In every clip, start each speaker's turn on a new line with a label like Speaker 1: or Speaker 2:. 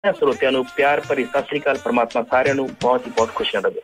Speaker 1: ਸਰੋਤਿਆਂ ਨੂੰ ਪਿਆਰ ਭਰੀ ਸਤਿ ਸ੍ਰੀ ਅਕਾਲ। ਪਰਮਾਤਮਾ ਸਾਰਿਆਂ ਨੂੰ ਬਹੁਤ ਹੀ ਬਹੁਤ ਖੁਸ਼ੀਆਂ ਦੇਵੇ।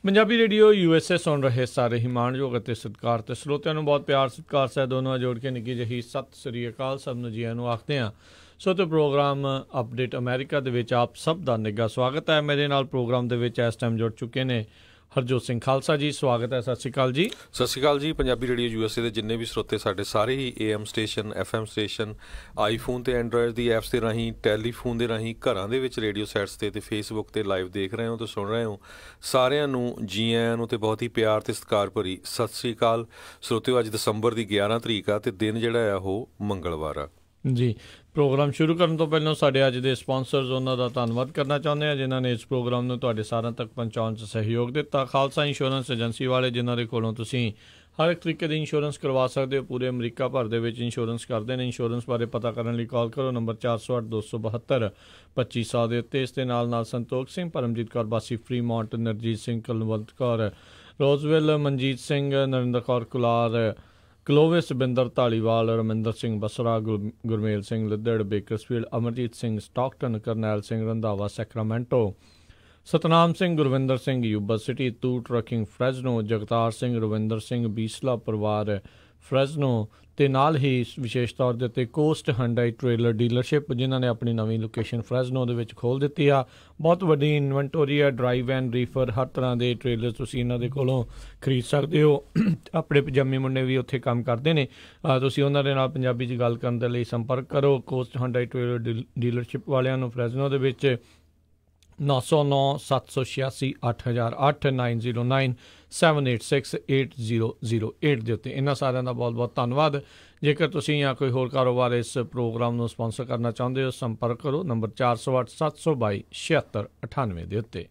Speaker 2: ਪੰਜਾਬੀ ਰੇਡੀਓ USA ਸੁਣ ਰਹੇ ਸਾਰੇ ਹੀ ਮਾਣਯੋਗ ਅਤੇ ਸਤਿਕਾਰ ਅਤੇ ਸਰੋਤਿਆਂ ਨੂੰ ਬਹੁਤ ਪਿਆਰ ਸਤਿਕਾਰ ਸਹਿ ਦੋਨੋਂ ਜੋੜ ਕੇ ਨਿੱਕੀ ਜਿਹੀ ਸਤਿ ਸ੍ਰੀ ਅਕਾਲ ਸਭ ਨੂੰ ਜੀਆਂ ਨੂੰ ਆਖਦੇ ਹਾਂ। ਸੋ ਤੇ ਪ੍ਰੋਗਰਾਮ ਅਪਡੇਟ ਅਮਰੀਕਾ ਦੇ ਵਿੱਚ ਆਪ ਸਭ ਦਾ ਨਿੱਘਾ ਸਵਾਗਤ ਹੈ। ਮੇਰੇ ਨਾਲ ਪ੍ਰੋਗਰਾਮ ਦੇ ਵਿੱਚ ਇਸ ਟਾਈਮ ਜੁੜ ਚੁੱਕੇ ਨੇ ਹਰਜੋਤ ਸਿੰਘ ਖਾਲਸਾ ਜੀ। ਸਵਾਗਤ ਹੈ। ਸਤਿ ਸ਼੍ਰੀ ਅਕਾਲ ਜੀ।
Speaker 3: ਸਤਿ ਸ਼੍ਰੀ ਅਕਾਲ ਜੀ। ਪੰਜਾਬੀ ਰੇਡੀਓ USA ਦੇ ਜਿੰਨੇ ਵੀ ਸਰੋਤੇ ਸਾਡੇ ਸਾਰੇ ਹੀ AM station FM station iPhone ਅਤੇ ਐਂਡਰੋਇਡ ਦੀ ਐਪਸ ਦੇ ਰਾਹੀਂ ਟੈਲੀਫੋਨ ਦੇ ਰਾਹੀਂ ਘਰਾਂ ਦੇ ਵਿੱਚ ਰੇਡੀਓ ਸੈਟਸ 'ਤੇ ਫੇਸਬੁੱਕ 'ਤੇ ਲਾਈਵ ਦੇਖ ਰਹੇ ਹੋ ਅਤੇ ਸੁਣ ਰਹੇ ਹੋ, ਸਾਰਿਆਂ ਨੂੰ ਜੀ ਆਇਆਂ ਨੂੰ ਅਤੇ ਬਹੁਤ ਹੀ ਪਿਆਰ ਅਤੇ ਸਤਿਕਾਰ ਭਰੀ ਸਤਿ ਸ਼੍ਰੀ ਅਕਾਲ। ਸਰੋਤਿਓ, ਅੱਜ ਦਸੰਬਰ ਦੀ 11 ਤਰੀਕ ਆ ਅਤੇ ਦਿਨ ਜਿਹੜਾ ਆ ਉਹ ਮੰਗਲਵਾਰ ਆ
Speaker 2: ਜੀ। ਪ੍ਰੋਗਰਾਮ ਸ਼ੁਰੂ ਕਰਨ ਤੋਂ ਪਹਿਲਾਂ ਸਾਡੇ ਅੱਜ ਦੇ ਸਪਾਂਸਰਸ ਉਹਨਾਂ ਦਾ ਧੰਨਵਾਦ ਕਰਨਾ ਚਾਹੁੰਦੇ ਹਾਂ ਜਿਨ੍ਹਾਂ ਨੇ ਇਸ ਪ੍ਰੋਗਰਾਮ ਨੂੰ ਤੁਹਾਡੇ ਸਾਰਿਆਂ ਤੱਕ ਪਹੁੰਚਾਉਣ 'ਚ ਸਹਿਯੋਗ ਦਿੱਤਾ। ਖਾਲਸਾ ਇੰਸ਼ੋਰੈਂਸ ਏਜੰਸੀ ਵਾਲੇ, ਜਿਨ੍ਹਾਂ ਦੇ ਕੋਲੋਂ ਤੁਸੀਂ ਹਰ ਇੱਕ ਤਰੀਕੇ ਦੀ ਇੰਸ਼ੋਰੈਂਸ ਕਰਵਾ ਸਕਦੇ ਹੋ। ਪੂਰੇ ਅਮਰੀਕਾ ਭਰ ਦੇ ਵਿੱਚ ਇੰਸ਼ੋਰੈਂਸ ਕਰਦੇ ਨੇ। ਇੰਸ਼ੋਰੈਂਸ ਬਾਰੇ ਪਤਾ ਕਰਨ ਲਈ ਕਾਲ ਕਰੋ ਨੰਬਰ 408-272-2500 ਦੇ ਉੱਤੇ। ਇਸ ਦੇ ਨਾਲ Santokh Singh, Paramjit Kaur Basi, Fremont, Narjit Singh, Kulwant Kaur, Roseville, Manjit Singh, Narinder Kaur Kular, Clovis, Binder Dhaliwal, Raminder Singh Basra, Gurmel Singh Liddar, Bakersfield, Amarjit Singh Stockton, Karnail Singh Randhawa Sacramento, Satnam Singh, Gurvinder Singh Yuba City, ਤੂ ਟਰੱਕਿੰਗ ਫਰੈਜ਼ਨੋ, ਜਗਤਾਰ ਸਿੰਘ, ਰਵਿੰਦਰ ਸਿੰਘ ਬੀਸਲਾ ਪਰਿਵਾਰ ਫਰੈਜ਼ਨੋ, ਅਤੇ ਨਾਲ ਹੀ ਵਿਸ਼ੇਸ਼ ਤੌਰ ਦੇ ਉੱਤੇ ਕੋਸਟ ਹੰਡਾਈ ਟ੍ਰੇਲਰ ਡੀਲਰਸ਼ਿਪ, ਜਿਨ੍ਹਾਂ ਨੇ ਆਪਣੀ ਨਵੀਂ ਲੋਕੇਸ਼ਨ ਫਰੈਜ਼ਨੋ ਦੇ ਵਿੱਚ ਖੋਲ੍ਹ ਦਿੱਤੀ ਆ। ਬਹੁਤ ਵੱਡੀ ਇਨਵੈਂਟੋਰੀ ਆ, ਡਰਾਈਵ ਐਂਡ ਰੀਫਰ, ਹਰ ਤਰ੍ਹਾਂ ਦੇ ਟ੍ਰੇਲਰ ਤੁਸੀਂ ਇਹਨਾਂ ਦੇ ਕੋਲੋਂ ਖਰੀਦ ਸਕਦੇ ਹੋ। ਆਪਣੇ ਪੰਜਾਬੀ ਮੁੰਡੇ ਵੀ ਉੱਥੇ ਕੰਮ ਕਰਦੇ ਨੇ। ਤੁਸੀਂ ਉਹਨਾਂ ਦੇ ਨਾਲ ਪੰਜਾਬੀ 'ਚ ਗੱਲ ਕਰਨ ਦੇ ਲਈ ਸੰਪਰਕ ਕਰੋ ਕੋਸਟ ਹੰਡਾਈ ਟ੍ਰੇਲਰ ਡੀਲਰਸ਼ਿਪ ਵਾਲਿਆਂ ਨੂੰ ਫਰੈਜ਼ਨੋ ਦੇ ਵਿੱਚ 909-786-8008 909-786-8008 ਦੇ ਉੱਤੇ। ਇਹਨਾਂ ਸਾਰਿਆਂ ਦਾ ਬਹੁਤ ਬਹੁਤ ਧੰਨਵਾਦ। ਜੇਕਰ ਤੁਸੀਂ ਜਾਂ ਕੋਈ ਹੋਰ ਕਾਰੋਬਾਰ ਇਸ ਪ੍ਰੋਗਰਾਮ ਨੂੰ ਸਪਾਂਸਰ ਕਰਨਾ ਚਾਹੁੰਦੇ ਹੋ, ਸੰਪਰਕ ਕਰੋ ਨੰਬਰ 408-722-7698 ਦੇ ਉੱਤੇ।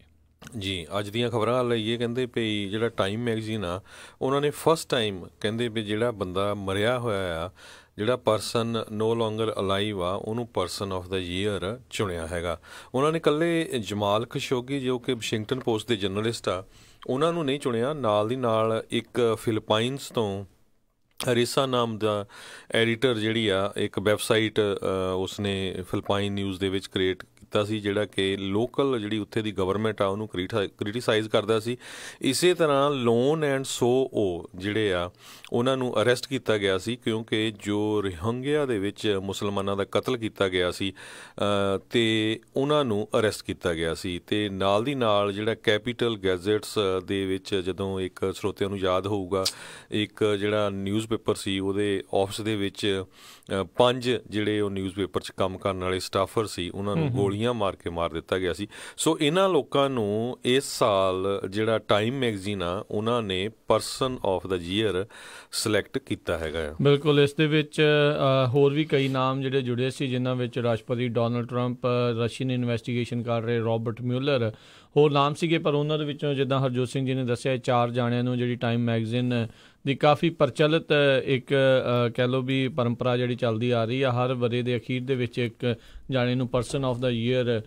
Speaker 3: ਜੀ, ਅੱਜ ਦੀਆਂ ਖਬਰਾਂ ਲਈਏ। ਕਹਿੰਦੇ ਵੀ ਜਿਹੜਾ ਟਾਈਮ ਮੈਗਜ਼ੀਨ ਆ, ਉਹਨਾਂ ਨੇ ਫਸਟ ਟਾਈਮ ਕਹਿੰਦੇ ਵੀ ਜਿਹੜਾ ਬੰਦਾ ਮਰਿਆ ਹੋਇਆ ਆ, ਜਿਹੜਾ ਪਰਸਨ ਨੋ ਲੋਂਗਰ ਅਲਾਈਵ ਆ, ਉਹਨੂੰ ਪਰਸਨ ਆਫ ਦਾ ਈਅਰ ਚੁਣਿਆ ਹੈਗਾ। ਉਹਨਾਂ ਨੇ ਇਕੱਲੇ ਜਮਾਲ ਖਸ਼ੋਗੀ, ਜੋ ਕਿ ਵਾਸ਼ਿੰਗਟਨ ਪੋਸਟ ਦੇ ਜਰਨਲਿਸਟ ਆ, ਉਹਨਾਂ ਨੂੰ ਨਹੀਂ ਚੁਣਿਆ। ਨਾਲ ਦੀ ਨਾਲ ਇੱਕ ਫਿਲੀਪਾਈਨਸ ਤੋਂ ਰੀਸਾ ਨਾਮ ਦਾ ਐਡੀਟਰ ਜਿਹੜੀ ਆ, ਇੱਕ ਵੈਬਸਾਈਟ ਉਸਨੇ ਫਿਲੀਪਾਈਨ ਨਿਊਜ਼ ਦੇ ਵਿੱਚ ਕ੍ਰੀਏਟ ਕੀਤਾ ਸੀ, ਜਿਹੜਾ ਕਿ ਲੋਕਲ ਜਿਹੜੀ ਉੱਥੇ ਦੀ ਗਵਰਨਮੈਂਟ ਆ ਉਹਨੂੰ ਕ੍ਰਿਟੀਸਾਈਜ਼ ਕਰਦਾ ਸੀ। ਇਸੇ ਤਰ੍ਹਾਂ ਲੋਨ ਐਂਡ ਸੋ ਉਹ ਜਿਹੜੇ ਆ, ਉਹਨਾਂ ਨੂੰ ਅਰੈਸਟ ਕੀਤਾ ਗਿਆ ਸੀ, ਕਿਉਂਕਿ ਜੋ ਰਿਹੰਗਿਆ ਦੇ ਵਿੱਚ ਮੁਸਲਮਾਨਾਂ ਦਾ ਕਤਲ ਕੀਤਾ ਗਿਆ ਸੀ ਅਤੇ ਉਹਨਾਂ ਨੂੰ ਅਰੈਸਟ ਕੀਤਾ ਗਿਆ ਸੀ। ਅਤੇ ਨਾਲ ਦੀ ਨਾਲ ਜਿਹੜਾ ਕੈਪੀਟਲ ਗੈਜ਼ਟਸ ਦੇ ਵਿੱਚ, ਜਦੋਂ ਇੱਕ ਸਰੋਤਿਆਂ ਨੂੰ ਯਾਦ ਹੋਊਗਾ, ਇੱਕ ਜਿਹੜਾ ਨਿਊਜ਼ ਪੇਪਰ ਸੀ, ਉਹਦੇ ਆਫਿਸ ਦੇ ਵਿੱਚ 5 ਜਿਹੜੇ ਉਹ ਨਿਊਜ਼ ਪੇਪਰ 'ਚ ਕੰਮ ਕਰਨ ਵਾਲੇ ਸਟਾਫਰ ਸੀ, ਉਹਨਾਂ ਨੂੰ ਗੋਲੀਆਂ ਮਾਰ ਕੇ ਮਾਰ ਦਿੱਤਾ ਗਿਆ ਸੀ। ਸੋ ਇਹਨਾਂ ਲੋਕਾਂ ਨੂੰ ਇਸ ਸਾਲ ਜਿਹੜਾ ਟਾਈਮ ਮੈਗਜ਼ੀਨ ਆ, ਉਹਨਾਂ ਨੇ person of the year select ਕੀਤਾ ਹੈਗਾ।
Speaker 2: ਬਿਲਕੁਲ। ਇਸ ਦੇ ਵਿੱਚ ਹੋਰ ਵੀ ਕਈ ਨਾਮ ਜਿਹੜੇ ਜੁੜੇ ਸੀ, ਜਿਨ੍ਹਾਂ ਵਿੱਚ ਰਾਸ਼ਟਰਪਤੀ ਡੋਨਲਡ ਟਰੰਪ, ਰਸ਼ੀਅਨ ਇਨਵੈਸਟੀਗੇਸ਼ਨ ਕਰ ਰਹੇ ਰੋਬਰਟ ਮਿਊਲਰ, ਹੋਰ ਨਾਮ ਸੀਗੇ। ਪਰ ਉਹਨਾਂ ਦੇ ਵਿੱਚੋਂ ਜਿੱਦਾਂ ਹਰਜੋਤ ਸਿੰਘ ਜੀ ਨੇ ਦੱਸਿਆ, 4 ਜਾਣਿਆਂ ਨੂੰ ਜਿਹੜੀ ਟਾਈਮ ਮੈਗਜ਼ੀਨ ਦੀ ਕਾਫੀ ਪ੍ਰਚਲਿਤ ਇੱਕ ਕਹਿ ਲਓ ਵੀ ਪਰੰਪਰਾ ਜਿਹੜੀ ਚੱਲਦੀ ਆ ਰਹੀ ਆ, ਹਰ ਵਰ੍ਹੇ ਦੇ ਅਖੀਰ ਦੇ ਵਿੱਚ ਇੱਕ ਜਾਣੇ ਨੂੰ ਪਰਸਨ ਆਫ ਦਾ ਈਅਰ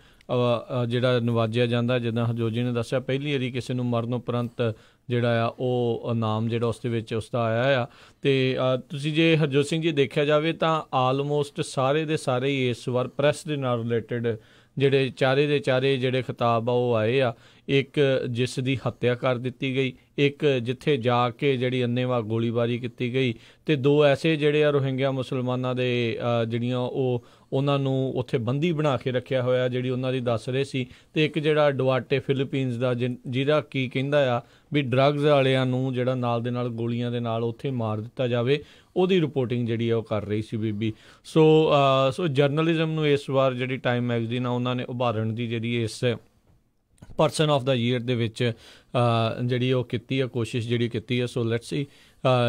Speaker 2: ਜਿਹੜਾ ਨਵਾਜਿਆ ਜਾਂਦਾ। ਜਿੱਦਾਂ ਹਰਜੋਤ ਜੀ ਨੇ ਦੱਸਿਆ, ਪਹਿਲੀ ਵਾਰੀ ਕਿਸੇ ਨੂੰ ਮਰਨ ਉਪਰੰਤ ਜਿਹੜਾ ਆ ਉਹ ਨਾਮ ਜਿਹੜਾ ਉਸ ਦੇ ਵਿੱਚ ਉਸਦਾ ਆਇਆ ਆ। ਅਤੇ ਤੁਸੀਂ ਜੇ ਹਰਜੋਤ ਸਿੰਘ ਜੀ ਦੇਖਿਆ ਜਾਵੇ ਤਾਂ ਆਲਮੋਸਟ ਸਾਰੇ ਦੇ ਸਾਰੇ ਹੀ ਇਸ ਵਾਰ ਪ੍ਰੈਸ ਦੇ ਨਾਲ ਰਿਲੇਟਡ ਜਿਹੜੇ ਚਾਰੇ ਦੇ ਚਾਰੇ ਜਿਹੜੇ ਖਿਤਾਬ ਆ ਉਹ ਆਏ ਆ। ਇੱਕ ਜਿਸ ਦੀ ਹੱਤਿਆ ਕਰ ਦਿੱਤੀ ਗਈ, ਇੱਕ ਜਿੱਥੇ ਜਾ ਕੇ ਜਿਹੜੀ ਅੰਨ੍ਹੇਵਾਹ ਗੋਲੀਬਾਰੀ ਕੀਤੀ ਗਈ, ਅਤੇ 2 ਐਸੇ ਜਿਹੜੇ ਆ ਰੋਹਿੰਗਿਆ ਮੁਸਲਮਾਨਾਂ ਦੇ ਜਿਹੜੀਆਂ ਉਹਨਾਂ ਨੂੰ ਉੱਥੇ ਬੰਦੀ ਬਣਾ ਕੇ ਰੱਖਿਆ ਹੋਇਆ, ਜਿਹੜੀ ਉਹਨਾਂ ਦੀ ਦੱਸ ਰਹੇ ਸੀ। ਅਤੇ ਇੱਕ ਜਿਹੜਾ ਡੁਆਟੇ ਫਿਲੀਪੀਨਸ ਦਾ, ਜਿਹਦਾ ਕੀ ਕਹਿੰਦਾ ਆ ਵੀ ਡਰੱਗਸ ਵਾਲਿਆਂ ਨੂੰ ਜਿਹੜਾ ਨਾਲ ਦੇ ਨਾਲ ਗੋਲੀਆਂ ਦੇ ਨਾਲ ਉੱਥੇ ਮਾਰ ਦਿੱਤਾ ਜਾਵੇ, ਉਹਦੀ ਰਿਪੋਰਟਿੰਗ ਜਿਹੜੀ ਆ ਉਹ ਕਰ ਰਹੀ ਸੀ ਬੀਬੀ। ਸੋ ਜਰਨਲਿਜ਼ਮ ਨੂੰ ਇਸ ਵਾਰ ਜਿਹੜੀ ਟਾਈਮ ਮੈਗਜ਼ੀਨ ਆ, ਉਹਨਾਂ ਨੇ ਉਭਾਰਨ ਦੀ ਜਿਹੜੀ ਇਸ ਪਰਸਨ ਆਫ ਦਾ ਈਅਰ ਦੇ ਵਿੱਚ ਜਿਹੜੀ ਉਹ ਕੀਤੀ ਆ, ਕੋਸ਼ਿਸ਼ ਜਿਹੜੀ ਕੀਤੀ ਆ। ਸੋ ਲੈਟਸ ਸੀ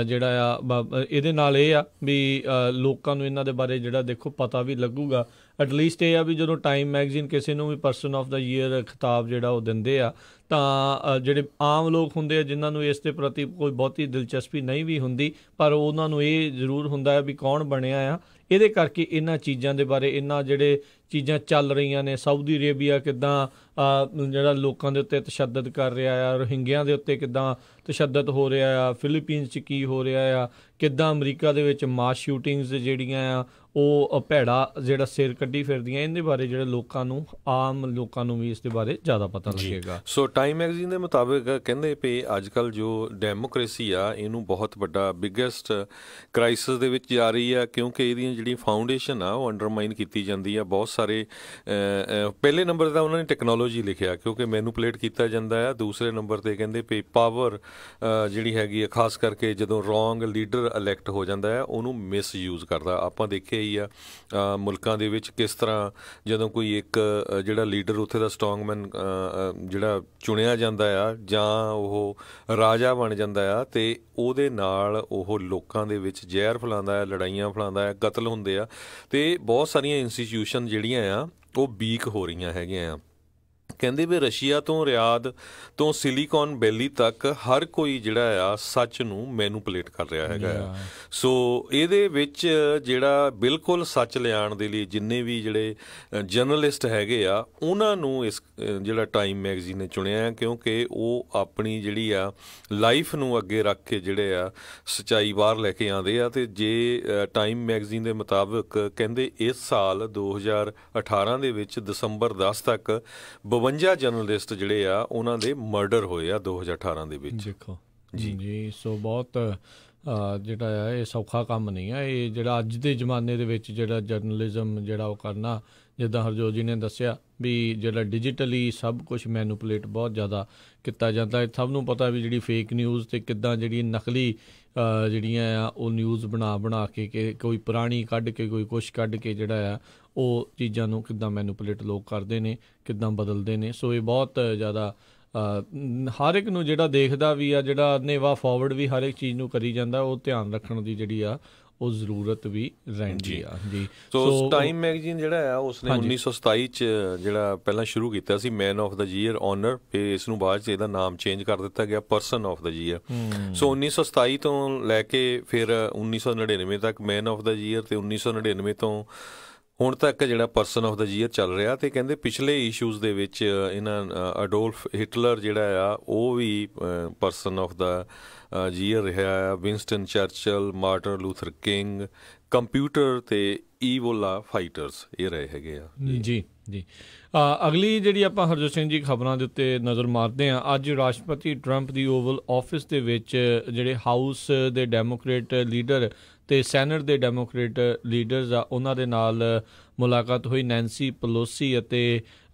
Speaker 2: ਜਿਹੜਾ ਆ ਇਹਦੇ ਨਾਲ ਇਹ ਆ ਵੀ ਲੋਕਾਂ ਨੂੰ ਇਹਨਾਂ ਦੇ ਬਾਰੇ ਜਿਹੜਾ ਦੇਖੋ ਪਤਾ ਵੀ ਲੱਗੂਗਾ। ਐਟਲੀਸਟ ਇਹ ਆ ਵੀ ਜਦੋਂ ਟਾਈਮ ਮੈਗਜ਼ੀਨ ਕਿਸੇ ਨੂੰ ਵੀ ਪਰਸਨ ਆਫ ਦਾ ਈਅਰ ਖਿਤਾਬ ਜਿਹੜਾ ਉਹ ਦਿੰਦੇ ਆ ਤਾਂ ਜਿਹੜੇ ਆਮ ਲੋਕ ਹੁੰਦੇ ਆ ਜਿਨ੍ਹਾਂ ਨੂੰ ਇਸ ਦੇ ਪ੍ਰਤੀ ਕੋਈ ਬਹੁਤੀ ਦਿਲਚਸਪੀ ਨਹੀਂ ਵੀ ਹੁੰਦੀ, ਪਰ ਉਹਨਾਂ ਨੂੰ ਇਹ ਜ਼ਰੂਰ ਹੁੰਦਾ ਹੈ ਵੀ ਕੌਣ ਬਣਿਆ ਆ। ਇਹਦੇ ਕਰਕੇ ਇਹਨਾਂ ਚੀਜ਼ਾਂ ਦੇ ਬਾਰੇ ਇਹਨਾਂ ਜਿਹੜੇ ਚੀਜ਼ਾਂ ਚੱਲ ਰਹੀਆਂ ਨੇ, ਸਾਊਦੀ ਅਰੇਬੀਆ ਕਿੱਦਾਂ ਜਿਹੜਾ ਲੋਕਾਂ ਦੇ ਉੱਤੇ ਤਸ਼ੱਦਦ ਕਰ ਰਿਹਾ ਆ, ਰੋਹਿੰਗਿਆਂ ਦੇ ਉੱਤੇ ਕਿੱਦਾਂ ਤਸ਼ੱਦਦ ਹੋ ਰਿਹਾ ਆ, ਫਿਲੀਪੀਨਸ 'ਚ ਕੀ ਹੋ ਰਿਹਾ ਆ, ਕਿੱਦਾਂ ਅਮਰੀਕਾ ਦੇ ਵਿੱਚ ਮਾਸ ਸ਼ੂਟਿੰਗਸ ਜਿਹੜੀਆਂ ਆ ਉਹ ਭੈੜਾ ਜਿਹੜਾ ਸਿਰ ਕੱਢੀ ਫਿਰਦੀਆਂ, ਇਹਦੇ ਬਾਰੇ ਜਿਹੜੇ ਲੋਕਾਂ ਨੂੰ ਆਮ ਲੋਕਾਂ ਨੂੰ ਵੀ ਇਸ ਦੇ ਬਾਰੇ ਜ਼ਿਆਦਾ ਪਤਾ ਲੱਗੇਗਾ।
Speaker 3: ਸੋ ਟਾਈਮ ਮੈਗਜ਼ੀਨ ਦੇ ਮੁਤਾਬਿਕ ਕਹਿੰਦੇ ਪਏ ਅੱਜ ਕੱਲ੍ਹ ਜੋ ਡੈਮੋਕ੍ਰੇਸੀ ਆ ਇਹਨੂੰ ਬਹੁਤ ਵੱਡਾ ਬਿਗੈਸਟ ਕ੍ਰਾਈਸਿਸ ਦੇ ਵਿੱਚ ਜਾ ਰਹੀ ਆ, ਕਿਉਂਕਿ ਇਹਦੀਆਂ ਜਿਹੜੀ ਫਾਊਂਡੇਸ਼ਨ ਆ ਉਹ ਅੰਡਰਮਾਈਨ ਕੀਤੀ ਜਾਂਦੀ ਆ। ਬਹੁਤ ਸਾਰੇ ਪਹਿਲੇ ਨੰਬਰ 'ਤੇ ਉਹਨਾਂ ਨੇ ਟੈਕਨੋਲੋਜੀ ਲਿਖਿਆ ਕਿਉਂਕਿ ਮੈਨੂਪਲੇਟ ਕੀਤਾ ਜਾਂਦਾ ਆ। ਦੂਸਰੇ ਨੰਬਰ 'ਤੇ ਕਹਿੰਦੇ ਪਏ ਪਾਵਰ ਜਿਹੜੀ ਹੈਗੀ ਆ, ਖਾਸ ਕਰਕੇ ਜਦੋਂ ਰੋਂਗ ਲੀਡਰ ਇਲੈਕਟ ਹੋ ਜਾਂਦਾ ਆ ਉਹਨੂੰ ਮਿਸਯੂਜ਼ ਕਰਦਾ। ਆਪਾਂ ਦੇਖਿਆ ਹੀ ਆ ਮੁਲਕਾਂ ਦੇ ਵਿੱਚ ਕਿਸ ਤਰ੍ਹਾਂ ਜਦੋਂ ਕੋਈ ਇੱਕ ਜਿਹੜਾ ਲੀਡਰ ਉੱਥੇ ਦਾ ਸਟਰੋਂਗਮੈਨ ਜਿਹੜਾ ਚੁਣਿਆ ਜਾਂਦਾ ਆ ਜਾਂ ਉਹ ਰਾਜਾ ਬਣ ਜਾਂਦਾ ਆ ਅਤੇ ਉਹਦੇ ਨਾਲ ਉਹ ਲੋਕਾਂ ਦੇ ਵਿੱਚ ਜ਼ਹਿਰ ਫੈਲਾਉਂਦਾ ਹੈ, ਲੜਾਈਆਂ ਫੈਲਾਉਂਦਾ ਹੈ, ਕਤਲ ਹੁੰਦੇ ਆ ਅਤੇ ਬਹੁਤ ਸਾਰੀਆਂ ਇੰਸਟੀਟਿਊਸ਼ਨ ਜਿਹੜੀਆਂ ਆ ਉਹ ਵੀਕ ਹੋ ਰਹੀਆਂ ਹੈਗੀਆਂ ਆ। ਕਹਿੰਦੇ ਵੀ ਰਸ਼ੀਆ ਤੋਂ ਰਿਆਦ ਤੋਂ ਸਿਲੀਕੌਨ ਵੈਲੀ ਤੱਕ ਹਰ ਕੋਈ ਜਿਹੜਾ ਆ ਸੱਚ ਨੂੰ ਮੈਨੂਪਲੇਟ ਕਰ ਰਿਹਾ ਹੈਗਾ ਆ। ਸੋ ਇਹਦੇ ਵਿੱਚ ਜਿਹੜਾ ਬਿਲਕੁਲ ਸੱਚ ਲਿਆਉਣ ਦੇ ਲਈ ਜਿੰਨੇ ਵੀ ਜਿਹੜੇ ਜਰਨਲਿਸਟ ਹੈਗੇ ਆ ਉਹਨਾਂ ਨੂੰ ਇਸ ਜਿਹੜਾ ਟਾਈਮ ਮੈਗਜ਼ੀਨ ਨੇ ਚੁਣਿਆ ਕਿਉਂਕਿ ਉਹ ਆਪਣੀ ਜਿਹੜੀ ਆ ਲਾਈਫ ਨੂੰ ਅੱਗੇ ਰੱਖ ਕੇ ਜਿਹੜੇ ਆ ਸੱਚਾਈ ਬਾਹਰ ਲੈ ਕੇ ਆਉਂਦੇ ਆ। ਅਤੇ ਜੇ ਟਾਈਮ ਮੈਗਜ਼ੀਨ ਦੇ ਮੁਤਾਬਕ ਕਹਿੰਦੇ ਇਸ ਸਾਲ 2018 ਦੇ ਵਿੱਚ ਦਸੰਬਰ 10 ਤੱਕ 52 ਜਰਨਲਿਸਟ ਜਿਹੜੇ ਆ ਉਹਨਾਂ ਦੇ ਮਰਡਰ ਹੋਏ ਆ 2018 ਦੇ ਵਿੱਚ।
Speaker 2: ਦੇਖੋ ਜੀ ਸੋ ਬਹੁਤ ਜਿਹੜਾ ਆ ਇਹ ਸੌਖਾ ਕੰਮ ਨਹੀਂ ਆ। ਇਹ ਜਿਹੜਾ ਅੱਜ ਦੇ ਜ਼ਮਾਨੇ ਦੇ ਵਿੱਚ ਜਿਹੜਾ ਜਰਨਲਿਜ਼ਮ ਜਿਹੜਾ ਉਹ ਕਰਨਾ, ਜਿੱਦਾਂ ਹਰਜੋਤ ਜੀ ਨੇ ਦੱਸਿਆ ਵੀ ਜਿਹੜਾ ਡਿਜੀਟਲੀ ਸਭ ਕੁਛ ਮੈਨੂਪਲੇਟ ਬਹੁਤ ਜ਼ਿਆਦਾ ਕੀਤਾ ਜਾਂਦਾ। ਸਭ ਨੂੰ ਪਤਾ ਵੀ ਜਿਹੜੀ ਫੇਕ ਨਿਊਜ਼ ਅਤੇ ਕਿੱਦਾਂ ਜਿਹੜੀ ਨਕਲੀ ਜਿਹੜੀਆਂ ਆ ਉਹ ਨਿਊਜ਼ ਬਣਾ ਕੇ ਕਿ ਕੋਈ ਪੁਰਾਣੀ ਕੱਢ ਕੇ ਕੋਈ ਕੁਛ ਕੱਢ ਕੇ ਜਿਹੜਾ ਆ ਉਹ ਚੀਜ਼ਾਂ ਨੂੰ ਕਿੱਦਾਂ ਮੈਨੂਪਲੇਟ ਲੋਕ ਕਰਦੇ ਨੇ, ਕਿੱਦਾਂ ਬਦਲਦੇ ਨੇ। ਸੋ ਇਹ ਬਹੁਤ ਜ਼ਿਆਦਾ ਹਰ ਇੱਕ ਨੂੰ ਜਿਹੜਾ ਦੇਖਦਾ ਵੀ ਆ, ਜਿਹੜਾ ਅੰਨ੍ਹੇਵਾਹ ਫਾਰਵਰਡ ਵੀ ਹਰ ਇੱਕ ਚੀਜ਼ ਨੂੰ ਕਰੀ ਜਾਂਦਾ, ਉਹ ਧਿਆਨ ਰੱਖਣ ਦੀ ਜਿਹੜੀ ਆ ਉਹ ਜ਼ਰੂਰਤ ਵੀ ਰਹਿੰਦੀ ਆ ਜੀ।
Speaker 3: ਸੋ ਟਾਈਮ ਮੈਗਜ਼ੀਨ ਜਿਹੜਾ ਆ ਉਸਨੇ 1927 'ਚ ਜਿਹੜਾ ਪਹਿਲਾਂ ਸ਼ੁਰੂ ਕੀਤਾ ਸੀ man of the year honour, ਫਿਰ ਇਸ ਨੂੰ ਬਾਅਦ 'ਚ ਇਹਦਾ ਨਾਮ ਚੇਂਜ ਕਰ ਦਿੱਤਾ ਗਿਆ ਪਰਸਨ ਆਫ ਦਾ ਈਅਰ। ਸੋ 1927 ਤੋਂ ਲੈ ਕੇ ਫਿਰ 1999 ਤੱਕ ਮੈਨ ਆਫ ਦਾ ਈਅਰ ਅਤੇ 1999 ਤੋਂ ਹੁਣ ਤੱਕ ਜਿਹੜਾ ਪਰਸਨ ਆਫ ਦਾ ਈਅਰ ਚੱਲ ਰਿਹਾ। ਅਤੇ ਕਹਿੰਦੇ ਪਿਛਲੇ ਇਸ਼ੂਜ਼ ਦੇ ਵਿੱਚ ਇਹਨਾਂ ਅਡੋਲਫ ਹਿਟਲਰ ਜਿਹੜਾ ਆ ਉਹ ਵੀ ਪਰਸਨ ਆਫ ਦਾ ਈਅਰ ਰਿਹਾ ਆ, Winston Churchill, Martin Luther King, computer ਅਤੇ ਈਵੋਲਾ ਫਾਈਟਰਸ ਇਹ ਰਹੇ ਹੈਗੇ ਆ ਜੀ। ਅਗਲੀ ਜਿਹੜੀ ਆਪਾਂ ਹਰਜੋਤ ਸਿੰਘ ਜੀ ਖਬਰਾਂ ਦੇ ਉੱਤੇ ਨਜ਼ਰ ਮਾਰਦੇ ਹਾਂ। ਅੱਜ ਰਾਸ਼ਟਰਪਤੀ ਟਰੰਪ ਦੀ ਓਵਲ ਆਫਿਸ ਦੇ ਵਿੱਚ ਜਿਹੜੇ ਹਾਊਸ ਦੇ ਡੈਮੋਕ੍ਰੇਟ ਲੀਡਰ ਅਤੇ ਸੈਨੇਟ ਦੇ ਡੈਮੋਕ੍ਰੇਟ ਲੀਡਰਸ ਆ ਉਹਨਾਂ ਦੇ ਨਾਲ ਮੁਲਾਕਾਤ ਹੋਈ। ਨੈਂਸੀ ਪਲੋਸੀ ਅਤੇ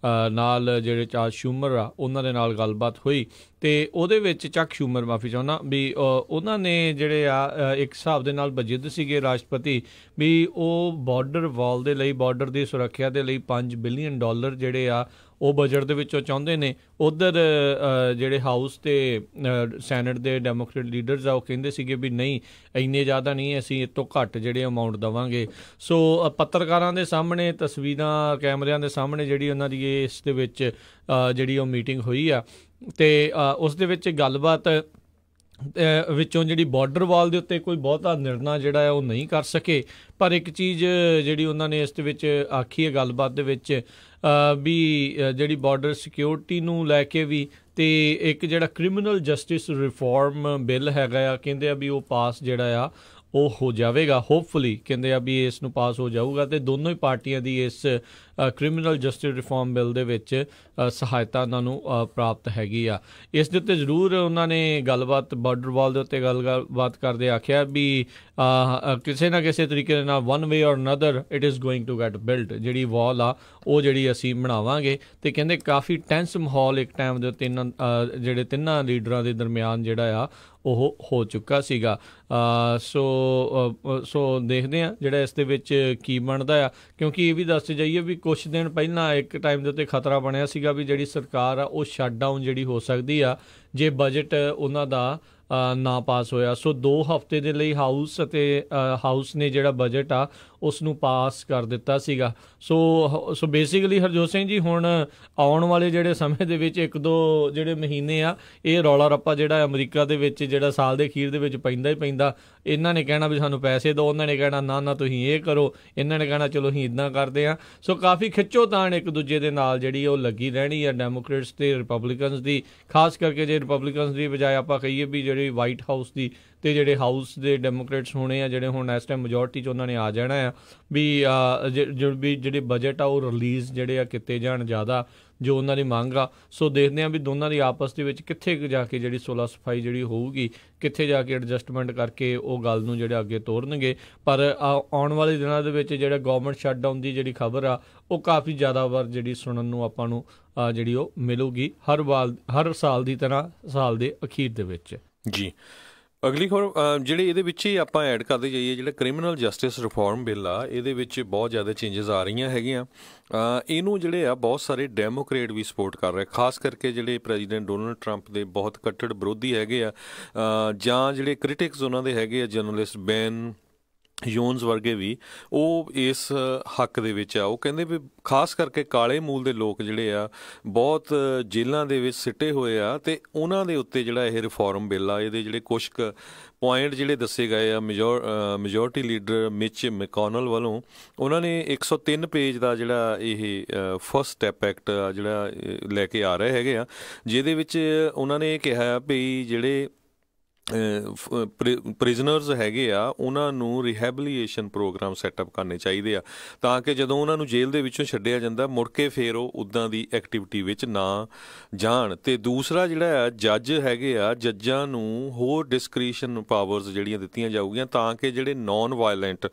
Speaker 3: ਨਾਲ ਜਿਹੜੇ ਚਾਰਲਸ ਸ਼ੂਮਰ ਆ ਉਹਨਾਂ ਦੇ ਨਾਲ ਗੱਲਬਾਤ ਹੋਈ ਅਤੇ ਉਹਦੇ ਵਿੱਚ ਚੱਕ ਸ਼ੂਮਰ ਮਾਫੀ ਚਾਹੁੰਦਾ ਵੀ ਉਹਨਾਂ ਨੇ ਜਿਹੜੇ ਆ ਇੱਕ ਹਿਸਾਬ ਦੇ ਨਾਲ ਵਜਿਦ ਸੀਗੇ ਰਾਸ਼ਟਰਪਤੀ ਵੀ ਉਹ ਬਾਰਡਰ ਵਾਲ ਦੇ ਲਈ, ਬਾਰਡਰ ਦੀ ਸੁਰੱਖਿਆ ਦੇ ਲਈ $5 ਬਿਲੀਅਨ ਜਿਹੜੇ ਆ ਉਹ ਬਜਟ ਦੇ ਵਿੱਚੋਂ ਚਾਹੁੰਦੇ ਨੇ। ਉੱਧਰ ਜਿਹੜੇ ਹਾਊਸ ਅਤੇ ਸੈਨੇਟ ਦੇ ਡੈਮੋਕ੍ਰੇਟ ਲੀਡਰਸ ਆ ਉਹ ਕਹਿੰਦੇ ਸੀਗੇ ਵੀ ਨਹੀਂ ਇੰਨੇ ਜ਼ਿਆਦਾ ਨਹੀਂ, ਅਸੀਂ ਇਹ ਤੋਂ ਘੱਟ ਜਿਹੜੇ ਅਮਾਊਂਟ ਦੇਵਾਂਗੇ। ਸੋ ਪੱਤਰਕਾਰਾਂ ਦੇ ਸਾਹਮਣੇ ਤਸਵੀਰਾਂ ਕੈਮਰਿਆਂ ਦੇ ਸਾਹਮਣੇ ਜਿਹੜੀ ਉਹਨਾਂ ਦੀ ਇਸ ਦੇ ਵਿੱਚ ਜਿਹੜੀ ਉਹ ਮੀਟਿੰਗ ਹੋਈ ਆ ਅਤੇ ਉਸ ਦੇ ਵਿੱਚ ਗੱਲਬਾਤ ਵਿੱਚੋਂ ਜਿਹੜੀ ਬਾਰਡਰ ਵਾਲ ਦੇ ਉੱਤੇ ਕੋਈ ਬਹੁਤਾ ਨਿਰਣਾ ਜਿਹੜਾ ਹੈ ਉਹ ਨਹੀਂ ਕਰ ਸਕੇ। ਪਰ ਇੱਕ ਚੀਜ਼ ਜਿਹੜੀ ਉਹਨਾਂ ਨੇ ਇਸ ਦੇ ਵਿੱਚ ਆਖੀ ਹੈ ਗੱਲਬਾਤ ਦੇ ਵਿੱਚ ਵੀ ਜਿਹੜੀ ਬਾਰਡਰ ਸਿਕਿਉਰਿਟੀ ਨੂੰ ਲੈ ਕੇ ਵੀ, ਅਤੇ ਇੱਕ ਜਿਹੜਾ ਕ੍ਰਿਮੀਨਲ ਜਸਟਿਸ ਰਿਫਾਰਮ ਬਿੱਲ ਹੈਗਾ ਆ ਕਹਿੰਦੇ ਆ ਵੀ ਉਹ ਪਾਸ ਜਿਹੜਾ ਆ ਉਹ ਹੋ ਜਾਵੇਗਾ। ਹੋਪਫੁਲੀ ਕਹਿੰਦੇ ਆ ਵੀ ਇਸ ਨੂੰ ਪਾਸ ਹੋ ਜਾਊਗਾ ਅਤੇ ਦੋਨੋਂ ਹੀ ਪਾਰਟੀਆਂ ਦੀ ਇਸ ਕ੍ਰਿਮੀਨਲ ਜਸਟਿਸ ਰਿਫਾਰਮ ਬਿੱਲ ਦੇ ਵਿੱਚ ਸਹਾਇਤਾ ਉਹਨਾਂ ਨੂੰ ਪ੍ਰਾਪਤ ਹੈਗੀ ਆ। ਇਸ ਦੇ ਉੱਤੇ ਜ਼ਰੂਰ ਉਹਨਾਂ ਨੇ ਗੱਲਬਾਤ ਬਾਰਡਰ ਵਾਲ ਦੇ ਉੱਤੇ ਗੱਲਬਾਤ ਕਰਦੇ ਆਖਿਆ ਵੀ ਕਿਸੇ ਨਾ ਕਿਸੇ ਤਰੀਕੇ ਦੇ ਨਾਲ one way or another it is going to get build, ਜਿਹੜੀ ਵਾਲ ਆ ਉਹ ਜਿਹੜੀ ਅਸੀਂ ਬਣਾਵਾਂਗੇ। ਅਤੇ ਕਹਿੰਦੇ ਕਾਫੀ ਟੈਂਸ ਮਾਹੌਲ ਇੱਕ ਟਾਈਮ ਦੇ ਉੱਤੇ ਜਿਹੜੇ ਤਿੰਨਾਂ ਲੀਡਰਾਂ ਦੇ ਦਰਮਿਆਨ ਜਿਹੜਾ ਆ ਉਹ ਹੋ ਚੁੱਕਾ ਸੀਗਾ। ਸੋ ਦੇਖਦੇ ਹਾਂ ਜਿਹੜਾ ਇਸ ਦੇ ਵਿੱਚ ਕੀ ਬਣਦਾ ਆ, ਕਿਉਂਕਿ ਇਹ ਵੀ ਦੱਸ ਜਾਈਏ ਵੀ ਕੁਛ ਦਿਨ ਪਹਿਲਾਂ ਇੱਕ ਟਾਈਮ ਦੇ ਉੱਤੇ ਖਤਰਾ ਬਣਿਆ ਸੀਗਾ ਵੀ ਜਿਹੜੀ ਸਰਕਾਰ ਆ ਉਹ ਸ਼ਟ ਡਾਊਨ ਜਿਹੜੀ ਹੋ ਸਕਦੀ ਆ
Speaker 2: ਜੇ ਬਜਟ ਉਹਨਾਂ ਦਾ ਨਾ ਪਾਸ ਹੋਇਆ। ਸੋ 2 ਹਫ਼ਤੇ ਦੇ ਲਈ ਹਾਊਸ ਨੇ ਜਿਹੜਾ ਬਜਟ ਆ ਉਸ ਨੂੰ ਪਾਸ ਕਰ ਦਿੱਤਾ ਸੀਗਾ। ਸੋ ਬੇਸਿਕਲੀ ਹਰਜੋਤ ਸਿੰਘ ਜੀ ਹੁਣ ਆਉਣ ਵਾਲੇ ਜਿਹੜੇ ਸਮੇਂ ਦੇ ਵਿੱਚ 1-2 ਜਿਹੜੇ ਮਹੀਨੇ ਆ ਇਹ ਰੌਲਾ ਰੱਪਾ ਜਿਹੜਾ ਅਮਰੀਕਾ ਦੇ ਵਿੱਚ ਜਿਹੜਾ ਸਾਲ ਦੇ ਅਖੀਰ ਦੇ ਵਿੱਚ ਪੈਂਦਾ ਹੀ ਪੈਂਦਾ। ਇਹਨਾਂ ਨੇ ਕਹਿਣਾ ਵੀ ਸਾਨੂੰ ਪੈਸੇ ਦਿਓ, ਉਹਨਾਂ ਨੇ ਕਹਿਣਾ ਨਾ ਤੁਸੀਂ ਇਹ ਕਰੋ, ਇਹਨਾਂ ਨੇ ਕਹਿਣਾ ਚਲੋ ਅਸੀਂ ਇੱਦਾਂ ਕਰਦੇ ਹਾਂ। ਸੋ ਕਾਫੀ ਖਿੱਚੋਤਾਣ ਇੱਕ ਦੂਜੇ ਦੇ ਨਾਲ ਜਿਹੜੀ ਉਹ ਲੱਗੀ ਰਹਿਣੀ ਆ ਡੈਮੋਕ੍ਰੇਟਸ ਤੇ ਰਿਪਬਲਿਕਨਸ ਦੀ। ਖਾਸ ਕਰਕੇ ਜੇ ਰਿਪਬਲਿਕਨਸ ਦੀ ਬਜਾਏ ਆਪਾਂ ਕਹੀਏ ਵੀ ਜਿਹੜੀ ਵਾਈਟ ਹਾਊਸ ਦੀ ਅਤੇ ਜਿਹੜੇ ਹਾਊਸ ਦੇ ਡੈਮੋਕ੍ਰੇਟਸ ਹੋਣੇ ਆ ਜਿਹੜੇ ਹੁਣ ਇਸ ਟਾਈਮ ਮੈਜੋਰਟੀ 'ਚ ਉਹਨਾਂ ਨੇ ਆ ਜਾਣਾ ਆ ਵੀ ਜਿਹੜੇ ਬਜਟ ਆ ਉਹ ਰਿਲੀਜ਼ ਜਿਹੜੇ ਆ ਕੀਤੇ ਜਾਣ ਜ਼ਿਆਦਾ ਜੋ ਉਹਨਾਂ ਦੀ ਮੰਗ ਆ। ਸੋ ਦੇਖਦੇ ਹਾਂ ਵੀ ਦੋਨਾਂ ਦੀ ਆਪਸ ਦੇ ਵਿੱਚ ਕਿੱਥੇ ਜਾ ਕੇ ਜਿਹੜੀ ਸੁਲਹ ਸਫਾਈ ਜਿਹੜੀ ਹੋਊਗੀ, ਕਿੱਥੇ ਜਾ ਕੇ ਐਡਜਸਟਮੈਂਟ ਕਰਕੇ ਉਹ ਗੱਲ ਨੂੰ ਜਿਹੜੇ ਅੱਗੇ ਤੋਰਨਗੇ। ਪਰ ਆਉਣ ਵਾਲੇ ਦਿਨਾਂ ਦੇ ਵਿੱਚ ਜਿਹੜਾ ਗੌਰਮੈਂਟ ਸ਼ਟਡਾਊਨ ਦੀ ਜਿਹੜੀ ਖਬਰ ਆ ਉਹ ਕਾਫੀ ਜ਼ਿਆਦਾ ਵਾਰ ਜਿਹੜੀ ਸੁਣਨ ਨੂੰ ਆਪਾਂ ਨੂੰ ਜਿਹੜੀ ਉਹ ਮਿਲੂਗੀ ਹਰ ਸਾਲ ਦੀ ਤਰ੍ਹਾਂ ਸਾਲ ਦੇ ਅਖੀਰ ਦੇ ਵਿੱਚ
Speaker 3: ਜੀ। ਅਗਲੀ ਖਬਰ ਜਿਹੜੇ ਇਹਦੇ ਵਿੱਚ ਹੀ ਆਪਾਂ ਐਡ ਕਰਦੇ ਜਾਈਏ, ਜਿਹੜਾ ਕ੍ਰਿਮੀਨਲ ਜਸਟਿਸ ਰਿਫਾਰਮ ਬਿੱਲ ਆ ਇਹਦੇ ਵਿੱਚ ਬਹੁਤ ਜ਼ਿਆਦਾ ਚੇਂਜਸ ਆ ਰਹੀਆਂ ਹੈਗੀਆਂ। ਇਹਨੂੰ ਜਿਹੜੇ ਆ ਬਹੁਤ ਸਾਰੇ ਡੈਮੋਕ੍ਰੇਟ ਵੀ ਸਪੋਰਟ ਕਰ ਰਹੇ, ਖਾਸ ਕਰਕੇ ਜਿਹੜੇ ਪ੍ਰੈਜ਼ੀਡੈਂਟ ਡੋਨਲਡ ਟਰੰਪ ਦੇ ਬਹੁਤ ਕੱਟੜ ਵਿਰੋਧੀ ਹੈਗੇ ਆ ਜਾਂ ਜਿਹੜੇ ਕ੍ਰਿਟਿਕਸ ਉਹਨਾਂ ਦੇ ਹੈਗੇ ਆ ਜਰਨਲਿਸਟ ਬੈਨ ਯੋਨਸ ਵਰਗੇ ਵੀ, ਉਹ ਇਸ ਹੱਕ ਦੇ ਵਿੱਚ ਆ। ਉਹ ਕਹਿੰਦੇ ਵੀ ਖਾਸ ਕਰਕੇ ਕਾਲੇ ਮੂਲ ਦੇ ਲੋਕ ਜਿਹੜੇ ਆ ਬਹੁਤ ਜੇਲ੍ਹਾਂ ਦੇ ਵਿੱਚ ਸਿੱਟੇ ਹੋਏ ਆ ਅਤੇ ਉਹਨਾਂ ਦੇ ਉੱਤੇ ਜਿਹੜਾ ਇਹ ਰਿਫਾਰਮ ਬਿੱਲ ਆ ਇਹਦੇ ਜਿਹੜੇ ਕੁਛ ਕੁ ਪੁਆਇੰਟ ਜਿਹੜੇ ਦੱਸੇ ਗਏ ਆ ਮੈਜੋਰਟੀ ਲੀਡਰ ਮਿਚ ਮੈਕੋਨਲ ਵੱਲੋਂ। ਉਹਨਾਂ ਨੇ 103 ਪੇਜ ਦਾ ਜਿਹੜਾ ਇਹ ਫਸਟ ਸਟੈਪ ਐਕਟ ਆ ਜਿਹੜਾ ਲੈ ਕੇ ਆ ਰਹੇ ਹੈਗੇ ਆ, ਜਿਹਦੇ ਵਿੱਚ ਉਹਨਾਂ ਨੇ ਇਹ ਕਿਹਾ ਵੀ ਜਿਹੜੇ ਪ੍ਰਿਜ਼ਨਰਸ ਹੈਗੇ ਆ ਉਹਨਾਂ ਨੂੰ ਰਿਹੈਬਲੀਏਸ਼ਨ ਪ੍ਰੋਗਰਾਮ ਸੈਟਅਪ ਕਰਨੇ ਚਾਹੀਦੇ ਆ ਤਾਂ ਕਿ ਜਦੋਂ ਉਹਨਾਂ ਨੂੰ ਜੇਲ੍ਹ ਦੇ ਵਿੱਚੋਂ ਛੱਡਿਆ ਜਾਂਦਾ ਮੁੜ ਕੇ ਫਿਰ ਉਹ ਉੱਦਾਂ ਦੀ ਐਕਟੀਵਿਟੀ ਵਿੱਚ ਨਾ ਜਾਣ। ਅਤੇ ਦੂਸਰਾ ਜਿਹੜਾ ਆ ਜੱਜ ਹੈਗੇ ਆ, ਜੱਜਾਂ ਨੂੰ ਹੋਰ ਡਿਸਕ੍ਰੀਸ਼ਨ ਪਾਵਰਸ ਜਿਹੜੀਆਂ ਦਿੱਤੀਆਂ ਜਾਊਗੀਆਂ ਤਾਂ ਕਿ ਜਿਹੜੇ ਨੌਨ ਵਾਇਲੈਂਟ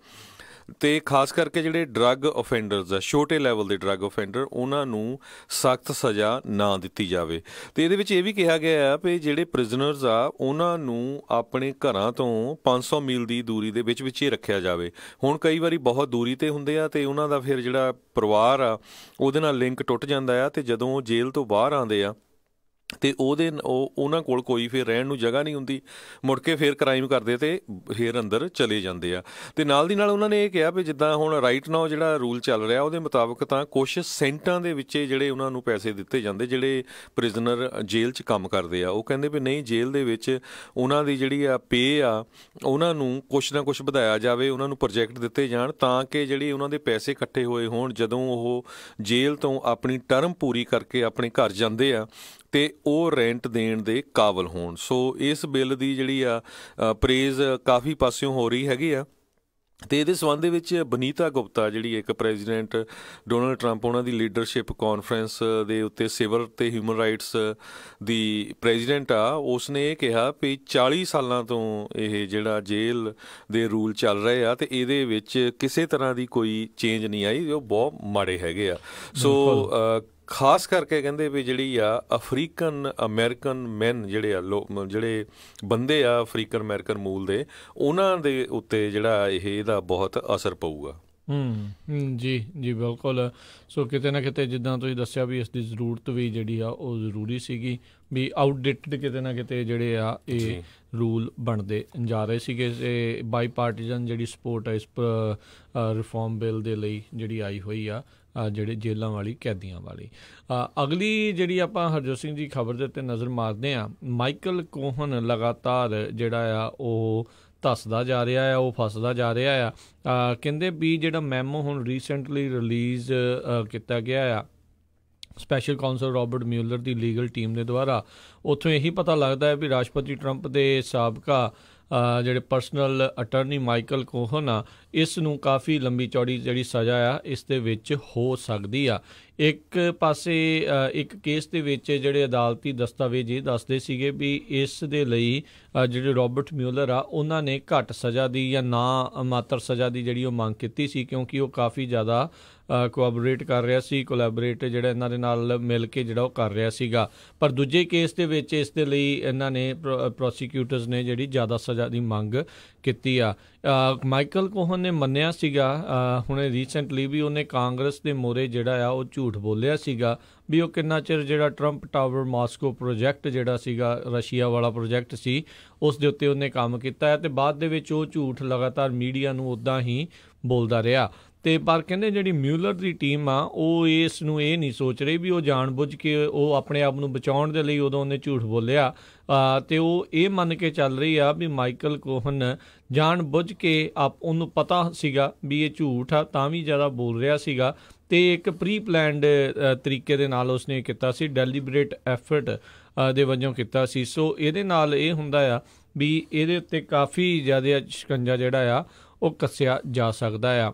Speaker 3: ਅਤੇ ਖਾਸ ਕਰਕੇ ਜਿਹੜੇ ਡਰੱਗ ਅਫੈਂਡਰਸ ਆ, ਛੋਟੇ ਲੈਵਲ ਦੇ ਡਰੱਗ ਅਫੈਂਡਰ, ਉਹਨਾਂ ਨੂੰ ਸਖਤ ਸਜ਼ਾ ਨਾ ਦਿੱਤੀ ਜਾਵੇ। ਅਤੇ ਇਹਦੇ ਵਿੱਚ ਇਹ ਵੀ ਕਿਹਾ ਗਿਆ ਆ ਵੀ ਜਿਹੜੇ ਪ੍ਰਿਜ਼ਨਰਸ ਆ ਉਹਨਾਂ ਨੂੰ ਆਪਣੇ ਘਰਾਂ ਤੋਂ 500 ਮੀਲ ਦੀ ਦੂਰੀ ਦੇ ਵਿੱਚ ਹੀ ਰੱਖਿਆ ਜਾਵੇ। ਹੁਣ ਕਈ ਵਾਰੀ ਬਹੁਤ ਦੂਰੀ 'ਤੇ ਹੁੰਦੇ ਆ ਅਤੇ ਉਹਨਾਂ ਦਾ ਫਿਰ ਜਿਹੜਾ ਪਰਿਵਾਰ ਆ ਉਹਦੇ ਨਾਲ ਲਿੰਕ ਟੁੱਟ ਜਾਂਦਾ ਆ ਅਤੇ ਜਦੋਂ ਉਹ ਜੇਲ੍ਹ ਤੋਂ ਬਾਹਰ ਆਉਂਦੇ ਆ ਅਤੇ ਉਹਨਾਂ ਕੋਲ ਕੋਈ ਫਿਰ ਰਹਿਣ ਨੂੰ ਜਗ੍ਹਾ ਨਹੀਂ ਹੁੰਦੀ, ਮੁੜ ਕੇ ਫਿਰ ਕ੍ਰਾਈਮ ਕਰਦੇ ਅਤੇ ਫਿਰ ਅੰਦਰ ਚਲੇ ਜਾਂਦੇ ਆ। ਅਤੇ ਨਾਲ ਦੀ ਨਾਲ ਉਹਨਾਂ ਨੇ ਇਹ ਕਿਹਾ ਵੀ ਜਿੱਦਾਂ ਹੁਣ ਰਾਈਟ ਨਾਓ ਜਿਹੜਾ ਰੂਲ ਚੱਲ ਰਿਹਾ ਉਹਦੇ ਮੁਤਾਬਕ ਤਾਂ ਕੁਛ ਸੈਂਟਾਂ ਦੇ ਵਿੱਚ ਜਿਹੜੇ ਉਹਨਾਂ ਨੂੰ ਪੈਸੇ ਦਿੱਤੇ ਜਾਂਦੇ ਜਿਹੜੇ ਪ੍ਰਿਜ਼ਨਰ ਜੇਲ੍ਹ 'ਚ ਕੰਮ ਕਰਦੇ ਆ। ਉਹ ਕਹਿੰਦੇ ਵੀ ਨਹੀਂ, ਜੇਲ੍ਹ ਦੇ ਵਿੱਚ ਉਹਨਾਂ ਦੀ ਜਿਹੜੀ ਆ ਪੇ ਆ ਉਹਨਾਂ ਨੂੰ ਕੁਛ ਨਾ ਕੁਛ ਵਧਾਇਆ ਜਾਵੇ, ਉਹਨਾਂ ਨੂੰ ਪ੍ਰੋਜੈਕਟ ਦਿੱਤੇ ਜਾਣ ਤਾਂ ਕਿ ਜਿਹੜੀ ਉਹਨਾਂ ਦੇ ਪੈਸੇ ਇਕੱਠੇ ਹੋਏ ਹੋਣ ਜਦੋਂ ਉਹ ਜੇਲ੍ਹ ਤੋਂ ਆਪਣੀ ਟਰਮ ਪੂਰੀ ਕਰਕੇ ਆਪਣੇ ਘਰ ਜਾਂਦੇ ਆ ਅਤੇ ਉਹ ਰੈਂਟ ਦੇਣ ਦੇ ਕਾਬਲ ਹੋਣ। ਸੋ ਇਸ ਬਿੱਲ ਦੀ ਜਿਹੜੀ ਆ ਪ੍ਰੇਜ਼ ਕਾਫੀ ਪਾਸਿਓਂ ਹੋ ਰਹੀ ਹੈਗੀ ਆ। ਅਤੇ ਇਹਦੇ ਸੰਬੰਧ ਦੇ ਵਿੱਚ ਬਨੀਤਾ ਗੁਪਤਾ ਜਿਹੜੀ ਇੱਕ ਪ੍ਰੈਜ਼ੀਡੈਂਟ ਡੋਨਲਡ ਟਰੰਪ ਉਹਨਾਂ ਦੀ ਲੀਡਰਸ਼ਿਪ ਕਾਨਫਰੰਸ ਦੇ ਉੱਤੇ ਸਿਵਲ ਅਤੇ ਹਿਊਮਨ ਰਾਈਟਸ ਦੀ ਪ੍ਰੈਜ਼ੀਡੈਂਟ ਆ, ਉਸ ਨੇ ਇਹ ਕਿਹਾ ਵੀ 40 ਸਾਲਾਂ ਤੋਂ ਇਹ ਜਿਹੜਾ ਜੇਲ੍ਹ ਦੇ ਰੂਲ ਚੱਲ ਰਹੇ ਆ ਅਤੇ ਇਹਦੇ ਵਿੱਚ ਕਿਸੇ ਤਰ੍ਹਾਂ ਦੀ ਕੋਈ ਚੇਂਜ ਨਹੀਂ ਆਈ, ਉਹ ਬਹੁਤ ਮਾੜੇ ਹੈਗੇ ਆ। ਸੋ ਖਾਸ ਕਰਕੇ ਕਹਿੰਦੇ ਵੀ ਜਿਹੜੀ ਆ ਅਫਰੀਕਨ ਅਮੈਰੀਕਨ ਮੈਨ ਜਿਹੜੇ ਆ ਜਿਹੜੇ ਬੰਦੇ ਆ ਅਫਰੀਕਨ ਅਮੈਰੀਕਨ ਮੂਲ ਦੇ, ਉਹਨਾਂ ਦੇ ਉੱਤੇ ਜਿਹੜਾ ਇਹਦਾ ਬਹੁਤ ਅਸਰ ਪਊਗਾ।
Speaker 2: ਜੀ ਬਿਲਕੁਲ। ਸੋ ਕਿਤੇ ਨਾ ਕਿਤੇ ਜਿੱਦਾਂ ਤੁਸੀਂ ਦੱਸਿਆ ਵੀ ਇਸ ਦੀ ਜ਼ਰੂਰਤ ਵੀ ਜਿਹੜੀ ਆ ਉਹ ਜ਼ਰੂਰੀ ਸੀਗੀ ਵੀ ਆਊਟਡੇਟਡ ਕਿਤੇ ਨਾ ਕਿਤੇ ਜਿਹੜੇ ਆ ਇਹ ਰੂਲ ਬਣਦੇ ਜਾ ਰਹੇ ਸੀਗੇ ਅਤੇ ਬਾਈ ਪਾਰਟੀਜ਼ਨ ਜਿਹੜੀ ਸਪੋਰਟ ਆ ਇਸ ਰਿਫਾਰਮ ਬਿੱਲ ਦੇ ਲਈ ਜਿਹੜੀ ਆਈ ਹੋਈ ਆ ਜਿਹੜੇ ਜੇਲ੍ਹਾਂ ਵਾਲੀ ਕੈਦੀਆਂ ਵਾਲੀ। ਅਗਲੀ ਜਿਹੜੀ ਆਪਾਂ ਹਰਜੋਤ ਸਿੰਘ ਦੀ ਖਬਰ ਦੇ ਉੱਤੇ ਨਜ਼ਰ ਮਾਰਦੇ ਹਾਂ, ਮਾਈਕਲ ਕੋਹਨ ਲਗਾਤਾਰ ਜਿਹੜਾ ਆ ਉਹ ਧੱਸਦਾ ਜਾ ਰਿਹਾ ਆ, ਉਹ ਫਸਦਾ ਜਾ ਰਿਹਾ ਆ। ਕਹਿੰਦੇ ਵੀ ਜਿਹੜਾ ਮੈਮੋ ਹੁਣ ਰੀਸੈਂਟਲੀ ਰਿਲੀਜ਼ ਕੀਤਾ ਗਿਆ ਆ ਸਪੈਸ਼ਲ ਕਾਉਂਸਲ ਰੋਬਰਟ ਮਿਊਲਰ ਦੀ ਲੀਗਲ ਟੀਮ ਦੇ ਦੁਆਰਾ, ਉੱਥੋਂ ਇਹੀ ਪਤਾ ਲੱਗਦਾ ਹੈ ਵੀ ਰਾਸ਼ਟਰਪਤੀ ਟਰੰਪ ਦੇ ਸਾਬਕਾ ਜਿਹੜੇ ਪਰਸਨਲ ਅਟਰਨੀ ਮਾਈਕਲ ਕੋਹਨ ਆ, ਇਸ ਨੂੰ ਕਾਫੀ ਲੰਬੀ ਚੌੜੀ ਜਿਹੜੀ ਸਜ਼ਾ ਆ ਇਸ ਦੇ ਵਿੱਚ ਹੋ ਸਕਦੀ ਆ। ਇੱਕ ਪਾਸੇ ਇੱਕ ਕੇਸ ਦੇ ਵਿੱਚ ਜਿਹੜੇ ਅਦਾਲਤੀ ਦਸਤਾਵੇਜ਼ ਇਹ ਦੱਸਦੇ ਸੀਗੇ ਵੀ ਇਸ ਦੇ ਲਈ ਜਿਹੜੇ ਰੋਬਰਟ ਮਿਊਲਰ ਆ ਉਹਨਾਂ ਨੇ ਘੱਟ ਸਜ਼ਾ ਦੀ ਜਾਂ ਨਾ ਮਾਤਰ ਸਜ਼ਾ ਦੀ ਜਿਹੜੀ ਉਹ ਮੰਗ ਕੀਤੀ ਸੀ ਕਿਉਂਕਿ ਉਹ ਕਾਫੀ ਜ਼ਿਆਦਾ ਕੋਆਬਰੇਟ ਕਰ ਰਿਹਾ ਸੀ, ਕੋਲੈਬੋਰੇਟ ਜਿਹੜਾ ਇਹਨਾਂ ਦੇ ਨਾਲ ਮਿਲ ਕੇ ਜਿਹੜਾ ਉਹ ਕਰ ਰਿਹਾ ਸੀਗਾ। ਪਰ ਦੂਜੇ ਕੇਸ ਦੇ ਵਿੱਚ ਇਸ ਦੇ ਲਈ ਇਹਨਾਂ ਨੇ ਪ੍ਰੋਸੀਕਿਊਟਰਸ ਨੇ ਜਿਹੜੀ ਜ਼ਿਆਦਾ ਸਜ਼ਾ ਦੀ ਮੰਗ ਕੀਤੀ ਆ। ਮਾਈਕਲ ਕੋਹਨ ਨੇ ਮੰਨਿਆ ਸੀਗਾ ਹੁਣੇ ਰੀਸੈਂਟਲੀ ਵੀ ਉਹਨੇ ਕਾਂਗਰਸ ਦੇ ਮੋਹਰੇ ਜਿਹੜਾ ਆ ਉਹ ਝੂਠ ਬੋਲਿਆ ਸੀਗਾ ਵੀ ਉਹ ਕਿੰਨਾ ਚਿਰ ਜਿਹੜਾ ਟਰੰਪ ਟਾਵਰ ਮਾਸਕੋ ਪ੍ਰੋਜੈਕਟ ਜਿਹੜਾ ਸੀਗਾ ਰਸ਼ੀਆ ਵਾਲਾ ਪ੍ਰੋਜੈਕਟ ਸੀ ਉਸ ਦੇ ਉੱਤੇ ਉਹਨੇ ਕੰਮ ਕੀਤਾ ਹੈ, ਅਤੇ ਬਾਅਦ ਦੇ ਵਿੱਚ ਉਹ ਝੂਠ ਲਗਾਤਾਰ ਮੀਡੀਆ ਨੂੰ ਉੱਦਾਂ ਹੀ ਬੋਲਦਾ ਰਿਹਾ। ਅਤੇ ਪਰ ਕਹਿੰਦੇ ਜਿਹੜੀ ਮਿਊਲਰ ਦੀ ਟੀਮ ਆ ਉਹ ਇਸ ਨੂੰ ਇਹ ਨਹੀਂ ਸੋਚ ਰਹੀ ਵੀ ਉਹ ਜਾਣਬੁੱਝ ਕੇ ਉਹ ਆਪਣੇ ਆਪ ਨੂੰ ਬਚਾਉਣ ਦੇ ਲਈ ਉਦੋਂ ਉਹਨੇ ਝੂਠ ਬੋਲਿਆ, ਅਤੇ ਉਹ ਇਹ ਮੰਨ ਕੇ ਚੱਲ ਰਹੀ ਆ ਵੀ ਮਾਈਕਲ ਕੋਹਨ ਜਾਣਬੁੱਝ ਕੇ ਉਹਨੂੰ ਪਤਾ ਸੀਗਾ ਵੀ ਇਹ ਝੂਠ ਆ ਤਾਂ ਵੀ ਜ਼ਿਆਦਾ ਬੋਲ ਰਿਹਾ ਸੀਗਾ, ਅਤੇ ਇੱਕ ਪ੍ਰੀ ਪਲੈਨਡ ਤਰੀਕੇ ਦੇ ਨਾਲ ਉਸਨੇ ਕੀਤਾ ਸੀ, ਡੈਲੀਬਰੇਟ ਐਫਰਟ ਦੇ ਵਜੋਂ ਕੀਤਾ ਸੀ। ਸੋ ਇਹਦੇ ਨਾਲ ਇਹ ਹੁੰਦਾ ਆ ਵੀ ਇਹਦੇ ਉੱਤੇ ਕਾਫੀ ਜ਼ਿਆਦਾ ਸ਼ਿਕੰਜਾ ਜਿਹੜਾ ਆ ਉਹ ਕੱਸਿਆ ਜਾ ਸਕਦਾ ਆ।